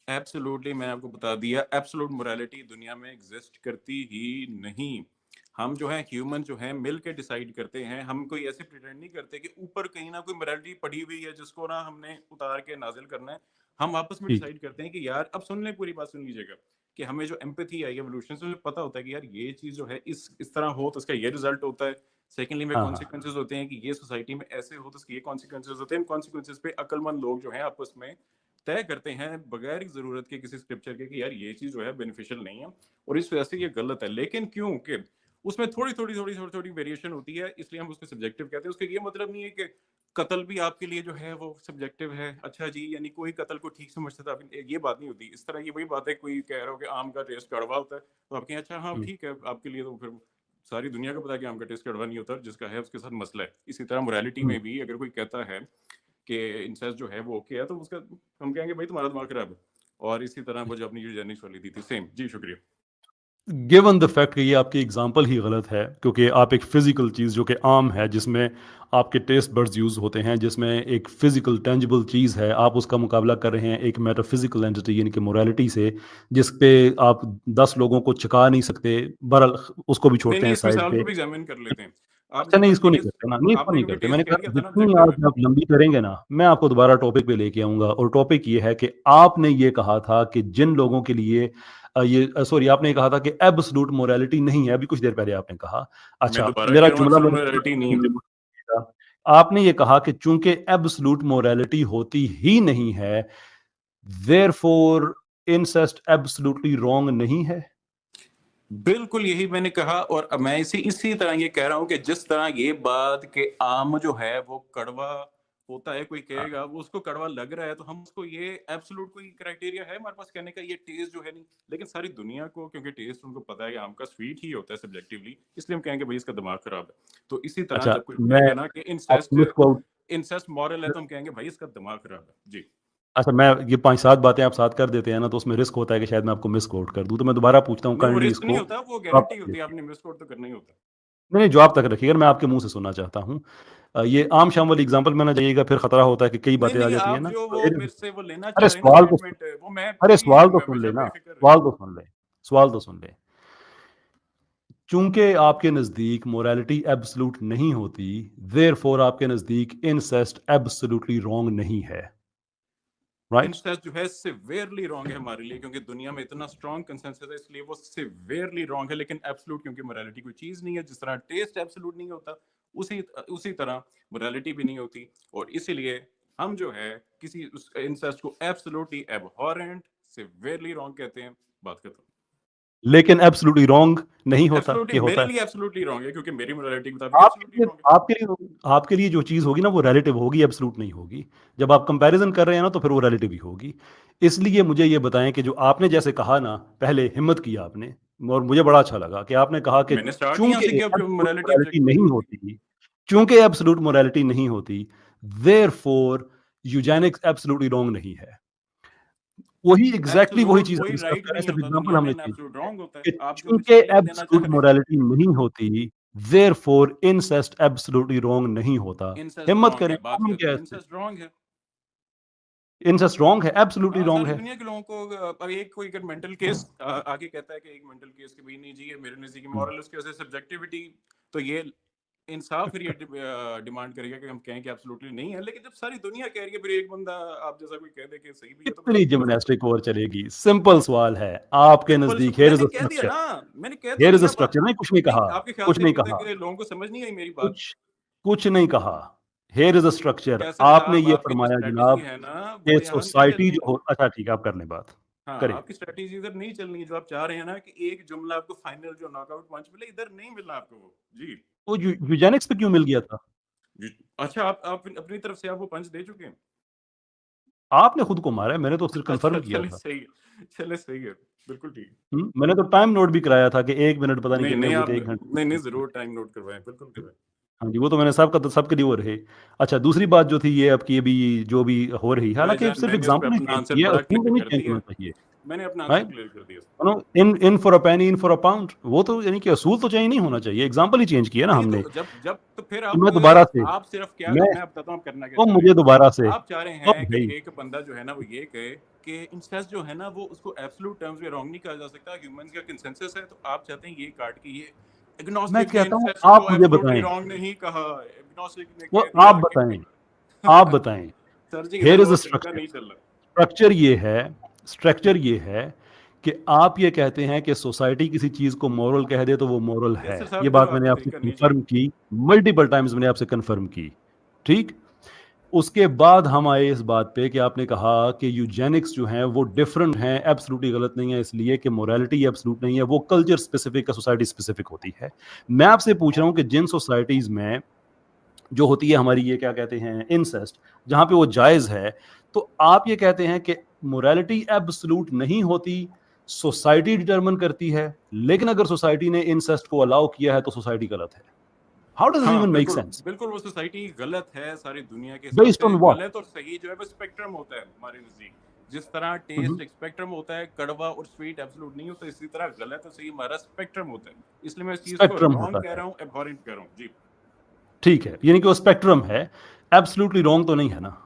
एब्सोल्युटली, मैं आपको बता दिया, एब्सोल्यूट मोरालिटी दुनिया में एग्जिस्ट करती ही नहीं। हम जो है ह्यूमन जो है मिल के डिसाइड करते हैं। हम कोई ऐसे प्रिटेंड नहीं करते कि ऊपर कहीं ना कोई मोरालिटी पड़ी हुई है जिसको ना हमने उतार के नाजिल करना है। हम आपस में ठीक। डिसाइड करते हैं कि यार, अब सुन ले, पूरी बात सुन लीजिएगा, कि हमें जो एम्पैथी आई एवोल्यूशन से, मुझे पता होता है कि यार ये चीज जो है इस तरह हो तो इसका ये रिजल्ट होता है। सेकेंडली में हाँ, हाँ। कॉन्सिक्वेंसेज होते हैं कि ये सोसाइटी में ऐसे हो तो इसके ये कॉन्सिक्वेंसेज होते हैं। कॉन्सिक्वेंसेज पे अक्लमंद लोग जो है आपस में तय करते हैं बगैर जरूरत के किसी स्क्रिप्चर के कि यार ये चीज जो है बेनिफिशियल नहीं है और इस वजह से ये गलत है। लेकिन क्योंकि उसमें थोड़ी वेरिएशन होती है, इसलिए हम उसको सब्जेक्टिव कहते हैं। उसका ये मतलब नहीं है कि कत्ल भी आपके लिए जो है वो सब्जेक्टिव है। अच्छा जी, यानी कोई कत्ल को ठीक समझता था, ये बात नहीं होती। इस तरह ये वही बात है, कोई कह रहा हो कि आम का टेस्ट कड़वा होता है तो आप कहें अच्छा हाँ हुँ, ठीक है, आपके लिए तो फिर सारी दुनिया को पता है कि आम का टेस्ट कड़वा नहीं होता, जिसका है उसके साथ मसला है। इसी तरह मोरालिटी हुँ। में भी अगर कोई कहता है कि इंसेस्ट जो है वो ओके है, तो उसका हम कहेंगे भाई तुम्हारा दिमाग खराब है। और इसी तरह वो जो अपनी यूजेनिक्स वाली दी थी, सेम। जी, शुक्रिया। गिवन द फैक्ट कि ये आपकी एग्जांपल ही गलत है, क्योंकि आप एक फिजिकल चीज़ जो कि आम है, जिसमें आपके टेस्ट बड्स यूज़ होते हैं, जिसमें एक फिजिकल टेंजिबल चीज़ है, आप उसका मुकाबला कर रहे हैं एक मेटाफिजिकल एंटिटी यानी कि मोरालिटी से, जिस पे आप 10 लोगों को चुका नहीं सकते। बहरहाल उसको भी नहीं छोड़ते नहीं, हैं इस साइड मिसाल पे। को भी एग्जामिन कर लेते हैं। अच्छा आपने नहीं, बस इसको नहीं टेस्ट, करते ना, नहीं इसको आपने नहीं क्योंकि करते। मैंने टेस्ट कह कहा दिया था ना जितनी ऑब्जेक्टिव है। आप लंबी करेंगे ना, मैं आपको दोबारा टॉपिक पे लेके आऊँगा, और टॉपिक ये है कि आपने ये कहा था कि जिन लोगों के लिए सॉरी, आपने ये कहा था कि एब्सोल्यूट मोरालिटी नहीं है, अभी कुछ देर पहले आपने कहा। मैं अच्छा, दोबारा कह मेरा रहा हूँ, जुमला एब्सोल्यूट मैंने मोरालिटी नहीं है। पूरा आपने ये कहा कि चूंकि एब्सोल्यूट मोरालिटी होती ही नहीं है, देयरफॉर इंसेस्ट एब्सोल्युटली रॉन्ग नहीं है। बिल्कुल यही मैंने कहा। और अब मैं इसी तरह ये कह रहा हूँ कि जिस तरह ये बात के आम जो है वो कड़वा होता है, कोई हाँ, कहेगा वो उसको कड़वा लग रहा है, तो हम उसको ये एब्सोल्यूट कोई क्राइटेरिया है हमारे पास कहने का ये टेस्ट जो है नहीं। लेकिन सारी दुनिया को, क्योंकि टेस्ट उनको पता है कि आम का स्वीट ही होता है सब्जेक्टिवली, इसलिए हम कहेंगे भाई इसका दिमाग खराब है। तो इसी तरह अच्छा, जब कोई मैं कहेगा ना कि आपको मिसक्वाउट इंसेस्ट मॉरल है, तो हम कहेंगे भाई इसका दिमाग खराब है। जी। अच्छा, मैं ये 5-7 बातें आप साथ कर देते हैं ना, तो उसमें रिस्क होता है कि शायद मैं आपको मिसक्वोट कर दूं, तो मैं दोबारा पूछता हूँ नहीं, वो काइंडली रिस्क नहीं इसको होता, वो जवाब गारंटी तक होती है। देखिए। आपने मिसकोट तो करना ही होता। नहीं नहीं, जवाब तक रखिएगा, मैं आपके मुंह से सुनना चाहता हूँ। ये आम शाम वाली एग्जांपल में ना जाइएगा, फिर खतरा होता है कि कई नहीं बातें आ नहीं, जाती हैं आप ना, जो तो वो एक- मेरे से वो लेना अरे चाह रहे हैं ना सवाल तो स्टेटमेंट, वो मैं अरे पूरी सवाल तो सुन हमेशा ले ना, बेफिक्र। सवाल तो सुन ले, सवाल तो सुन ले। चूंकि आपके नज़दीक मोरालिटी एब्सोल्यूट नहीं होती, देयरफॉर आपके नज़दीक इंसेस्ट एब्सोल्युटली रॉन्ग नहीं है, राइट? इंसेस्ट जो है सिवियरली रॉन्ग है हमारे लिए, क्योंकि दुनिया में इतना स्ट्रॉन्ग कंसेंसस है, इसलिए वो सिवियरली रॉन्ग है। लेकिन एब्सोल्यूट, क्योंकि मोरालिटी कोई चीज नहीं है, जिस तरह टेस्ट एब्सोल्यूट नहीं होता, उसी उसी तरह मोरालिटी भी नहीं होती। और इसीलिए हम जो है किसी इंसेस्ट को एब्सोल्युटली एबहॉरेंट, सिवियरली रॉन्ग कहते हैं। बात खत्म। लेकिन एब्सोल्युटली रॉन्ग नहीं होता, एब्सोल्युटली ये होता मेरे है। लिए एब्सोल्युटली रॉन्ग है, क्योंकि मेरी मोरालिटी के मुताबिक एब्सोल्युटली रॉन्ग है। आपके लिए जो चीज़ होगी ना वो रिलेटिव होगी, एब्सोल्यूट नहीं होगी। जब आप कंपैरिजन कर रहे हैं ना, तो फिर वो रिलेटिव ही होगी। इसलिए मुझे ये बताएं कि जो आपने जैसे कहा ना, पहले हिम्मत की आपने, और मुझे बड़ा अच्छा लगा कि आपने कहा कि मैंने स्टार्ट ही यहाँ चूंकि से किया, एब्सोल्यूट मोरालिटी मोरालिटी ऑब्जेक्टिव नहीं नहीं होती। होती, चूंकि एब्सोल्यूट मोरालिटी नहीं होती, देयरफॉर यूजेनिक्स एब्सोल्युटली रॉन्ग नहीं है। वही एग्जैक्टली वही एब्सोल्यूट चीज़ हम कोई डिस्कस राइट कर रहे हैं, नहीं सिर्फ होता एग्जांपल दुनिया में, हमने ना चेंज एब्सोल्यूट किया है रॉन्ग होता है। कि आप जो चूंकि मिसालें देना चाह एब्सोल्यूट रहे हैं। मोरालिटी नहीं होती, देयरफॉर इंसेस्ट एब्सोल्युटली रॉन्ग नहीं होता। इंसेस्ट हिम्मत रॉन्ग करें, है, बात हम करते क्या हैं है इसमें? इंसेस्ट रॉन्ग है। इंसेस्ट रॉन्ग है, एब्सोल्युटली हाँ, रॉन्ग सारी है। दुनिया के लोगों को अब एक कोई अगर मेंटल केस आगे कहता है कि एक मेंटल केस के भी नहीं जी ये मेरे नजदीक मॉरल उसकी वजह से सब्जेक्टिविटी, तो ये इंसाफ फिर ये डिमांड करेगा कि हम कहें कि एब्सोल्युटली नहीं है। लेकिन जब सारी दुनिया कह रही है फिर एक बंदा आप जैसा कोई कह दे कि सही भी है तो कितनी जिम्नास्टिक और चलेगी? सिंपल सवाल है आपके सिंपल नजदीक, हियर इज मैंने अ कह दिया स्ट्रक्चर, ना, मैंने कह हियर तो इज अ दिया बात। स्ट्रक्चर। नहीं, कुछ नहीं कहा, आपके ख्याल कुछ से नहीं लगता है कहा, कि लोगों को समझ नहीं आई मेरी बात? कुछ नहीं कहा। Here is a structure. Qaiser आपने साहब ये आपकी जो फरमाया स्ट्रेटजी जनाब है ना कि वो यहाँ नहीं सोसाइटी चलनी। जो हो, अच्छा ठीक है, आप कर लें बात, हाँ, करें। आपकी स्ट्रेटजी इधर नहीं चलनी। जो आप चाह रहे हैं ना कि एक जुमला आपको फाइनल जो नॉकआउट पंच मिले, इधर नहीं मिलना आपको वो। जी वो यूजेनिक्स पे क्यों मिल गया था? जी। अच्छा, आप अपनी तरफ से आप वो पंच दे चुके हैं? आपने खुद को मारा है, मैंने तो सिर्फ अच्छा, कंफर्म किया चले था। सही है, चले सही है, बिल्कुल ठीक। मैंने तो टाइम नोट भी कराया था कि 1 मिनट पता नहीं नहीं कितने नहीं हुए आप थे, 1 नहीं नहीं घंटे। जरूर टाइम नोट करवाएं, बिल्कुल करवाएं। हाँ जी, वो तो मैंने सबका, तो सबके लिए वो रहे। अच्छा, दूसरी बात जो थी ये आपकी अभी जो भी हो रही है, हालांकि भाईजान सिर्फ मैंने उस पे एग्जाम्पल ही अपना चेंज आंसर किया है, बड़ा उसमें क्लियर नहीं कर चेंज दिया, होना चाहिए। मैंने अपना आंसर राइट, क्लियर कर दिया। In for a Penney in for a pound, वो तो यानी कि असूल तो चेंज नहीं होना चाहिए, एग्जाम्पल ही चेंज किया ना नहीं हमने। तो जब जब तो फिर तो मैं दोबारा से, आप सिर्फ क्या मैं मैं बताता हूँ आप करना क्या तो चाह रहे मुझे हैं। दोबारा से, आप चाह रहे अब हैं कि भाई एक बंदा जो है ना वो ये कहे कि इंसेस्ट जो है ना वो उसको एब्सोल्यूट टर्म्स में रॉन्ग नहीं कहा जा सकता, ह्यूमंस का कंसेंसस है, तो आप चाहते हैं ये काट के ये मैं एग्नोस्टिक ने कहता हूँ इंसेस्ट आप को मुझे एब्सोल्युटली बताएं, रॉन्ग नहीं कहा, एग्नोस्टिक ने वो कह दिया आप बताएं, कि आप बताएं। सर जी हेयर इधर इज अ वो तरीका स्ट्रक्चर, नहीं चल रहा। स्ट्रक्चर ये है कि आप ये कहते हैं कि सोसाइटी किसी चीज को मॉरल कह दे तो वो मॉरल है। कैसर साहब ये इधर बात मैंने आपका आपसे तरीका नहीं चल कंफर्म की, मल्टीपल टाइम्स मैंने आपसे कंफर्म की, ठीक। उसके बाद हम आए इस बात पे कि आपने कहा कि यूजेनिक्स जो हैं वो डिफरेंट हैं, एब्सोल्युटली गलत नहीं है, इसलिए कि मोरालिटी एब्सोल्यूट नहीं है, वो कल्चर स्पेसिफिक का, सोसाइटी स्पेसिफिक होती है। मैं आपसे पूछ रहा हूं कि जिन सोसाइटीज में जो होती है हमारी, ये क्या कहते हैं, इंसेस्ट, जहां पे वो जायज है, तो आप ये कहते हैं कि मोरालिटी एब्सोल्यूट नहीं होती, सोसाइटी डिटरमिन करती है, लेकिन अगर सोसाइटी ने इंसेस्ट को अलाउ किया है तो सोसाइटी गलत है। हाउ डज इट हाँ इवन मेक बिल्कुल सेंस? बिल्कुल, वो सोसाइटी गलत है सारी दुनिया के हिसाब बेस्ड से। On what? गलत और सही जो है वो स्पेक्ट्रम होता है हमारे नजदीक। जिस तरह टेस्ट एक स्पेक्ट्रम होता है, कड़वा और स्वीट एब्सोल्यूट नहीं होता, इसी तरह गलत और सही हमारा स्पेक्ट्रम होता है। इसलिए मैं इस चीज को स्पेक्ट्रम रॉन्ग होता कह है, रहा हूँ, एब्हॉरेंट कह रहा हूँ। जी ठीक है, यानी कि वो स्पेक्ट्रम है, एब्सोल्युटली रॉन्ग तो नहीं है ना?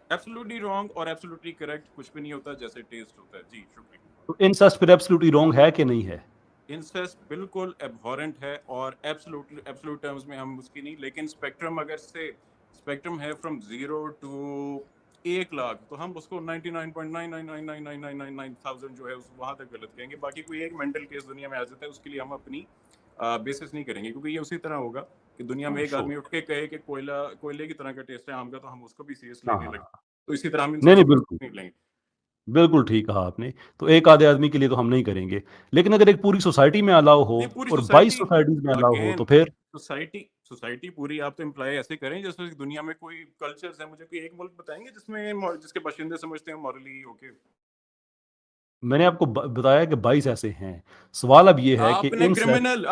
एब्सोल्युटली रॉन्ग और एब्सोल्युटली करेक्ट कुछ भी नहीं होता, जैसे टेस्ट होता है। जी शुक्रिया। तो इंसेस्ट फिर एब्सोल्युटली रॉन्ग है कि नहीं है? इंसेस्ट बिल्कुल एब्हॉरेंट है और एब्सोल्यूट टर्म्स में हम उसकी नहीं, लेकिन स्पेक्ट्रम अगर से स्पेक्ट्रम है फ्रॉम 0 टू 1 लाख, तो हम उसको 99.999999999 जो है उस वहां तक गलत कहेंगे। बाकी कोई एक मेंटल केस दुनिया में आ जाता है उसके लिए हम अपनी बेसिस नहीं करेंगे, क्योंकि ये उसी तरह होगा कि दुनिया में एक आदमी उठ के कहे कि कोयले की तरह का टेस्ट है आम का, तो हम उसको भी सीरियस लेने लगे। तो इसी तरह हम नहीं नहीं, इंसेस्ट बिल्कुल नहीं लेंगे। बिल्कुल ठीक कहा आपने। तो एक आधे आदमी के लिए तो हम नहीं करेंगे, लेकिन अगर एक पूरी सोसाइटी में अलाउ हो नहीं, पूरी और 22 सोसाइटी सोसाइटीज में अलाउ हो अगेन तो फिर सोसाइटी पूरी आप तो इम्प्लाई ऐसे करें जैसे कि दुनिया में कोई कल्चर्स है। मुझे कोई एक मुल्क बताएंगे जिसमें जिसके बाशिंदे समझते हैं मॉरली ओके। मैंने आपको बताया कि 22 ऐसे हैं। सवाल अब ये है कि आपने in criminal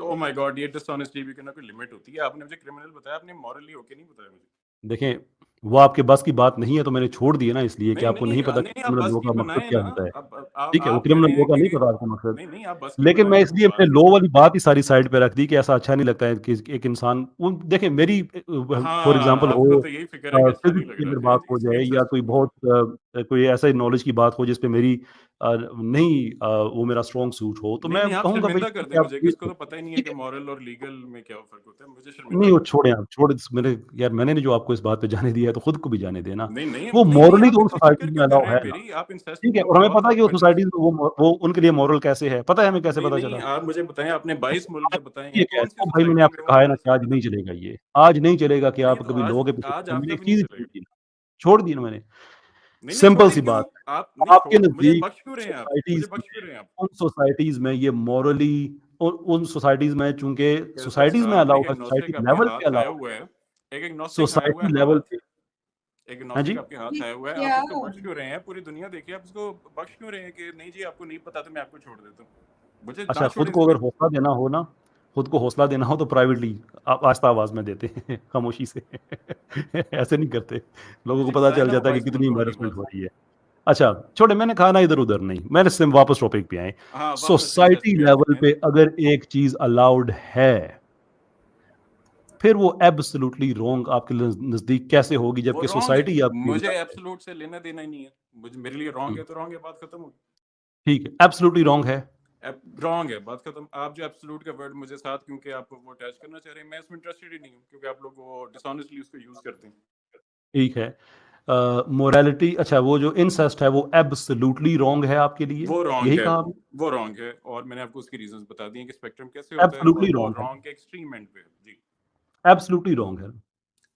oh my God, ये डिसऑनेस्टी भी कोई लिमिट होती है। आपने मुझे क्रिमिनल बताया, आपने मॉरली ओके नहीं बताया मुझे। देखें, वो आपके बस की बात नहीं है तो मैंने छोड़ दिया ना, इसलिए कि नहीं आपको नहीं नहीं पता कि नहीं, आप क्रिमिनल बस लॉ की का मकसद बनाए क्या ना। होता है। अब ठीक है, वो आप कह क्रिमिनल रहे लॉ हैं का नहीं कि पता आपका मकसद, नहीं नहीं, आप बस की लेकिन मैं बनाए इसलिए अपने लॉ वाली बात ही सारी साइड पे रख दी कि ऐसा अच्छा नहीं लगता है कि एक इंसान, वो देखें मेरी फॉर हाँ, एग्जांपल आपको हो, तो यही फिक्र है कि अच्छा नहीं फिजिक्स लग की रहा। अगर जी बात जी, हो जाए, सेम या सिस्टम। कोई बहुत कोई ऐसे नॉलेज की बात हो जिस पे मेरी नहीं वो मेरा स्ट्रॉन्ग सूट हो, तो नहीं मैं नहीं, आप कहूंगा भाई शर्मिंदा कर ठीक दें है, आप मुझे, ये किसको तो पता ही नहीं है ठीक कि है। मॉरल और लीगल में क्या फर्क होता है। मुझे शर्मिंदा नहीं, वो कर छोड़े आप, छोड़ मेरे, यार मैंने जो आपको इस बात पे जाने दिया है तो खुद को भी जाने देना। नहीं नहीं वो नहीं नहीं, मॉरली आप तो उन इतनी फिक्र सोसाइटीज में क्यों कर अलाउ रहे है हैं ना, मेरी? आप इंसेस्ट ठीक है, का और हमें बहुत पता है सारे कि वो पंचेस। सोसाइटीज में वो उनके लिए मॉरल कैसे है, पता है हमें कैसे नहीं पता नहीं, चला। आप मुझे बताएं, आपने 22 मुल्क जो बताए हैं ये कह कौन सी दो भाई, मैंने सोसाइटी में आपसे वो कहा है ना मॉरल कि सही आज बता। नहीं चलेगा, ये आज नहीं चलेगा कि नहीं आप तो कभी लो के पीछे आज मैंने आपका एक भी नहीं चीज चलेगा। छोड़ दी ना मैंने। नहीं नहीं, सिंपल छोड़े सी क्यों? बात, आप नहीं आपके छोड़, मुझे नजदीक बख्श क्यों रहे हैं आप? मुझे सोसाइटीज बख्श क्यों रहे हैं आप? उन सोसाइटीज में ये मॉरली, उन सोसाइटीज में, चूंकि कैसर सोसाइटीज में साहब, अलाउ एक है, सोसाइटी एग्नोस्टिक आपके लेवल पे हाथ आया अलाउ हुआ है, है। एक एग्नोस्टिक आया हुआ सोसाइटी है लेवल हाथ। पे। एक हाँ एग्नोस्टिक जी, आपके हाथ आया हुआ है, आप क्या उसको बख्श क्यों रहे हैं? पूरी दुनिया देखिए, आप उसको बख्श क्यों रहे हैं कि नहीं जी आपको नहीं पता तो मैं आपको छोड़ देता हूँ। मुझे ना अच्छा, खुद छोड़ें को इसलिए। अगर हौसला देना हो ना, खुद को हौसला देना हो तो प्राइवेटली आस्ता आवाज में देते हैं, खामोशी से। ऐसे नहीं करते, लोगों को जी पता बताएं चल ना वो जाता है कि 22 कितनी मुल्कों वाली एम्बैरेसमेंट बात। हो रही है। अच्छा छोड़े, मैंने कहा ना इधर उधर नहीं, मैंने सिम वापस टॉपिक पे आए। हाँ वापस इंसेस्ट सोसाइटी पे आते लेवल हैं। पे अगर एक चीज अलाउड है फिर वो एब्सोल्युटली रॉन्ग आपके नजदीक कैसे होगी, वो जबकि रॉन्ग है, सोसाइटी आपकी मुझे right है। एब्सोल्यूट से लेना देना ही नहीं है, मुझे मेरे लिए रॉन्ग है तो रॉन्ग है, बात खत्म होगी। ठीक है, एब्सोल्युटली रॉन्ग है। रॉन्ग है, बात खत्म। आप जो एब्सोल्यूट का वर्ड मुझे साथ क्योंकि आप वो अटैच करना चाह रहे हैं, मैं इसमें इंटरेस्टेड ही नहीं हूँ, क्योंकि आप लोग वो डिसऑनेस्टली उसको यूज करते हैं। ठीक है, मोरालिटी, अच्छा वो जो इंसेस्ट है वो एब्सोल्युटली रॉन्ग है आपके लिए, वो रॉन्ग यही है, कहा आपने? वो रॉन्ग है, और मैंने आपको उसकी रीजंस बता दी हैं कि स्पेक्ट्रम कैसे होता है, एब्सोल्युटली और वो रॉन्ग है, रॉन्ग के एक्सट्रीम एंड पे है। जी एब्सोल्युटली रॉन्ग है।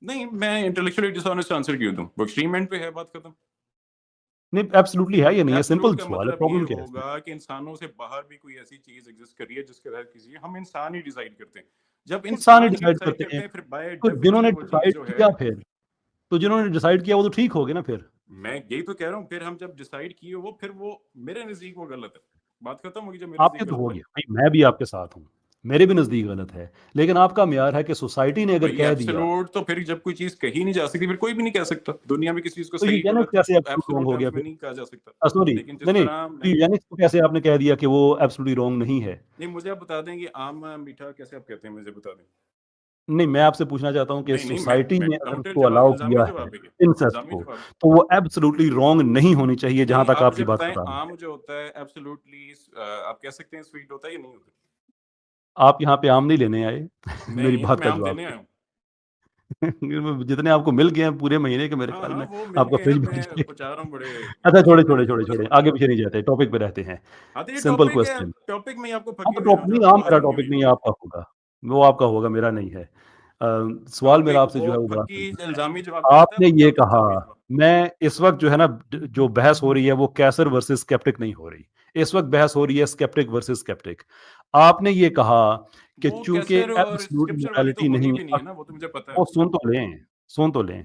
नहीं, मैं इंटेलेक्चुअली डिसऑनेस्ट आंसर क्यों दूं, वो एक्सट्रीम एंड पे है, बात खत्म। नहीं, एब्सोल्युटली है या नहीं है, सिंपल एब्सोल्यूट का सवाल है, मतलब प्रॉब्लम ये क्या है इसमें? होगा कि इंसानों से बाहर भी कोई ऐसी चीज एग्जिस्ट कर रही है जिसके तहत किसी हम इंसान ही डिसाइड करते हैं। जब इंसान ही इंसान ही डिसाइड डिसाइड करते करते हैं, हैं, फिर बाय तो जिन्होंने डेफिनेशन वो चीज डिसाइड जो किया है, फिर, तो जिन्होंने डिसाइड किया वो तो ठीक हो गया ना फिर। मैं यही तो कह रहा हूँ, फिर हम जब डिसाइड किए वो, फिर वो मेरे नजदीक वो गलत है, बात खत्म होगी। जब मेरे आपके नजदीक तो हो गलत है, गया भाई, मैं भी आपके साथ हूँ, मेरे भी नजदीक गलत है, लेकिन आपका म्यार है कि सोसाइटी ने अगर भाई कह दिया एब्सोल्यूट तो फिर जब कोई चीज कही नहीं जा सकती, फिर कोई भी नहीं कह सकता दुनिया में किसी चीज को तो सही यूजेनिक्स गलत कैसे एब्सोल्यूट रॉन्ग एब्सोल्यूट हो गया टर्म्स में फिर? नहीं कहा जा सकता। सॉरी, लेकिन जिस नहीं नहीं, तरह तो यूजेनिक्स को कैसे आपने कह दिया कि वो एब्सोल्युटली रॉन्ग नहीं है? नहीं, मुझे आप बता दें कि आम मीठा कैसे आप कहते हैं, मुझे बता दें। नहीं, मैं आपसे पूछना चाहता हूँ कि नहीं नहीं, मैं सोसाइटी ने अगर काउंटर उसको जवाब, अलाउ इल्जामी किया है जवाब है ये, इंसेस्ट इल्जामी को, जवाब है। तो वो एब्सोल्युटली रॉन्ग नहीं होनी चाहिए, जहां नहीं, तक आप आपकी मुझे बात बताएं, बता रही है। आम जो होता है एब्सोल्युटली आप कह सकते हैं स्वीट होता है या नहीं होता? आप यहाँ पे आम नहीं लेने आए मेरी नहीं, बात मैं का आम जवाब देने आया हूँ। जितने आपको मिल गए हैं पूरे महीने के, मेरे हाँ ख्याल हाँ, में वो मिल आपका गए हैं, फ्रिज भर मैं जाएगा। पहुंचा रहा हूँ बड़े अच्छा, छोड़े खुशी छोड़े से, छोड़े बस छोड़े, पहुंचा आगे रहा पीछे नहीं जाते, टॉपिक पे रहते हैं। हूँ। हाँ तो ये सिंपल टॉपिक है, क्वेश्चन। टॉपिक में ही आपको हाँ, फकीर तो दे रहा हूँ टॉपिक जो नहीं, आपकी आम आवाज मेरा ही नहीं हो टॉपिक रही। नहीं, आपका होगा, वो आपका होगा, मेरा नहीं है। सवाल मेरा टॉपिक आपसे वो जो है वो बड़ा फकीर simple है। इल्जामी जवाब दे देता है, आपने बंदा ये तो कहा, इल्जामी जवाब। मैं इस वक्त जो है ना, जो बहस हो रही है वो कैसर वर्सेस स्केप्टिक नहीं हो रही, इस वक्त बहस हो रही है स्केप्टिक वर्सेस स्केप्टिक। आपने ये कहा कि वो चूंकि कैसर और एब्सोल्यूट स्क्रिप्चर वाली तो मोरालिटी होनी नहीं भी नहीं है, है ना, वो तो मुझे पता है। वो सुन तो लें, सुन तो लें।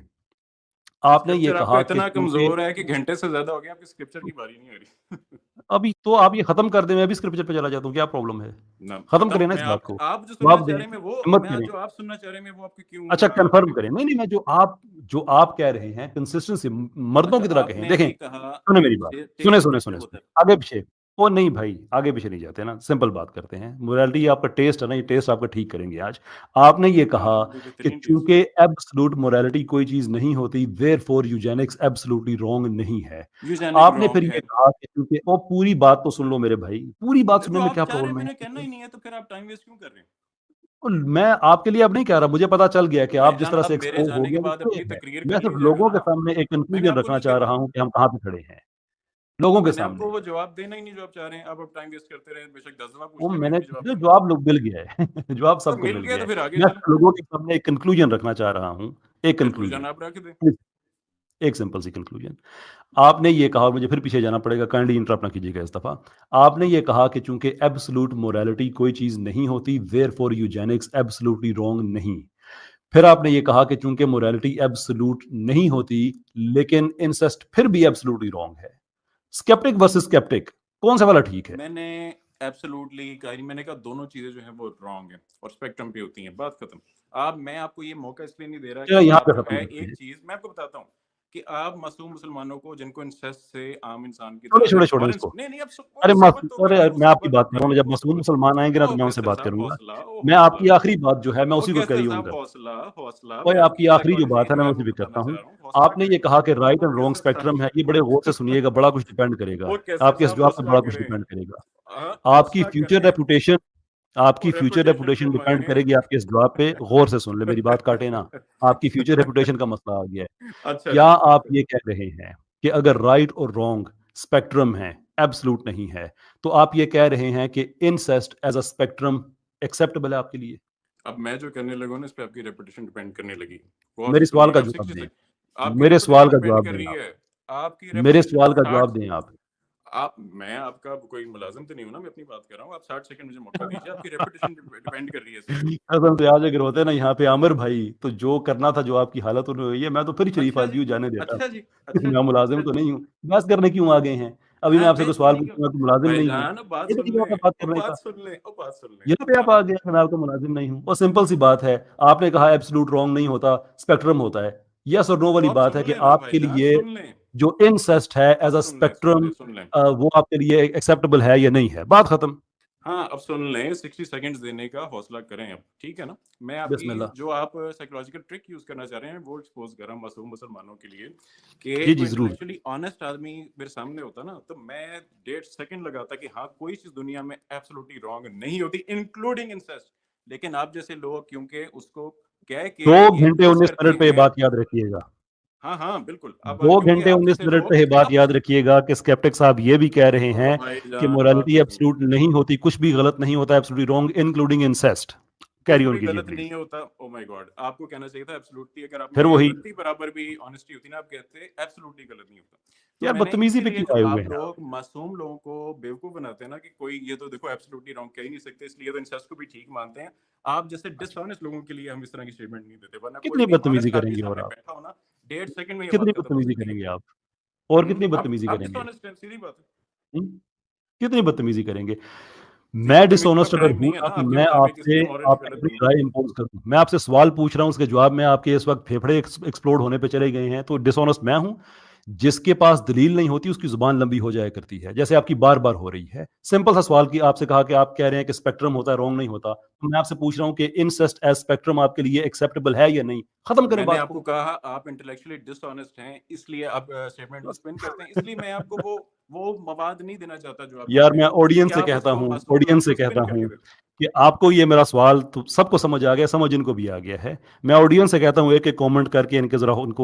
आपने ये स्क्रिप्चर आपका कहा कि इतना चूंकि, कमजोर है कि घंटे से ज्यादा हो गया, आपकी स्क्रिप्चर की बारी नहीं हो रही। अभी तो आप ये खत्म कर दें, मैं भी स्क्रिप्चर पे चला जाता हूँ, क्या प्रॉब्लम है? ना खत्म खत्म, करें ना इस मैं बात को, आप जो सुनना जवाब चाह दें, रहे हैं, मैं वो, हिम्मत मैं करें। जो आप सुनना चाह रहे हैं, मैं वो आपको क्यों अच्छा, कंफर्म कभी करें। नहीं नहीं, मैं जो आप कह रहे हैं कंसिस्टेंसी, मर्दों अच्छा, की तरह कहें। आपने देखें, अभी कहा सुने मेरी बात, सुने टेस्ट सुने सुने सब्जेक्टिव होता सुने, है। आगे पीछे, ओ नहीं भाई, आगे पीछे नहीं जाते ना, सिंपल बात करते हैं। मोरालिटी आपका टेस्ट है ना, ये टेस्ट आपका ठीक करेंगे आज। आपने ये कहा हाँ, मुझे कि बेहतरीन टेस्ट चूंकि है। एब्सोल्यूट मोरालिटी कोई चीज नहीं होती, देयरफॉर यूजेनिक्स एब्सोल्युटली रॉन्ग नहीं है। यूजेनिक आपने रॉन्ग फिर ये है। कहा कि चूंकि, ओ पूरी बात तो सुन लो मेरे भाई, पूरी बात जो सुनने में आप क्या चाह रहे हैं प्रॉब्लम मैंने कहना है? ही नहीं है, तो फिर आप टाइम वेस्ट क्यों कर रहे हैं? और मैं आपके लिए अब नहीं कह रहा, मुझे पता चल गया कि आप जिस भाईजान, तरह अब से मेरे एक्सपोज हो जाने गए के वो बाद क्लियर अपनी है। तकरीर मैं कर सिर्फ ली जाएगा लोगों के ना। सामने एक मैंने कंक्लूजन आपको रखना नहीं चाह कहा, रहा हूं कि हम कहाँ पे खड़े हैं, लोगों के मैंने सामने। आपको वो जवाब देना ही नहीं जो आप चाह रहे हैं। आप अब टाइम वेस्ट करते रहे, बेशक 10 दफा वो पूछ लें, मैं मैंने भी जवाब जो दूंगा। जवाब लोग मिल गया है जवाब तो सबको मिल मिल गया गया तो है। फिर आगे मैं चलें। सिर्फ लोगों के सामने एक कंक्लूजन रखना चाह रहा हूँ, एक कंक्लूजन कंक्लूजन, आप रख दें। एक सिंपल सी कंक्लूजन। आपने ये कहा, मुझे फिर पीछे जाना पड़ेगा, काइंडली इंटरप्ट ना कीजिएगा इस दफा। आपने ये कहा कि चूंकि एब्सोल्यूट मोरालिटी कोई चीज नहीं होती, देयरफॉर यूजेनिक्स एब्सोल्युटली रॉन्ग नहीं। फिर आपने ये कहा कि चूंकि मोरालिटी एब्सोल्यूट नहीं होती, लेकिन इंसेस्ट फिर भी एब्सोल्युटली रॉन्ग है। स्केप्टिक वर्सेस स्केप्टिक, कौन सा वाला ठीक है? मैंने एब्सोल्युटली कहा नहीं, मैंने कहा दोनों चीजें जो है वो रॉन्ग है और स्पेक्ट्रम पे होती हैं, बात खत्म। आप, मैं आपको ये मौका इसलिए नहीं दे रहा चलो कि यहाँ आप पे जो खत्म है करते एक हैं। चीज मैं आपको बताता हूँ कि आप मासूम मुसलमानों को जिनको इंसेस्ट से आम इंसान की छोड़े तरह है छोड़े छोड़े और इसको। नहीं नहीं, अब अरे वो सबर तो अरे, करें, वो मैं आपकी सबर बात तो कर रहा हूँ, करें, जब मसूम मुसलमान आएंगे ना तो ओ मैं उनसे कैसर बात साहब करूंगा। हौसला, ओ मैं हौसला, आपकी आखिरी बात जो है मैं ओ उसी को कैसर कैरी साहब होऊंगा। हौसला, हौसला, और मैं आपकी आपकी आखिरी जो साइकोलॉजी बात है ना जो मैं है उसी वो पे करता बताना हूँ। चाह रहा हूँ, हौसला आपने करें। ये कहा कि राइट ओ एंड रॉन्ग कैसर स्पेक्ट्रम है, साहब, ये बड़े गौर से सुनिएगा, बड़ा कुछ डिपेंड करेगा। ओ कैसर आपके इस साहब जवाब पे हौसला बड़ा कुछ करें, डिपेंड करेगा। आपकी हौसला फ्यूचर करें। रेपुटेशन, आपकी और फ्यूचर रेपुटेशन रेपुटेशन क्यों डिपेंड मारेंगे? करेगी आपके इस जवाब पे। गौर से सुन ले मेरी बात, काटे ना। आपकी फ्यूचर रेपुटेशन का मसला आ गया है। अच्छा क्या जी, आप ये कह रहे हैं कि अगर राइट और रॉन्ग स्पेक्ट्रम है, एब्सोल्यूट नहीं है, तो आप ये कह रहे हैं कि incest as a spectrum acceptable है आपके लिए? अब मैं जो करने लगा हूं ना, इस पे आपकी रेपुटेशन डिपेंड करने लगी। गौर से मेरे सवाल का सुनिएगा, आप जवाब 60 दें, से आपकी मेरे सवाल रेपुटेशन का डिपेंड जवाब कर दें रही आप, है। आपकी मेरे रेपुटेशन सवाल का 60, जवाब दें आप। आप, मैं आपका कोई मुलाजिम तो नहीं हूं ना, मैं अपनी बात कर रहा हूं। आप 60 सेकंड मुझे मौका दीजिए, आपकी रेपुटेशन डिपेंड कर रही है इस पे। कसम से आज अगर होते ना यहाँ पे आमिर भाई, तो जो करना था, जो आपकी हालत उन्होंने हुई है, मैं तो फिर शरीफ अच्छा आदमी जी, हूँ, जाने देता। अच्छा जी, अच्छा मैं जी, मुलाजिम अच्छा तो जी। नहीं हूँ, बहस करने क्यों आ गए हैं? अभी मैं आपसे कोई बहस सवाल नहीं कर पूछूंगा तो मुलाजिम नहीं हूँ, भाईजान, बात ये सुन देखिए ले, आपका बात ओ करने का। बात सुन ले, ओ बात सुन ले। यहाँ पे आप आ आप गए कि मैं आपका मुलाजिम नहीं हूँ, और सिंपल सी बात है, आपने कहा एब्सोल्यूट रॉन्ग नहीं होता, स्पेक्ट्रम होता है। यस और नो तो वाली आप बात है सुन कि लें ना आपके भाईजान, लिए सुन लें। जो इंसेस्ट है एज अब अ सुन लें, सुन स्पेक्ट्रम, लें, सुन लें। वो आपके लिए एक्सेप्टेबल है या नहीं है, बात खत्म। हाँ, अब सुन लें, 60 सेकंड्स देने का हौसला करें अब, ठीक है ना? मैं आपकी बिस्मिल्लाह। जो आप साइकोलॉजिकल ट्रिक यूज़ करना चाह रहे हैं, वो एक्सपोज़ कर रहा हूँ मासूम मुसलमानों के लिए कि जी, कोई जी, ज़रूर। इंटेलेक्चुअली ऑनेस्ट आदमी मेरे सामने होता ना, तो मैं 1.5 सेकंड लगाता कि हाँ, कोई चीज़ दुनिया में एब्सोल्युटली रॉन्ग नहीं होती, इंक्लूडिंग इंसेस्ट। लेकिन आप जैसे लोग क्योंकि उसको कह के 2 ये घंटे ट्विस्ट 19 करते मिनट पे ये हैं। बात याद रखिएगा। हाँ, हाँ, बिल्कुल। अब 2 क्योंकि घंटे आप 19 जैसे मिनट पे लोग ये बात आप याद रखिएगा कि स्केप्टिक साहब ये भी कह रहे हैं कि भाईजान बात मोरालिटी तो सुनिए। एब्सोल्यूट नहीं होती, कुछ भी गलत नहीं होता, एब्सोल्युटली रॉन्ग इंक्लूडिंग इंसेस्ट। कुछ कैरी ऑन भी कीजिए गलत प्लीज। नहीं होता। ओह माय गॉड, आपको कहना चाहिए था एब्सोल्युटली। अगर आप फिर में वही रत्ती बराबर भी ऑनेस्टी होती ना, आप कहते एब्सोल्युटली गलत नहीं होता। तो यार, मैंने बदतमीजी पे इसीलिए, क्यों जो आए हुए आप हैं आप? लोग मासूम लोगों को बेवकूफ बनाते हैं ना कि कोई ये तो देखो एब्सोल्युटली रॉन्ग कह ही नहीं सकते, इसलिए तो इंसेस्ट को भी ठीक मानते हैं। आप जैसे अच्छा, डिसऑनेस्ट लोगों के लिए हम इस तरह की स्टेटमेंट नहीं देते, वरना कोई कितनी भी बदतमीजी ऑनेस्ट आदमी करेंगे और सामने आप? बैठा हो ना, 1.5 सेकंड में ये कितनी बात खत्म हो बदतमीजी सकती है। करेंगे आप? और कितनी बदतमीजी आप करेंगे? डिसऑनेस्ट हैं, सीधी बात है। हुँ? कितनी बदतमीजी करेंगे? जी, मैं बदतमीजी का डिसऑनेस्ट अगर क्राइम हूँ नहीं है ना, ना तो आपके मैं मुताबिक, आपसे इसलिए आप मॉरली पे गलत अपनी नहीं है। राय इम्पोज़ करूँ। मैं आपसे सवाल पूछ रहा हूँ, उसके जवाब में आपके इस वक़्त फेफड़े एक्सप्लोड होने पे चले गए हैं, तो डिसऑनेस्ट मैं हूँ? जिसके पास दलील नहीं होती, उसकी ज़ुबान लंबी हो जाया करती है, जैसे आपकी बार-बार हो रही है। सिंपल सा सवाल कि आपसे कहा कि आप कह रहे हैं कि स्पेक्ट्रम होता है, रॉन्ग नहीं होता। तो मैं आपसे पूछ रहा हूँ कि इंसेस्ट एज़ स्पेक्ट्रम आपके लिए एक्सेप्टेबल है या नहीं? खत्म करें मैंने बात आपको को। कहा आप इंटेलेक्चुअली डिसऑनेस्ट हैं, इसलिए आप स्टेटमेंट को बस। स्पिन करते हैं। इसलिए मैं आपको वो मवाद नहीं देना चाहता जो आप यार, चाहते मैं हैं कि आप उसको मासूम लोगों ऑडियंस से को कहता स्पिन हूँ करके दें। कि आपको ये मेरा सवाल तो सबको समझ आ गया, समझ इनको भी आ गया है। मैं ऑडियंस से कहता हूँ एक-एक कमेंट करके उनको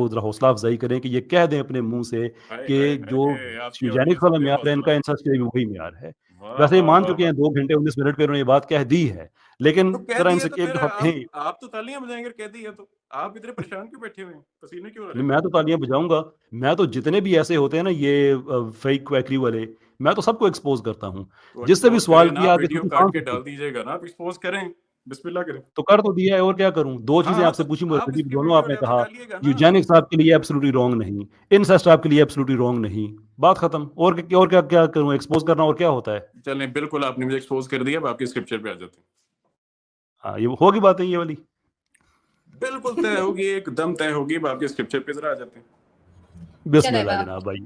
ज़रा हौसला अफ़ज़ाई करें कि ये कह दें अपने मुँह से हाय हाय कि जो हाय, आपकी यूजेनिक्स ऑडियंस वाला पे म्यार है, हौसला। इनका इंसाफ के लिए भी वही म्यार है। वाह वैसे ये वाह मान वाह चुके वाह। हैं 2 घंटे 19 मिनट पे उन्होंने ये बात कह दी है, लेकिन तो कह ज़रा दिया इनसे तो एक फिर दफ़ा कहें। आप तो तालियां बजाएंगे, कह दिया तो आप इतने परेशान क्यों बैठे हुए हैं, पसीने क्यों आ रहे नहीं, हैं? मैं तो तालियाँ बजाऊँगा। मैं तो जितने भी ऐसे होते हैं ना ये फेक क्वैकरी वाले, मैं तो सबको एक्सपोज़ करता हूँ। तो जिससे भी एक्सपोज करें सवाल ना, किया आके वीडियो सीधे काट कान के से डाल दीजिएगा ना, आप एक्सपोज करें, बिस्मिल्लाह करें। तो कर तो दिया है और क्या करूँ? 2 हाँ चीज़ें हाँ, आपसे तो पूछी आप मुझे, इसकी दोनों वीडियो आपने लेते कहा डालिएगा ना। यूजेनिक्स आपके लिए एब्सोल्युटली रॉन्ग नहीं, इंसेस्ट आपके लिए एब्सोल्युटली रॉन्ग नहीं। बात खत्म। और क्या क्या करूँ? एक्सपोज़ करना और क्या होता है? चलें, बिल्कुल आपने मुझे एक्सपोज कर दिया, अब आपके स्क्रिप्चर पे आ जाते हैं। हाँ, ये होगी बातें ये वाली। बिल्कुल तय होगी, एकदम तय होगी, अब आपके स्क्रिप्चर पे जरा आ जाते हैं। चले बिस्मिल्लाह बाप। जनाब भाई।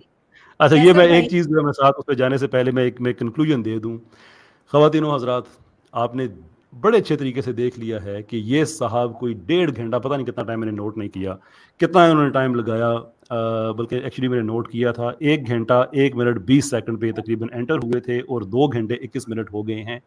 अच्छा, ये कैसर मैं भाई। एक चीज़ जो मैं साथ उस पे जाने से पहले मैं कंक्लूजन दे दूँ। ख़वातीनो हज़रात, आपने बड़े अच्छे तरीके से देख लिया है कि ये साहब कोई 1.5 घंटा, पता नहीं कितना टाइम मैंने नोट नहीं किया, कितना इन्होंने टाइम लगाया, बल्कि एक्चुअली मैंने नोट किया था 1 घंटा 1 मिनट 20 सेकंड पे तकरीबन एंटर हुए थे और 2 घंटे 21 मिनट हो गए हैं।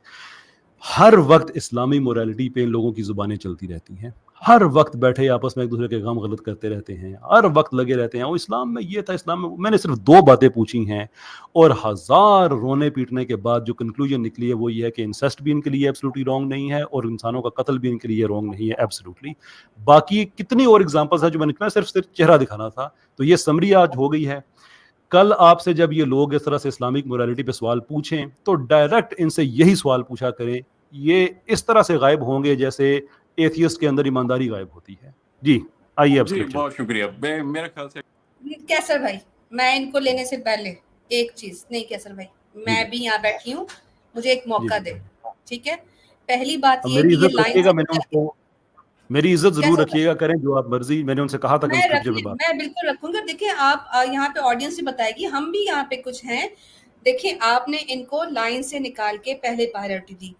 हर वक्त इस्लामी मोरालिटी पे इन लोगों की ज़ुबानें चलती रहती हैं। हर वक्त बैठे आपस में एक दूसरे के गम गलत करते रहते हैं, हर वक्त लगे रहते हैं। वो इस्लाम में ये था, इस्लाम में मैंने सिर्फ 2 बातें पूछी हैं और हज़ार रोने पीटने के बाद जो कंक्लूजन निकली है वो ये है कि इंसेस्ट भी इनके लिए एब्सोल्युटली रॉन्ग नहीं है और इंसानों का कत्ल भी इनके लिए रॉन्ग नहीं है एब्सोल्युटली। बाकी कितनी और एग्जांपल्स हैं जो मैं सिर्फ चेहरा दिखाना था। तो ये समरी आज हो गई है। कल आपसे जब ये लोग इस तरह से इस्लामिक मोरालिटी पे सवाल पूछें तो डायरेक्ट इनसे यही सवाल पूछा करें। ये इस तरह से गायब होंगे जैसे एथियस्ट के अंदर ईमानदारी गायब होती है। जी, आइए अब जी, स्क्रिप्चर बहुत पे। शुक्रिया। मेरे ख्याल से कैसर भाई, मैं इनको लेने से पहले एक चीज नहीं, कैसर भाई, जी मैं जी भी यहाँ बैठी हूँ, मुझे एक जी मौका जी। दे। ठीक है, पहली बात अब ये मेरी कि ये इज्जत लाइन रखिएगा, से मैंने निकल के। उनको मेरी इज्जत जरूर कैसर भाई, रखिएगा, करें जो आप मर्जी। मैंने उनसे कहा था कि हम स्क्रिप्चर पे बात। मैं बिल्कुल रखूंगा। देखिए आप यहाँ पे ऑडियंस भी बताएगी, हम भी यहाँ पे कुछ हैं। देखिए आपने इनको लाइन से निकाल के पहले प्रायोरिटी दी।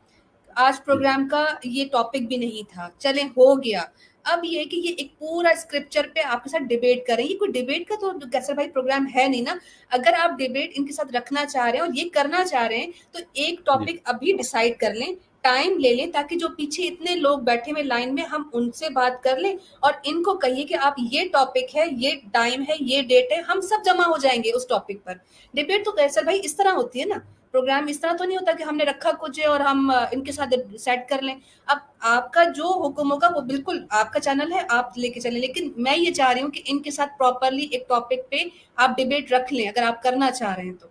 आज जी जी प्रोग्राम का ये टॉपिक भी नहीं था, चले हो गया। अब ये कि ये एक पूरा स्क्रिप्चर पे आपके साथ डिबेट करें, ये कोई डिबेट का तो कैसर भाई प्रोग्राम है नहीं ना। अगर आप डिबेट इनके साथ रखना चाह रहे हैं और ये करना चाह रहे हैं तो एक जी टॉपिक अभी डिसाइड कर लें, टाइम ले लें, ताकि जो पीछे इतने लोग बैठे हुए लाइन में हम उनसे बात कर लें और इनको कहिए कि आप ये टॉपिक है, ये टाइम है, ये डेट है, हम सब जमा हो जाएंगे उस टॉपिक पर। डिबेट तो कैसर भाई इस तरह होती है ना, प्रोग्राम इस तरह तो नहीं होता कि हमने रखा कुछ है और हम इनके साथ सेट कर लें। अब आपका जो हुक्म होगा वो बिल्कुल आपका चैनल है, आप लेके चलें, लेकिन मैं ये चाह रही हूँ कि इनके साथ प्रॉपरली एक टॉपिक पे आप डिबेट रख लें अगर आप करना चाह रहे हैं तो।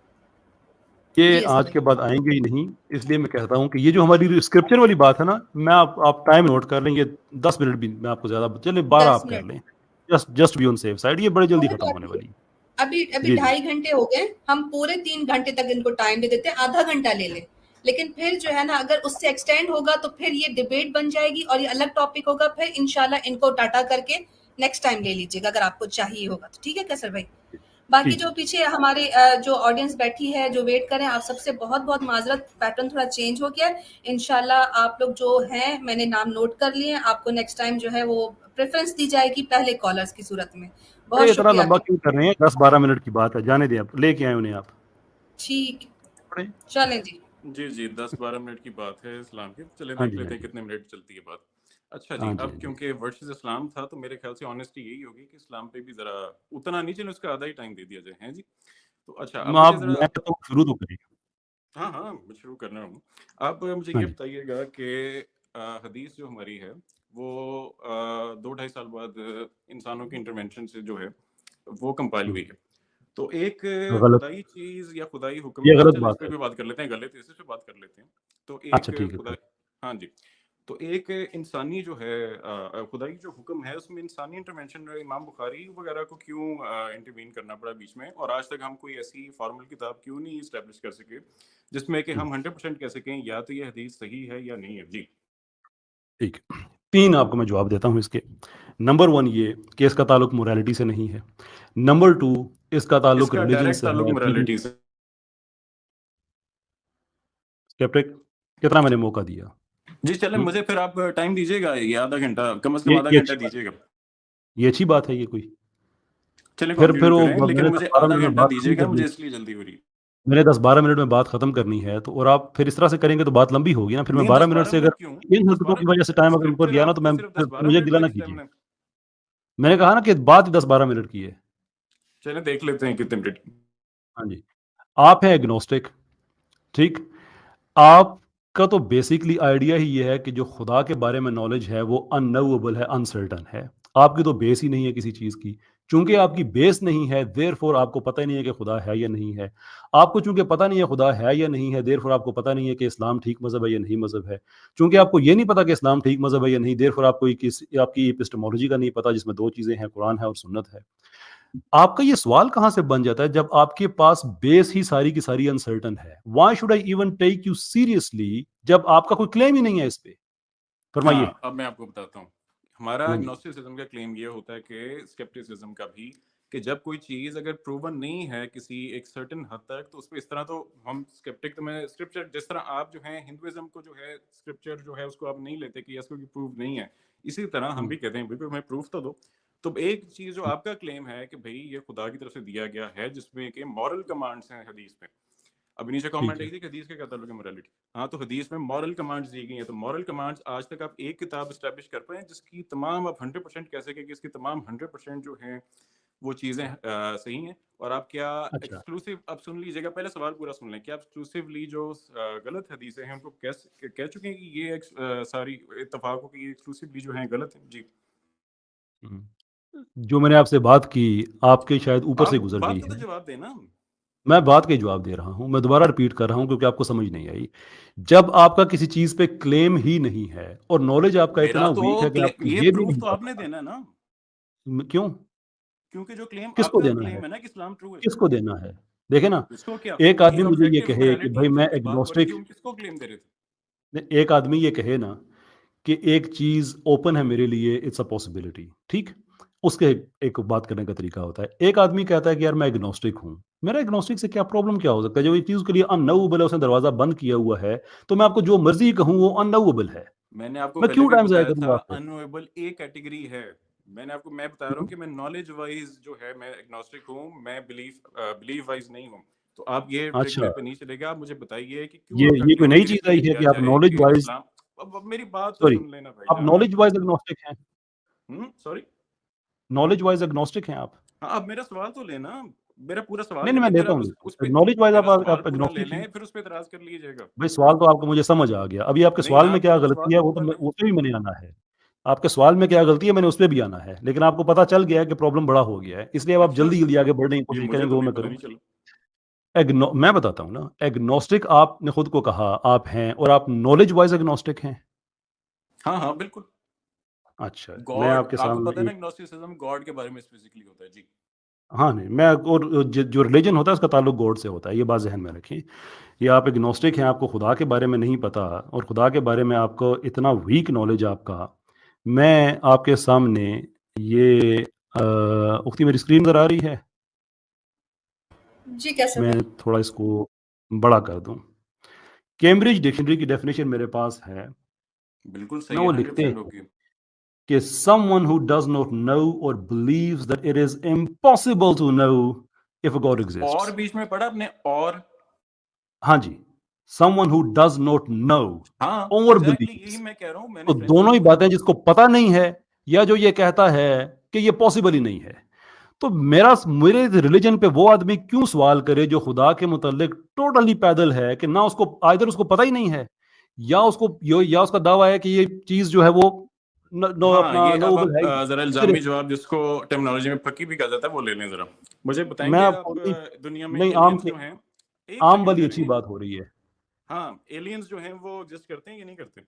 ये जी असर आज भाई। के बाद आएंगे ही नहीं, इसलिए मैं कहता हूँ कि ये जो हमारी स्क्रिप्चर वाली बात है ना, मैं आप टाइम नोट कर लेंगे। 10 मिनट भी मैं आपको ज्यादा, चले 12 10 आप कर मिनट लें। Just be on safe side, ये बड़े जल्दी कोई खत्म बात होने नहीं। वाली है। अभी अभी जी जी 2.5 घंटे हो गए, हम पूरे 3 घंटे तक इनको टाइम दे देते हैं, आधा घंटा ले लें। लेकिन फिर जो है ना, अगर उससे एक्सटेंड होगा तो फिर ये डिबेट बन जाएगी और ये अलग टॉपिक होगा। फिर इंशाल्लाह इनको टाटा करके नेक्स्ट टाइम ले लीजिएगा अगर आपको चाहिए होगा तो। ठीक है कैसर भाई? बाकी ठीक जो है। पीछे हमारे जो ऑडियंस बैठी है, जो वेट कर रहे हैं, आप सबसे बहुत बहुत माजरत, पैटर्न थोड़ा चेंज हो गया है। इंशाल्लाह आप लोग जो हैं, मैंने नाम नोट कर लिए हैं, आपको नेक्स्ट टाइम जो है वो प्रेफरेंस दी जाएगी पहले कॉलर्स की सूरत में। बहुत अरे इतना शुक्रिया लंबा आपका। क्यों कर रहे हैं? 10-12 मिनट की बात है, जाने दें, आप लेके आए उन्हें आप। ठीक, पढ़े? चलें जी। जी जी 10-12 मिनट की बात है इस्लाम की, चले हाँ देख जी, हाँ लेते हैं जी। कितने मिनट चलती है बात। अच्छा जी, हाँ जी, अब हाँ जी। क्योंकि वर्सेस इस्लाम था तो मेरे ख्याल से ऑनेस्टी यही होगी कि इस्लाम पे भी जरा उतना नहीं, चलो उसका आधा ही टाइम दे दिया जाए, हैं जी। तो अच्छा अब मुझे आप जरा, मैं तो शुरू तो करिए। हाँ हाँ मैं शुरू करना हूँ। आप मुझे हाँ ये जी। बताइएगा कि हदीस जो हमारी है वो 2-2.5 साल बाद इंसानों के इंटरवेंशन से जो है वो कंपाइल हुई है। तो एक गलत, खुदाई चीज या खुदाई हुक्म, ये हाँ गलत चलो इस बात पे है। भी बात कर लेते हैं, गलत इस पे बात कर लेते हैं। तो अच्छा एक ठीक है, खुदा, कोई। हाँ जी, तो एक इंसानी जो है खुदाई जो हुक्म है उसमें इंसानी इंटरवेंशन, इमाम बुखारी वगैरह को क्यों इंटरवीन करना पड़ा बीच में, और आज तक हम कोई ऐसी फॉर्मल किताब क्यों नहीं इस्टेब्लिश कर सके जिसमें कि हम 100% कह सकें या तो ये हदीस सही है या नहीं है जी। ठीक है। 3 आपको मैं जवाब देता हूँ इसके। नंबर 1 ये कि इसका ताल्लुक मोरालिटी से नहीं है। नंबर 2 इसका ताल्लुक इसका रिलिजन डायरेक्ट से ताल्लुक है। मोरालिटी से। स्केप्टिक, कितना मैंने मौका दिया? जी चले, हुँ? मुझे फिर आप टाइम दीजिएगा, ये आधा घंटा, कम से कम आधा ये घंटा अच्छी बात दीजिएगा। ये अच्छी बात है ये कोई? चलिए फिर कंटिन्यू करें, वो लेकिन मैंने मुझे 10-12 आधा मिनट में घंटा बात खत्म दीजिएगा, करनी मुझे इसलिए जल्दी हो रही है। मैंने 10-12 मिनट में बात खत्म करनी है, तो और आप फिर इस तरह से करेंगे तो बात लंबी होगी ना। फिर मैं नहीं 12 दस मिनट बारह से अगर मिनट क्यों, इन दस हरकतों बारह की वजह से टाइम अगर ऊपर स्क्रिप्चर गया ना तो आपको मैं सिर्फ फिर 10-12 मुझे मिनट गिला का ना खींचना है कीजिए। हमने। मैंने कहा ना कि बात 10-12 मिनट की है। चले देख लेते हैं कितने मिनट की। हाँ जी। आप हैं एग्नोस्टिक, ठीक? आपका तो बेसिकली आइडिया ही ये है कि जो खुदा के बारे में नॉलेज है वो अननोएबल है, अनसर्टन है। आपकी तो बेस ही नहीं है किसी चीज़ की। चूँकि आपकी बेस नहीं है, देयरफॉर आपको पता ही नहीं है कि खुदा है या नहीं है। आपको चूँकि पता नहीं है खुदा है या नहीं है, देयरफॉर आपको पता नहीं है कि इस्लाम ठीक मज़हब है या नहीं मज़हब है। चूँकि आपको ये नहीं पता कि इस्लाम ठीक मज़हब है या नहीं, देयरफॉर आपको ये किस आपकी एपिस्टेमोलॉजी का नहीं पता जिसमें 2 चीज़ें हैं, कुरान है और सुन्नत है। आपका ये सवाल कहाँ से बन जाता है जब आपके पास बेस ही सारी की सारी अनसर्टन है? Why should I even take you seriously जब आपका कोई क्लेम ही नहीं है इस पे? फरमाइए। हाँ अब मैं आपको बताता हूँ, हमारा हाँ जी। एग्नोस्टिसिज्म का क्लेम ये होता है कि स्केप्टिसिज्म का भी, कि जब कोई चीज अगर प्रूवन नहीं है किसी एक सर्टेन हद तक, तो उस पर इस तरह तो हम स्केप्टिक, तो मैं स्क्रिप्चर जिस तरह आप जो है हिंदुइज्म को जो है स्क्रिप्चर जो है उसको आप नहीं लेते कि इसको प्रूव नहीं है, इसी तरह हम हुँ, भी कहते हैं बिल्कुल हमें प्रूफ तो दो। तो एक चीज जो हुँ, आपका क्लेम है कि भाई ये खुदा की तरफ से दिया गया है जिसमें कि मॉरल कमांड्स हैं हदीस में। अभी नीचे ठीक कमेंट आई है। थी कि हदीस का क्या ताल्लुक है मोरालिटी। हाँ तो हदीस में मॉरल कमांड्स दी गई हैं, तो मॉरल कमांड्स आज तक आप एक किताब एस्टैब्लिश कर पाए जिसकी तमाम आप 100% कह सके कि इसकी तमाम 100% जो हैं वो चीज़ें सही हैं। और आप क्या अच्छा, एक्सक्लूसिव, आप सुन लीजिएगा, पहले सवाल पूरा सुन लें, क्या आप एक्सक्लूसिवली जो गलत हदीसें हैं उनको कह चुके हैं कि ये सारी इत्तफाक हो कि ये एक्सक्लूसिवली जो हैं गलत हैं जी। हुँ। जो मैंने आपसे बात की, आपके शायद ऊपर से आप गुज़र गई बात का तो है। जवाब देना। मैं बात का ही जवाब दे रहा हूँ। मैं दोबारा रिपीट कर रहा हूँ क्योंकि आपको समझ नहीं आई। जब आपका किसी चीज़ पे क्लेम ही नहीं है और नॉलेज आपका मेरा इतना तो वीक है कि आपको ये ये भी प्रूफ नहीं तो आपने पता। देना है ना, क्यों? क्योंकि जो क्लेम किसको आपका देना है? क्लेम है ना कि इस्लाम ट्रू है। किसको देना है? देखिए ना, उसको क्या, एक ये आदमी मुझे ये ऑब्जेक्टिव कहे कि मोरालिटी भाई जो मैं अभी बात हो रही थी एग्नोस्टिक, हम किसको क्लेम दे रहे थे। एक आदमी ये कहे ना कि एक चीज़ ओपन है मेरे लिए, इट्स अ पॉसिबिलिटी, ठीक? उसके एक बात करने का तरीका होता है। एक आदमी कहता है कि यार मैं एग्नोस्टिक हूँ। मेरा एग्नोस्टिक से क्या प्रॉब्लम क्या हो सकता है? जब एक चीज़ उसके लिए अननोएबल है, उसने दरवाज़ा बंद किया हुआ है, तो मैं आपको जो मर्ज़ी कहूँ वो अननोएबल है। मैंने आपको मैं पहले क्यों भी टाइम ज़ाया बताया था करूँगा आपका? अननोएबल एक कैटेगरी है। मैं बता रहा हूँ हुँ, कि मैं नॉलेज वाइज जो है मैं एग्नोस्टिक हूँ, मैं बिलीव वाइज नहीं हूँ। तो आप ये अच्छा, ट्रिक पे नहीं चलेगा, आप मुझे बताइए कि क्यों ये आपका ये कोई क्लेम नई ये चीज़ आई क्लेम है किया कि आप जाए नॉलेज कि वाइज़, इस्लाम, अब मेरी बात तो सॉरी, सुन लेना आप भाईजान। नॉलेज वाइज़ एग्नोस्टिक हैं? सॉरी। नॉलेज वाइज़ एग्नोस्टिक हैं आप? हाँ अब मेरा सवाल तो लेना, मेरा पूरा सवाल नहीं, नहीं, मैं लेके फिर लेता आप हूँ। उस पे, नॉलेज वाइज़ मेरा सवाल आप पूरा ले एग्नोस्टिक हैं? लें फिर उस पे इतराज कर लीजिएगा। भाई सवाल तो आपको मुझे समझ आ गया। अभी आपके नहीं सवाल में आप क्या सवाल गलती है तो वो तो मैं पहले, उस पे भी मैंने आना है। आपके सवाल में क्या गलती है मैंने उस पे भी आना है। लेकिन आपको पता चल गया है कि प्रॉब्लम बड़ा हो गया है। इसलिए अब आप अच्छा जल्दी-जल्दी आगे बढ़ने की ये कोशिश मुझे करेंगे तो वो नहीं मैं पता, करूँ। नहीं चला। मैं बताता हूँ ना, एग्नोस्टिक आपने खुद को कहा आप हैं और आप नॉलेज वाइज़ एग्नोस्टिक हैं। हाँ हाँ बिल्कुल। अच्छा, मैं गॉड, आपके आपको पता है सामने ना एग्नोस्टिसिज्म गॉड के बारे में स्पेसिफिकली होता है जी। हाँ, नहीं, मैं और जो रिलीजन होता है उसका ताल्लुक गॉड से होता है, ये बात ज़हन में रखें। ये आप एग्नोस्टिक हैं, आपको खुदा के बारे में नहीं पता और खुदा के बारे में आपको इतना वीक नॉलेज आपका। मैं आपके सामने ये उख्ती, मेरी स्क्रीन नज़र आ रही है? जी कैसे मैं थोड़ा इसको बड़ा कर दूं। कैम्ब्रिज डिक्शनरी की डेफिनेशन मेरे पास है, बिल्कुल ना सही वो है, लिखते 100% हैं होगी। कि someone who does not know or believes that it is impossible to know if a God exists. और बीच में पढ़ा आपने, और हाँ जी, someone who does not know हाँ or एग्जैक्टली यही believes। मैं कह रहा हूँ, मैंने तो फ्रेंच दोनों ही में बोला। बातें, जिसको पता नहीं है या जो ये कहता है कि ये पॉसिबल ही नहीं है। तो मेरे रिलीजन पे वो आदमी क्यों सवाल करे जो खुदा के मुतालिक टोटली पैदल है, कि ना उसको आइदर उसको पता ही नहीं है, या या उसका दावा है कि ये चीज जो है वो हाँ, अपना ये अब नोबल है। आप जरा इल्जामी जवाब, जिसको टर्मिनोलॉजी में फकी भी कहा जाता है, वो ले लें जरा। मुझे मैं बताएंगे आपको आप नहीं, दुनिया में नहीं एलियंस जो हैं, एक आम सेकंड वाली दे अच्छी रहे हैं। बात हो रही है। हाँ, एलियंस जो हैं वो एग्जिस्ट करते हैं कि नहीं करते?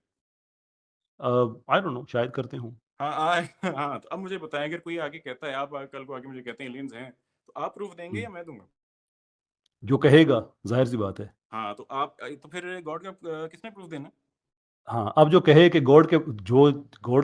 आई डोंट नो, शायद करते हूँ। हाँ, तो अब मुझे बताएं, अगर कोई आगे कहता है, आप कल को आगे मुझे कहते हैं एलियंस हैं, तो आप प्रूफ देंगे या मैं दूंगा? जो कहेगा, जाहिर सी बात है। हाँ, तो आप तो फिर गॉड का किसने प्रूफ देना? हाँ, अब जो कहे कि गॉड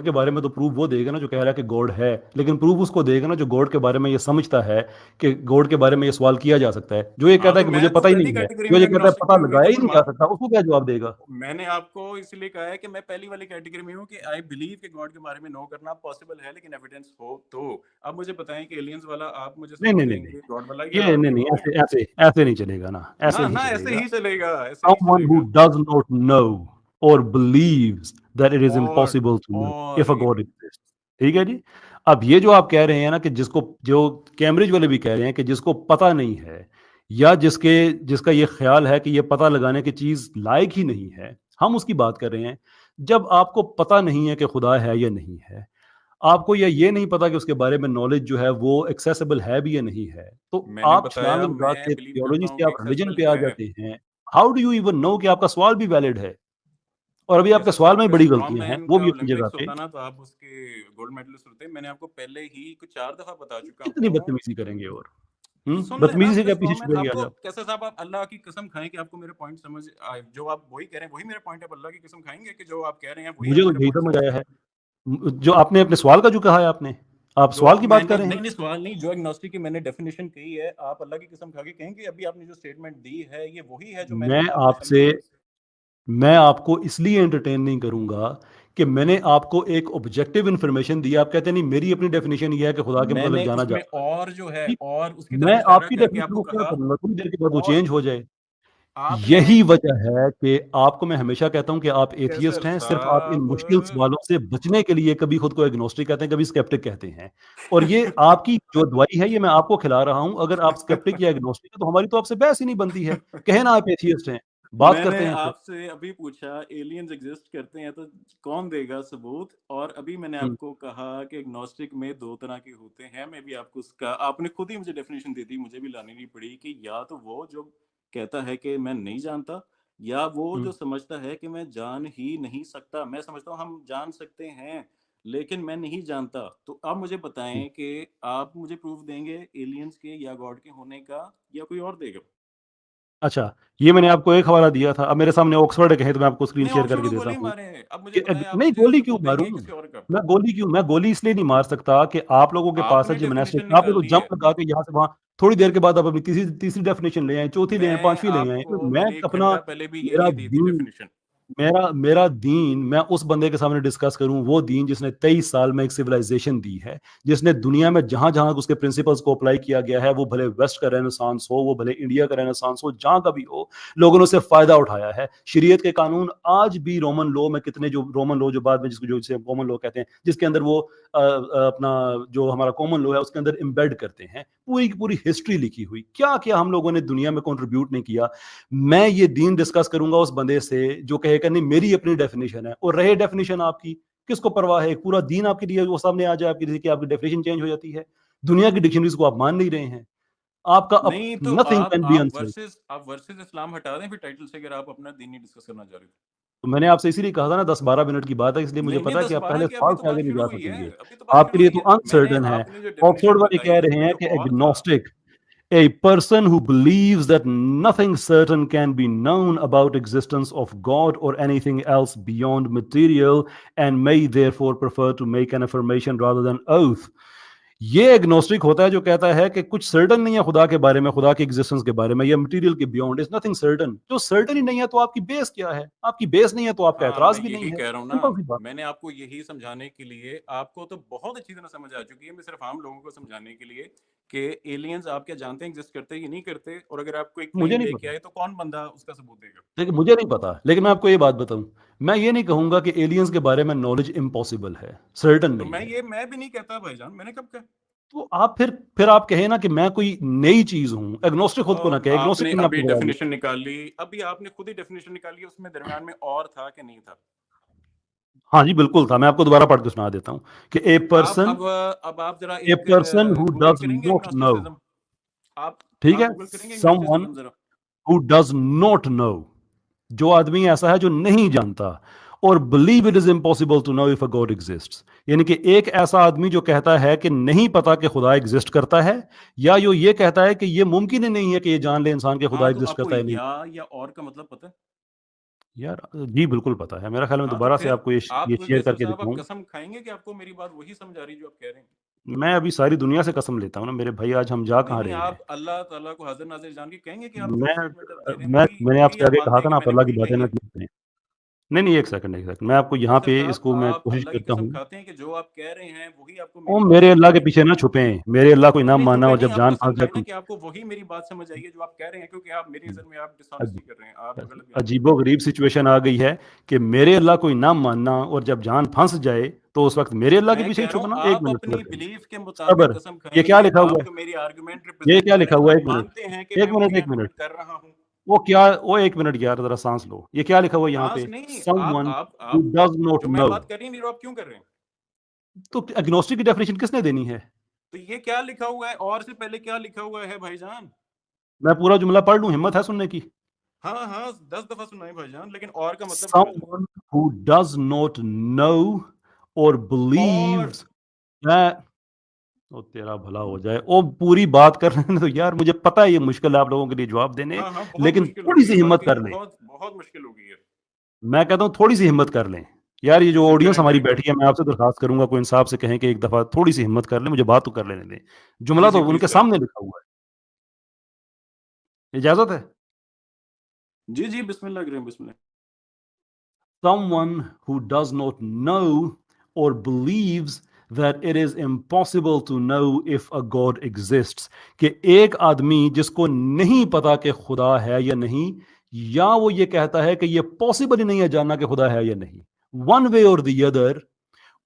के बारे में तो प्रूफ वो देगा ना जो कह रहा है कि गॉड है, लेकिन प्रूफ उसको देगा ना जो गॉड के बारे में ये समझता है कि गॉड के बारे में ये सवाल किया जा सकता है। जो ये हाँ, कहता है तो कि मुझे मैं तो पता ही पहली नहीं है, कैटेगरी जो में ये कहता है एग्नोस्टिक पता में हूँ, ये लगाया तो ही नहीं मैं जा मान, सकता, उसको क्या जवाब देगा? मैंने आपको इसलिए कहा है कि मैं पहली वाली कैटेगरी में हूँ कि आई बिलीव कि गॉड के बारे में नो करना पॉसिबल है, लेकिन एविडेंस हो तो। अब मुझे बताएं कि एलियंस वाला आप मुझे नहीं सबूत नहीं नहीं नहीं, देंगे, गॉड वाला, ये या नहीं नहीं, कोई और ऐसे देगा? ऐसे ऐसे नहीं चलेगा ना, ऐसे ना नहीं ना, ऐसे चलेगा। ही चलेगा, ऐसे ही Someone who चलेगा। does not know or believes that it is और impossible to know if a और God exists। ठीक है जी। अब ये जो आप कह रहे हैं ना कि जिसको, जो कैम्ब्रिज वाले भी कह रहे हैं कि जिसको पता नहीं है, या जिसका ये ख्याल है कि ये पता लगाने की चीज लायक ही नहीं है, हम उसकी बात कर रहे हैं। जब आपको पता नहीं है कि खुदा है या नहीं है, आपको ये नहीं पता कि उसके बारे में नॉलेज जो है वो एक्सेसिबल है भी या नहीं है, तो मैंने आप बताया, छलांग लगा मैं के बिलीव करता थियोलॉजी हूँ से कि आप रिलीजन एक्सेसिबल पे आ है। जाते हैं। How do you even know कि आपका सवाल भी वैलिड है? और अभी आपके कैसर सवाल साहब, में अगर बड़ी स्ट्रॉन्ग गलतियां हैं, मैन वो का भी अपनी जगह ओलंपिक्स पे। होता ना, तो आप उसके गोल्ड मेडलिस्ट होते। मैंने आपको पहले ही कुछ 4 दफा बता चुका कितनी हूँ। बदतमीजी करेंगे? और तो सुन लेना, बदतमीजी से अगर क्या पीछे स्ट्रॉन्ग मैन छुपेंगे आज आपको, आप? कैसर साहब, आप अल्लाह की कसम खाएं कि आपको मेरे पॉइंट समझ आए, जो आप वही कह रहे हैं वही मेरे पॉइंट है, आप अल्लाह की कसम खाएंगे कि जो आप कह रहे हैं वही मुझे आप तो मेरे यही पॉइंट समझ समझ आया रहे है। हैं? जो आपने अपने सवाल का जो कहा है, आपने, आप जो सवाल की बात मैंने, कर रहे हैं। नहीं नहीं, सवाल नहीं, जो एग्नोस्टिक की मैंने डेफिनेशन कही है, आप अल्लाह की कसम खा के कहेंगे अभी आपने जो स्टेटमेंट दी है ये वही है जो मैंने मैं आपके आपसे सामने। मैं आपको इसलिए एंटरटेन नहीं करूंगा कि मैंने आपको एक ऑब्जेक्टिव इंफॉर्मेशन दी, आप कहते हैं नहीं मेरी अपनी डेफिनेशन ये है कि खुदा के मैंने मतलब जाना उसमें जाता है। और जो है, ठीक, और उसकी मैं तरफ इशारा आपकी करके डेफिनेशन आपको को क्या कहा। करूंगा, थोड़ी देर के बाद वो और चेंज हो जाए। आपने, यही वजह है कि आपको मैं हमेशा कहता हूं कि आप एथियस्ट कैसर हैं, सिर्फ आप इन मुश्किल साहब, सवालों से बचने के लिए कभी खुद को एग्नोस्टिक कहते हैं, कभी स्केप्टिक कहते हैं। और ये आपकी जो दवाई है, ये मैं आपको खिला रहा हूं। अगर आप स्केप्टिक या एग्नोस्टिक है तो हमारी तो आपसे बहस ही नहीं बनती है। कहे ना आप एथियस्ट हैं, बात मैंने करते हैं फिर। आपसे अभी पूछा एलियंस एग्जिस्ट करते हैं तो कौन देगा सबूत, और अभी मैंने हम्म, आपको कहा कि एग्नोस्टिक में 2 तरह के होते हैं। मैं भी आपको उसका, आपने खुद ही मुझे डेफिनेशन दे दी, मुझे भी लानी नहीं पड़ी, कि या तो वो जो कहता है कि मैं नहीं जानता, या वो हम्म, जो समझता है कि मैं जान ही नहीं सकता। मैं समझता हूँ हम जान सकते हैं, लेकिन मैं नहीं जानता। तो आप मुझे हम्म। बताएं कि आप मुझे प्रूफ देंगे एलियंस के या गॉड के होने का, या कोई और देगा? अच्छा, ये मैंने आपको एक हवाला दिया था, अब मेरे सामने ऑक्सफोर्ड कहे तो मैं आपको स्क्रीन नहीं, शेयर ऑक्सफोर्ड करके को देता गोली हूँ। मारे। अब मुझे बताएं, आप नहीं, मुझे गोली क्यों सबूत मारूं? देंगे किसी और का? मैं गोली इसलिए नहीं मार सकता कि आप लोगों के पास है आपने जिम्नास्टिक, डेफिनेशन आपने निकाल तो दी है। जंप लगा के यहाँ से वहां, थोड़ी देर के बाद आप अपनी तीसरी तीसरी डेफिनेशन ले आए, चौथी ले आए, मैं पांचवी ले आए। तो आपको मैं मैंने 1 अपना, घंटा पहले भी मेरा यही दी थी दीन, डेफिनेशन। मेरा दीन मैं उस बंदे के सामने डिस्कस करूं, वो दीन जिसने 23 साल में एक सिविलाइजेशन दी है, जिसने दुनिया में जहां जहां उसके प्रिंसिपल्स को अप्लाई किया गया है, वो भले वेस्ट का रेनेसांस हो, वो भले इंडिया का रेनेसांस हो, जहां का भी हो, लोगों ने उससे फायदा उठाया है। शरीयत के कानून आज भी रोमन लॉ में कितने, जो रोमन लॉ जो बाद में जिसको जो कॉमन लॉ कहते हैं, जिसके अंदर वो अपना जो हमारा कॉमन लॉ है उसके अंदर इम्बेड करते हैं, पूरी की पूरी हिस्ट्री लिखी हुई, क्या क्या हम लोगों ने दुनिया में कंट्रीब्यूट नहीं किया। मैं ये दीन डिस्कस करूंगा उस बंदे से जो कहेगा नहीं मेरी अपनी डेफिनेशन है, और रहे डेफिनेशन आपकी, किसको परवाह है? एक पूरा दीन आपके लिए वो सामने आ जाए आपकी कि आपकी डेफिनेशन चेंज हो जाती है। दुनिया की डिक्शनरीज को आप मान नहीं रहे हैं, आपका अब नहीं तो नथिंग कैन बी आंसर्ड। आप वर्सेस इस्लाम हटा दें फिर टाइटल से, अगर आप अपना दीन ही डिस्कस करना चाह रहे थे। तो मैंने आपसे इसीलिए कहा था ना 10-12 मिनट की बात है, इसलिए मुझे नहीं नहीं, पता है कि आप 10-12 पहले की अभी सवाल तो से आगे बात नहीं शुरू जा हुई है, सकेंगे। अभी तो बात शुरू आपके लिए हुई तो है। मैंने, अनसर्टन है। आपने जो डेफिनेशन ऑक्सफोर्ड वाले कह बताई रहे उसमें हैं तो कि और था। Agnostic, a person who believes that nothing certain can be known about existence of God or anything else beyond material and may therefore prefer to make an affirmation rather than oath. ये एग्नोस्टिक होता है जो कहता है कि कुछ सर्टन नहीं है खुदा के बारे में, खुदा के एग्जिस्टेंस के बारे में, या मटेरियल के बियॉन्ड इज नथिंग सर्टन। जो सर्टन ही नहीं है तो आपकी बेस क्या है? आपकी बेस नहीं है तो आपका हाँ, एतराज मैं भी यही नहीं है। कह रहा हूँ सिंपल सी ना, बात। मैंने आपको यही समझाने के लिए, आपको तो बहुत अच्छी तरह समझ आ चुकी है, मैं सिर्फ आम लोगों को समझाने के लिए कि एलियंस आप क्या जानते हैं एग्जिस्ट करते हैं या नहीं करते, और अगर आपको एक मुझे क्लेम नहीं लेके पता, आए तो कौन बंदा उसका सबूत देगा? लेकिन मुझे नहीं पता। लेकिन मैं आपको ये बात बताऊं, मैं ये नहीं कहूंगा कि एलियंस के बारे में नॉलेज इम्पॉसिबल है, सर्टन तो नहीं है। मैं भी नहीं कहता भाईजान, मैंने कब कहा? तो आप फिर आप कहे ना कि मैं कोई नई चीज हूं। एग्नोस्टिक खुद को ना कहे, एग्नोस्टिक आपने मैंने अभी आपको बता दिया। डेफिनेशन निकाली, अभी आपने खुद ही डेफिनेशन निकाली, उसमें दरमियान में और था कि नहीं था? हाँ जी बिल्कुल था, मैं आपको दोबारा पढ़ के सुना देता हूं कि ए आप पर्सन, अब आप जरा ए एक पर्सन हु गूगल डज करेंगे नॉट नो, एग्नोस्टिसिज्म? आप ठीक है, गूगल करेंगे समवन एग्नोस्टिसिज्म जरा? हु डज नॉट नो, जो आदमी ऐसा है जो नहीं जानता, और believe it is impossible to know if a god exists, यानी कि एक ऐसा आदमी जो कहता है कि नहीं पता कि खुदा एग्जिस्ट करता है, या जो ये कहता है कि ये मुमकिन ही नहीं है कि ये जान ले इंसान के खुदा हाँ, तो एग्जिस्ट आपको करता है नहीं। या और का मतलब पता है? यार जी बिल्कुल पता है, मेरा ख्याल में हाँ, तो दोबारा से फिर आपको आप ये शेयर कैसर करके साहब, आप दिखाऊं। कसम खाएंगे कि आपको मेरी बात वही समझ आ रही है जो आप कह रहे हैं? मैं अभी सारी दुनिया से कसम लेता हूं ना मेरे भाई, आज हम जा नहीं कहाँ नहीं, रहे हैं। आप अल्लाह ताला को हाजिर नाजिर जान के कहेंगे कि आप जो मैं स्टेटमेंट आप दे रहे हैं मैंने वही आपसे आप आगे कहा मानते था हैं कि ना, आप मैंने अल्लाह की वही बातें कही ना है? कीजिए। नहीं नहीं, एक सेकंड एक सेकंड, मैं आपको यहाँ कैसर पे साहब, इसको मैं आप कोशिश अल्लाह की करता कसम हूँ। खाते हैं कि जो आप कह रहे हैं वही आपको ओ मेरी बात मेरे समझ अल्लाह आ के रही है? पीछे ना छुपे, मेरे अल्लाह को नहीं इनाम नहीं, मानना, छुपे और नहीं, जब आप जान कसम फंस जाए खाए ना तो कि आपको वही मेरी बात समझ आई है जो आप कह रहे हैं, क्योंकि आप मेरी नजर में आप डिसऑनेस्टी कर रहे हैं, आप गलत बयान कर रहे अजीबो गरीब सिचुएशन आ गई है कि मेरे अल्लाह को इनाम मानना, और जब जान फंस जाए तो उस वक्त मेरे हैं। अल्लाह के मैं पीछे कह ही रहा हूँ छुपना। एक आप मिनट अपनी सबर करें, बिलीफ के मुताबिक सबर। कसम ये क्या खाएंगे, लिखा हुआ आप है? जो मेरी आर्गुमेंट ये रिप्रेजेंट क्या कर रहे लिखा हैं, हुआ है? आप एक मिनट, मानते हैं कि एक मैं मिनट, वही एक मिनट। आर्गुमेंट कर रहा हूँ? वो क्या, वो एक मिनट यार, जरा सांस लो। ये क्या लिखा हुआ है यहाँ सांस पे? नहीं, समवन हु आप डज नॉट जो मैं नो। बात कर रही नहीं, आप क्यों कर रहे हैं? तो एग्नोस्टिक की डेफिनेशन किसने देनी है? तो ये क्या लिखा हुआ है, और से पहले क्या लिखा हुआ है भाईजान? मैं पूरा जुमला पढ़ लूं, हिम्मत है सुनने की? हाँ हाँ, 10 दफा सुनाई भाईजान, लेकिन और का मतलब समझ लें। Someone who does not know or और believes that, ओ तेरा भला हो जाए, ओ पूरी बात करने दो यार, मुझे पता है ये मुश्किल है आप लोगों के लिए जवाब देने, हाँ हाँ, बहुत लेकिन मुश्किल थोड़ी होगी सी है हिम्मत वाकई, कर लें। बहुत बहुत मुश्किल होगी है। मैं कहता हूँ थोड़ी सी हिम्मत कर लें यार। ये जी जो जी, ऑडियंस करें हमारी करें करें। बैठी है, मैं आपसे दरखास्त करूंगा कोई इंसाफ से कहें कि एक दफा थोड़ी सी हिम्मत कर लें, मुझे बात तो कर लेने दें। जी जुमला जी, तो प्लीज उनके करें। सामने लिखा हुआ है, इजाजत है? जी जी, बिस्मिल्लाह करें, बिस्मिल्लाह। Someone who does not know or believes that it is impossible to know if a God exists, कि एक आदमी जिसको नहीं पता कि खुदा है या नहीं, या वो ये कहता है कि ये पॉसिबल ही नहीं है जानना कि खुदा है या नहीं, वन वे और द अदर,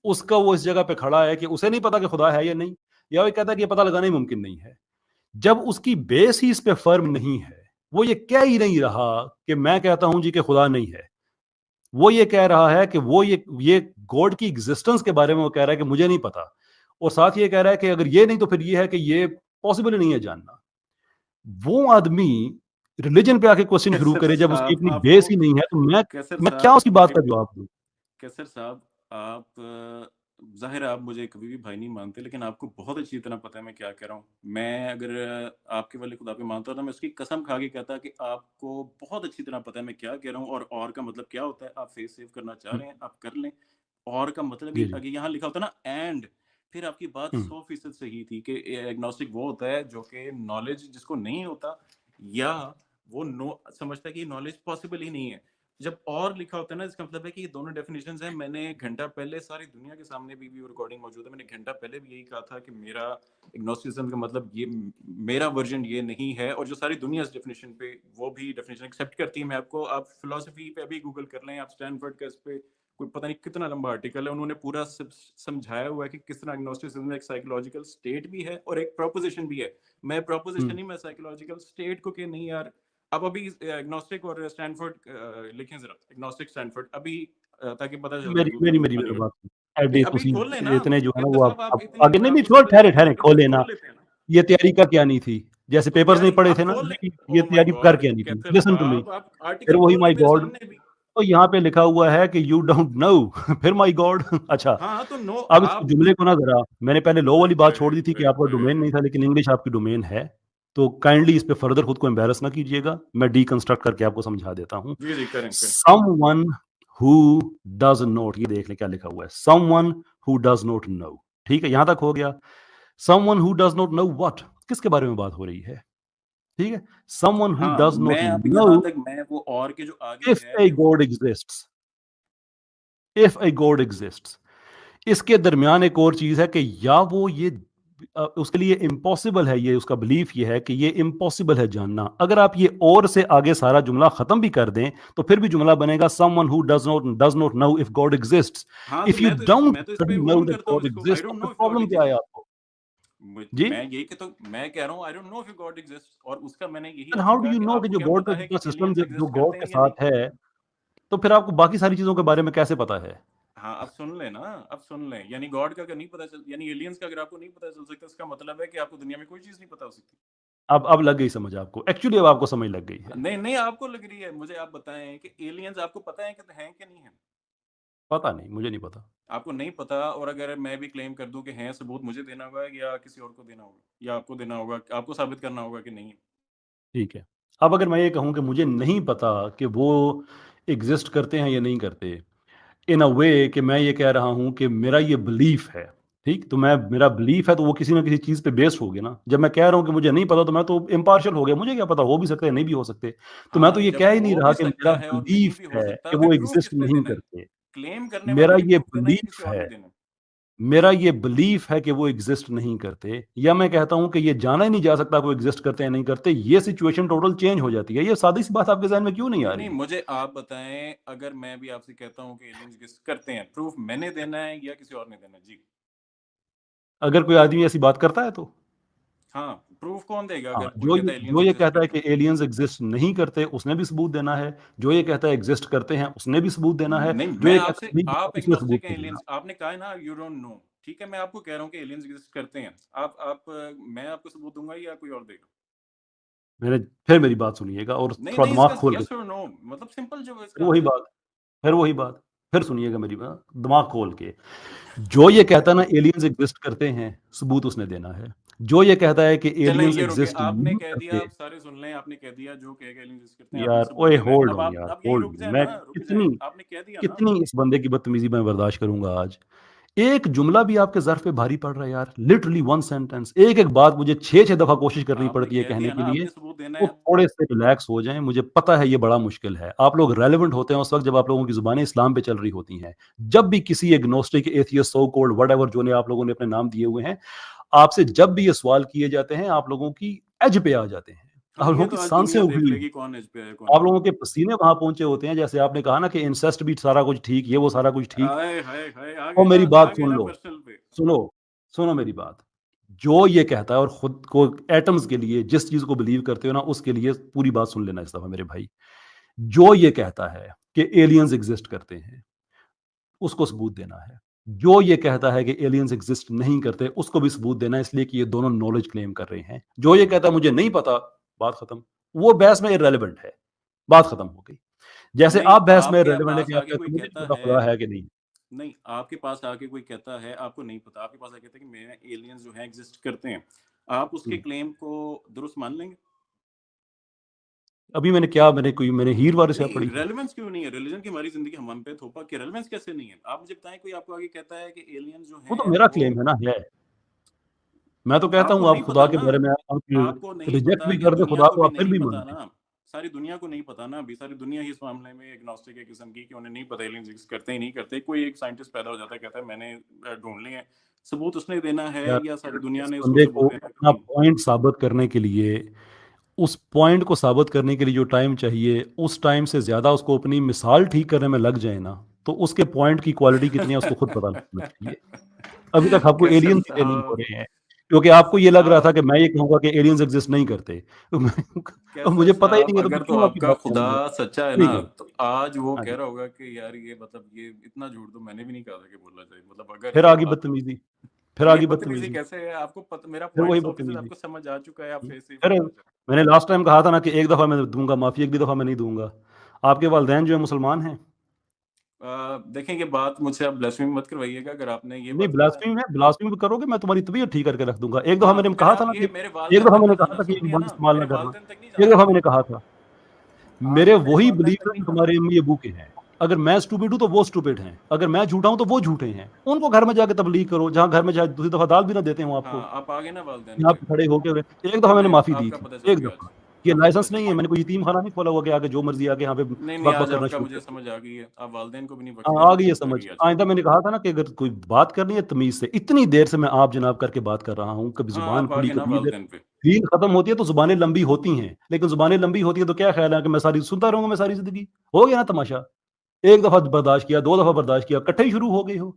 उसका वो इस जगह पे खड़ा है कि उसे नहीं पता कि खुदा है या नहीं, या वो कहता है कि ये पता लगाना ही मुमकिन नहीं है। जब उसकी बेस ही इस पे फर्म नहीं है, वो ये कह ही नहीं रहा कि मैं कहता हूं जी कि खुदा नहीं है, वो ये कह रहा है कि वो ये गॉड की एग्जिस्टेंस के बारे में वो कह रहा है कि मुझे नहीं पता, और साथ ये कह रहा है कि अगर ये नहीं तो फिर ये है कि ये पॉसिबल ही नहीं है जानना। वो आदमी रिलीजन पे आके क्वेश्चन शुरू कैसर करे जब उसकी साहब अपनी आपको, बेस ही नहीं है, तो कैसर मैं क्या साहब उसकी बात का एक, जवाब दूं? कैसर साहब आप जाहिर है आप मुझे कभी भी भाई नहीं मानते, लेकिन आपको बहुत अच्छी तरह पता है मैं क्या कह रहा हूँ। मैं अगर आपके वाले खुदा पे मानता था, मैं उसकी कसम खा के कहता कि आपको बहुत अच्छी तरह पता है मैं क्या कह रहा हूँ, और का मतलब क्या होता है। आप फेस सेव करना चाह रहे हैं, आप कर लें। और का मतलब जी ही जी। अगर यहाँ लिखा होता ना एंड, फिर आपकी बात हम्म 100% सही थी कि एग्नोस्टिक वो होता है जो कि नॉलेज जिसको नहीं होता, या वो नो समझता है कि नॉलेज पॉसिबल ही नहीं है। जब और लिखा होता है ना, इसका मतलब है कि ये दोनों डेफिनेशंस हैं। मैंने घंटा पहले सारी दुनिया के सामने भी रिकॉर्डिंग मौजूद है, मैंने घंटा पहले भी यही कहा था कि मेरा एग्नोस्टिसिज्म का मतलब ये, मेरा वर्जन ये नहीं है, और जो सारी दुनिया इस डेफिनेशन पे वो भी डेफिनेशन एक्सेप्ट करती है। मैं आपको, आप फिलोसफी पे अभी गूगल कर लें, आप स्टैनफोर्ड का इस पे कोई पता नहीं कितना लंबा आर्टिकल है, उन्होंने पूरा समझाया हुआ है कि किस तरह एग्नोस्टिसिज्म एक साइकोलॉजिकल स्टेट भी है और एक प्रोपोजिशन भी है। मैं प्रोपोजिशन हम्म। नहीं, मैं साइकोलॉजिकल स्टेट को कि नहीं यार। अब अभी एग्नोस्टिक और स्टैनफोर्ड लिखें जरा, एग्नोस्टिक स्टैनफोर्ड अभी, ताकि पता चल जाए मेरी गूगल मेरी पे मेरी आसानी हो। बात नहीं, एडे अभी तुसी खोल लेना इतने जो है ना कैसर वो साहब, आप आप इतनी आगे, अगर नहीं नहीं, आपको थोड़ा समझ ठहरे नहीं आ रही ठहरे, तो फिर खोले ना। खोल लेते हैं ना। ये तैयारी का क्या नहीं थी, जैसे तो पेपर्स नहीं तैयारी पढ़े आप थे ना, खोल लें। ये ओ माय तैयारी कर गॉड क्या नहीं थी, कैसर लिसन टू मी। साहब, आप फिर आर्टिकल वही खोल लें माय मेरे गॉड, सामने भी। तो यहाँ पे लिखा हुआ है कि यू डोंट नो फिर माय गॉड अच्छा, हाँ तो नो अब इस आप, जुमले को ना जरा, मैंने पहले लो ओए वाली बात होए छोड़ दी थी कि होए आपका डोमेन होए। नहीं था, लेकिन इंग्लिश आपकी डोमेन है, तो काइंडली इस पे फर्दर खुद को एम्बेरस ना कीजिएगा, मैं डीकंस्ट्रक्ट करके आपको समझा देता हूँ। जी जी, करें करें। समवन हु डज नॉट, ये देख ले क्या लिखा हुआ है, someone who does not no, ठीक है, यहां तक हो गया। Someone who does not know what, किसके बारे में बात हो रही है? ठीक है, someone who हाँ, does not मैं अभी know जहाँ तक मैं वो और के जो आगे if है a God exists, if a God exists, इसके दरमियान एक और चीज है कि या वो ये उसके लिए इम्पॉसिबल है, ये उसका बिलीफ ये है कि ये इम्पॉसिबल है जानना। अगर आप ये और से आगे सारा जुमला खत्म भी कर दें तो फिर भी जुमला बनेगा someone who does not know if God exists. हाँ, If तो you मैं तो don't इस पे know ओन that करता हूँ God इसको, आई exists, डोंट तो नो फिर इफ गॉड प्रॉब्लम क्या है एग्जिस्ट। आपको? जी, मैं यही कहता हूँ, मैं कह रहा हूँ I don't know if God exist, और उसका मैंने यही and आपसे how do कहा you कि know कि आपको जो क्या गॉड पता है का कि सिस्टम एलियंस जो एग्जिस्ट गॉड करते के हैं या नहीं? साथ है, तो फिर आपको बाकी सारी चीजों के बारे में कैसे पता है? हाँ, अब सुन ले ना, अब सुन ले, यानी गॉड का अगर नहीं पता चल, यानी एलियंस का अगर आपको नहीं पता चल सकता, इसका मतलब है कि आपको दुनिया में कोई चीज नहीं पता हो सकती। अब लग गई समझ आपको, एक्चुअली अब आपको समझ लग गई है। नहीं नहीं, आपको लग रही है, मुझे आप बताएं कि एलियंस आपको पता है कि हैं कि नहीं है? पता नहीं, मुझे नहीं पता। आपको नहीं पता, और अगर मैं भी क्लेम कर दूं कि हैं, सबूत मुझे देना होगा या किसी और को देना होगा, या आपको देना होगा, आपको साबित करना होगा कि नहीं है? ठीक है, अब अगर मैं ये कहूँ कि मुझे नहीं पता कि वो एग्जिस्ट करते हैं या नहीं करते, इन अ वे कि मैं ये कह रहा हूँ कि मेरा ये बिलीफ है, ठीक? तो मैं, मेरा बिलीफ है तो वो किसी ना किसी चीज़ पे बेस्ड हो गया ना। जब मैं कह रहा हूँ कि मुझे नहीं पता तो मैं तो इम्पार्शियल हो गया, मुझे क्या पता, हो भी सकते हैं, नहीं भी हो सकते। तो मैं तो हाँ, ये जब कह वो ही नहीं हो रहा भी कि मेरा सकता है और नहीं बिलीफ भी हो है सकता, कि फिर वो प्रूफ एग्जिस्ट किस पे नहीं देना है? करते। क्लेम करने मेरा वाले ने ये प्रूफ देना है या किसी बिलीफ और है, ने देना है? मेरा ये बिलीफ है कि वो एग्जिस्ट नहीं करते, या मैं कहता हूं कि ये जाना ही नहीं जा सकता वो एग्जिस्ट करते हैं नहीं करते, ये सिचुएशन टोटल चेंज हो जाती है। ये सादी सी बात आपके जहन में क्यों नहीं आ नहीं नहीं, रही? मुझे आप बताएं, अगर मैं भी आपसे कहता हूँ कि एलियंस एग्जिस्ट करते हैं, प्रूफ मैंने देना है या किसी और ने देना है? जी अगर कोई आदमी ऐसी बात करता है तो हाँ, प्रूफ कौन देगा? हाँ, अगर कोई कहता है एलियंस जो ये एग्जिस्ट कहता है करते कि एलियंस एग्जिस्ट नहीं करते उसने भी सबूत देना है, जो ये कहता है एग्जिस्ट करते हैं उसने भी सबूत देना है, हैं? नहीं, जो मैं ये कहता आपसे, है नहीं करते, आप उसने सबूत एग्नोस्टिक हैं, नहीं देना। एलियंस आपने कहा है ना, यू डोंट नो, ठीक है, मैं आपको कह रहा हूँ कि एलियंस एग्जिस्ट करते हैं, मैं आपको सबूत दूंगा या कोई और देगा? मेरे फिर मेरी बात सुनिएगा और नहीं थोड़ा नहीं, दिमाग इसका खोल के, यस और नो मतलब सिंपल जो है फिर इसका वही आंसर। बात फिर वही बात फिर सुनिएगा मेरी बात दिमाग खोल के। जो ये कहता है ना एलियंस एग्जिस्ट करते हैं, सबूत उसने देना है। जो ये कहता है कि चलें, एलियंस ये रुके, एग्जिस्ट आपने नहीं कह दिया, करते, आप सारे सुन लें, आपने कह दिया जो कहेगा एलियंस एग्जिस्ट करते हैं, आपने यार सबूत ओए देना है, होल्ड अब ऑन आप यार, अब यही होल्ड रुक ऑन। जाए मैं ना, रुक जाए, कितनी आपने कह दिया ना। कितनी इस बंदे की बदतमीजी मैं बर्दाश्त करूंगा आज। एक जुमला भी आपके ज़र्फ पे भारी पड़ रहा है यार, लिटरली वन सेंटेंस, एक एक बात मुझे 6-6 दफा कोशिश करनी आपने पड़ती है कह कहने दिया के ना, लिए। आपने सबूत देना तो है। थोड़े से रिलैक्स हो जाएं, मुझे पता है ये बड़ा मुश्किल है। आप लोग रेलेवेंट होते हैं उस वक्त जब आप लोगों की जुबानें इस्लाम पे चल रही होती हैं। जब भी किसी agnostic, atheist, so called, whatever जो ने आप लोगों ने अपने नाम दिए हुए हैं, आपसे जब भी ये सवाल किए जाते हैं आप लोगों की एज पे आ जाते हैं, हाँ, आप ये लोगों तो की आज सांसें दुनिया उखड़ी देख हुई लेगी हैं, कौन एज पे है कौन आप नहीं। लोगों के पसीने वहां पहुंचे होते हैं, जैसे आपने कहा ना कि इंसेस्ट भी सारा कुछ ठीक, ये वो सारा कुछ ठीक। आए हाय हाय, और मेरी बात आ गए सुन ना लो, पर्सनल पे। सुनो सुनो मेरी बात। जो ये कहता है और खुद को एटम्स के लिए जिस चीज को बिलीव करते हो ना, उसके लिए पूरी बात सुन लेना इस दफा मेरे भाई। जो ये कहता है कि एलियंस एग्जिस्ट करते हैं उसको सबूत देना है। जो ये कहता है कि एलियंस एग्जिस्ट नहीं करते उसको भी सबूत देना है, इसलिए कि ये दोनों नॉलेज क्लेम कर रहे हैं। जो ये कहता है मुझे नहीं पता, बात खत्म, वो बहस में इररेलेवेंट है, बात खत्म हो गई। जैसे नहीं, आप बहस में आपके इररेलेवेंट है पास कि आप आके कहते कोई हो मुझे कहता नहीं पता है, खुदा है कि नहीं। नहीं, आपके पास आके कोई कहता है आपको नहीं पता, आपके पास आके कहता है कि मैं एलियंस जो है एग्जिस्ट करते हैं, आप उसके क्लेम को दुरुस्त मान लेंगे? अभी मैंने हीर वारिस क्या नहीं, पढ़ी है? रेलेवेंस क्यों नहीं है? रिलीजन की हमारी जिंदगी हम पे थोपा कि रेलेवेंस कैसे नहीं है? आप मुझे बताएं, कोई आपको आगे कहता है कि एलियंस जो वो तो हैं मेरा वो, क्लेम है ना, है। मैं तो कहता आपको हूँ आप नहीं खुदा पता के ना, बारे में आप आपको नहीं रिजेक्ट पता भी या कर दे दुनिया खुदा को को, भी आप फिर नहीं भी पता मानते हैं। ना, सारी दुनिया को नहीं पता ना, अभी सारी दुनिया ही इस मामले में एग्नोस्टिक है किस्म की कि उन्हें नहीं पता एलियंस एग्जिस्ट करते ही नहीं करते। कोई एक साइंटिस्ट पैदा हो जाता है, कहता है मैंने ढूंढ लिए हैं, सबूत उसने देना है यार या सारी दुनिया इस ने उसको बंदे सबूत को देना है कि अपना नहीं? पॉइंट साबित करने के लिए, उस पॉइंट को साबित करने के लिए जो टाइम चाहिए, उस टाइम से ज्यादा उसको अपनी मिसाल ठीक करने में लग जाए ना, तो उसके पॉइंट की क्वालिटी कितनी है उसको खुद पता लगना चाहिए। अभी तक आपको कैसल एलियंस ही नहीं हो साहब, रहे हैं, क्योंकि आपको ये लग रहा था आप कि मैं ये कहूंगा कि एलियंस एग्जिस्ट नहीं करते। अब कैसल मुझे पता ही नहीं साहब, है तो मैं अगर तो क्यों आपकी आपका बात खुदा मानूंगा। सच्चा है ना, ठीक है, तो आज वो हाँ कह जी, रहा होगा कि यार ये मतलब ये इतना झूठ तो मैंने भी नहीं कहा था कि बोलना चाहिए, मतलब अगर फिर ये आगे बात। बदतमीजी, फिर नहीं, आगे बदतमीजी बदतमीजी, कैसे है? आपको मेरा फिर वही पॉइंट्स ऑफ व्यू बदतमीजी। आपको समझ आ चुका है, आप फेस से फिर फॉलो कर जाए। मैंने लास्ट टाइम कहा था ना कि एक दफा मैं दूंगा माफी, एक भी दफा मैं नहीं दूंगा। आपके वालिदैन जो है मुसलमान हैं? देखें, ये बात मुझसे आप ब्लेसिंग मत करवाइएगा, अगर आपने ये नहीं, बात कही ना। ब्लास्फेमी है, ब्लास्फेमी करोगे मैं तुम्हारी तबीयत ठीक करके रख दूंगा। एक दफा हाँ, मैंने तो फिर कहा था आप ना कि ये मेरे एक वालिदैन दफा तक मैंने ना कहा जाना, था कि सुन एक लिया वन ना, इस्तेमाल ना मेरे करना। वालिदैन तक नहीं एक जाना दफा आपने। मैंने कहा था, मेरे आपने मेरे वही वालिदैन तक बिलीवर्स नहीं जाना। तुम्हारे अम्मी अबू के हैं। अगर मैं स्टूपिड हूं तो वो स्टूपिड हैं, अगर मैं झूठा हूं तो वो झूठे हैं। उनको घर में जाके तबलीग करो, जहां घर में जाए दूसरी दफा दाल भी ना देते हो आपको। हाँ, आप आगे ना वालदैन यहाँ पे, पे खड़े होके एक दफा मैंने हमें माफी दी आपका थी, पता चल एक गया दफा। आज, ये आपका लाइसेंस पता नहीं चल है, गया। मैंने कोई यतीम खाना नहीं खोला हुआ कि आगे जो मर्जी आके यहाँ पे नहीं बक आज बक करना आपका शुरू मुझे कर। समझ आ गई है, आप वालदैन को भी नहीं हाँ, बख्शते, आ गई है मुझे समझ। भी आज। आइंदा मैंने कहा था ना कि अगर कोई बात करनी है तमीज से, इतनी देर से मैं आप जनाब करके बात कर रहा हूँ, कभी हाँ, जुबान आप खुली आगे ना कभी इधर। वालदैन पे। दीन खत्म होती है तो जुबानें लंबी होती हैं, लेकिन जुबानें लंबी होती है तो क्या ख्याल है कि मैं सारी सुनता रहूंगा मैं सारी जिंदगी? हो गया ना तमाशा। एक दफा बर्दाश्त किया, दो दफा बर्दाश्त किया, इकट्ठे ही शुरू हो गए हो।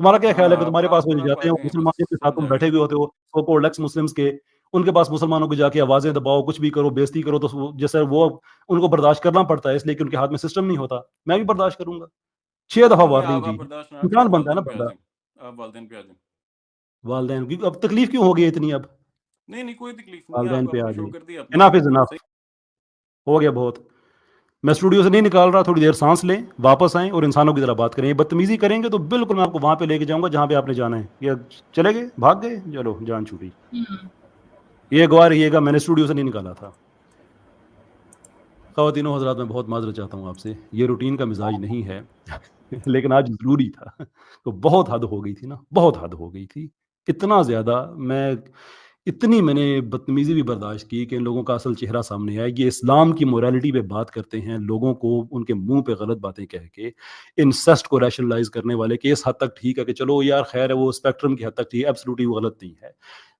तुम्हारा क्या ख्याल है कि हाँ, तुम्हारे पास वो आप जाते हो आ गए हैं, बस मुसलमानों के साथ समझ तुम आ बैठे गया। हुए होते हो, सो कॉल्ड एक्स मुस्लिम्स के, उनके पास मुसलमानों को जाके आवाजें दबाओ, कुछ भी करो, बेइज्जती करो, तो जैसे वो उनको बर्दाश्त करना पड़ता है इसलिए कि उनके हाथ में सिस्टम नहीं होता। मैं भी बर्दाश्त करूंगा। 6 दफा ठीक है, वार्निंग आप दी। बर्दाश्त ना करें, इंसान आप बनता है ना वालदैन पे आ बंदा। जाएं, आप वालदैन पे आ जाएं। वालदैन की अब तकलीफ क्यों हो गई इतनी? अब नहीं नहीं, कोई तकलीफ नहीं है, वालदैन आप पे आ अपनी शो जाए। कर दी आपने। इनफ इज इनफ, सही। हो गया बहुत। मैं स्टूडियो से नहीं निकाल रहा, थोड़ी देर सांस लें, वापस आएं और इंसानों की तरह बात करें। ये बदतमीजी करेंगे तो बिल्कुल मैं आपको वहां पे लेके जाऊंगा जहां पे आपने जाना है। ये चले गए, भाग गए, चलो जान छूटी। ये गवाह रहिएगा, मैंने स्टूडियो से नहीं निकाला था। ख़वातीनो हज़रात, मैं बहुत माज़रत चाहता हूँ आपसे, ये रूटीन का मिजाज नहीं है लेकिन आज ज़रूरी था तो बहुत हद हो गई थी ना, बहुत हद हो गई थी। इतना ज़्यादा इतनी मैंने बदतमीज़ी भी बर्दाश्त की कि इन लोगों का असल चेहरा सामने आया। ये इस्लाम की मोरालिटी पे बात करते हैं, लोगों को उनके मुँह पे गलत बातें कह के, इंसेस्ट को रैशनलाइज़ करने वाले कि इस हद तक ठीक है कि चलो यार खैर है, वो स्पेक्ट्रम की हद तक ठीक है, एब्सोल्युटली वो गलत नहीं है।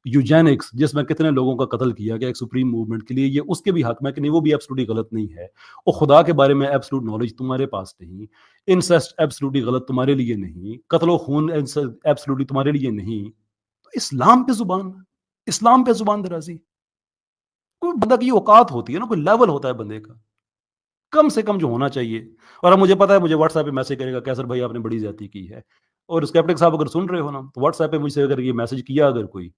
यूजेनिक्स जिसमें कितने लोगों का कत्ल किया गया एक सुप्रीम मूवमेंट के लिए, ये उसके भी हक में कि नहीं, वो भी एब्सोल्युटली गलत नहीं है। और खुदा के बारे में एब्सोल्यूट नॉलेज तुम्हारे पास नहीं, इंसेस्ट एब्सोल्युटली गलत तुम्हारे लिए नहीं, कत्लो खून एब्सोल्युटली तुम्हारे लिए नहीं, तो इस्लाम पे जुबान दराजी। कोई बंदा की औकात होती है ना, कोई लेवल होता है बंदे का, कम से कम जो होना चाहिए। और अब मुझे पता है मुझे व्हाट्सएप पे मैसेज करेगा, कैसर भाई आपने बड़ी ज्यादती की है। और स्केप्टिक साहब अगर सुन रहे हो ना, तो व्हाट्सएप पे मुझसे अगर ये मैसेज किया अगर कोई,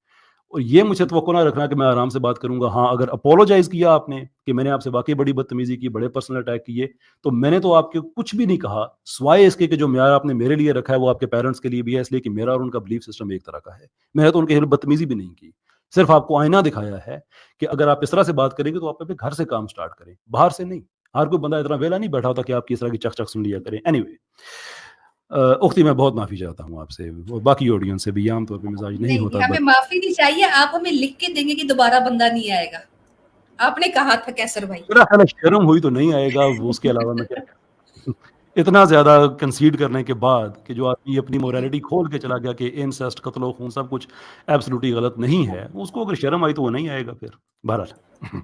और ये मुझे तवक्को ना रखना कि मैं आराम से बात करूंगा। हाँ, अगर अपोलोजाइज किया आपने कि मैंने आपसे वाकई बड़ी बदतमीजी की, बड़े पर्सनल अटैक किए, तो मैंने तो आपके कुछ भी नहीं कहा, सिवाय इसके कि जो म्यार आपने मेरे लिए रखा है वो आपके पेरेंट्स के लिए भी है, इसलिए कि मेरा और उनका बिलीफ सिस्टम एक तरह का है। मैंने तो उनके खिलाफ बदतमीजी भी नहीं की, सिर्फ आपको आईना दिखाया है कि अगर आप इस तरह से बात करेंगे तो आप अपने घर से काम स्टार्ट करें, बाहर से नहीं। हर कोई बंदा इतना वेला नहीं बैठा होता कि आपकी इस तरह की चक चक सुन लिया करें। एनीवे, उख्ती, मैं बहुत माफ़ी चाहता हूँ आपसे, वो बाकी ऑडियंस से भी, आमतौर पे मिजाज नहीं होता। हमें माफी नहीं चाहिए, आप हमें लिख के देंगे कि दोबारा बंदा नहीं आएगा। आपने कहा था कैसर भाई। मेरा ख्याल है शर्म हुई तो नहीं आएगा, वो उसके अलावा मैं क्या इतना ज्यादा कंसीड करने के बाद कि जो आदमी अपनी मोरालिटी खोल के चला गया कि इंसेस्ट, कत्लो खून सब कुछ एब्सोल्युटली गलत नहीं है, उसको अगर शर्म आई तो वो नहीं आएगा फिर। बहरहाल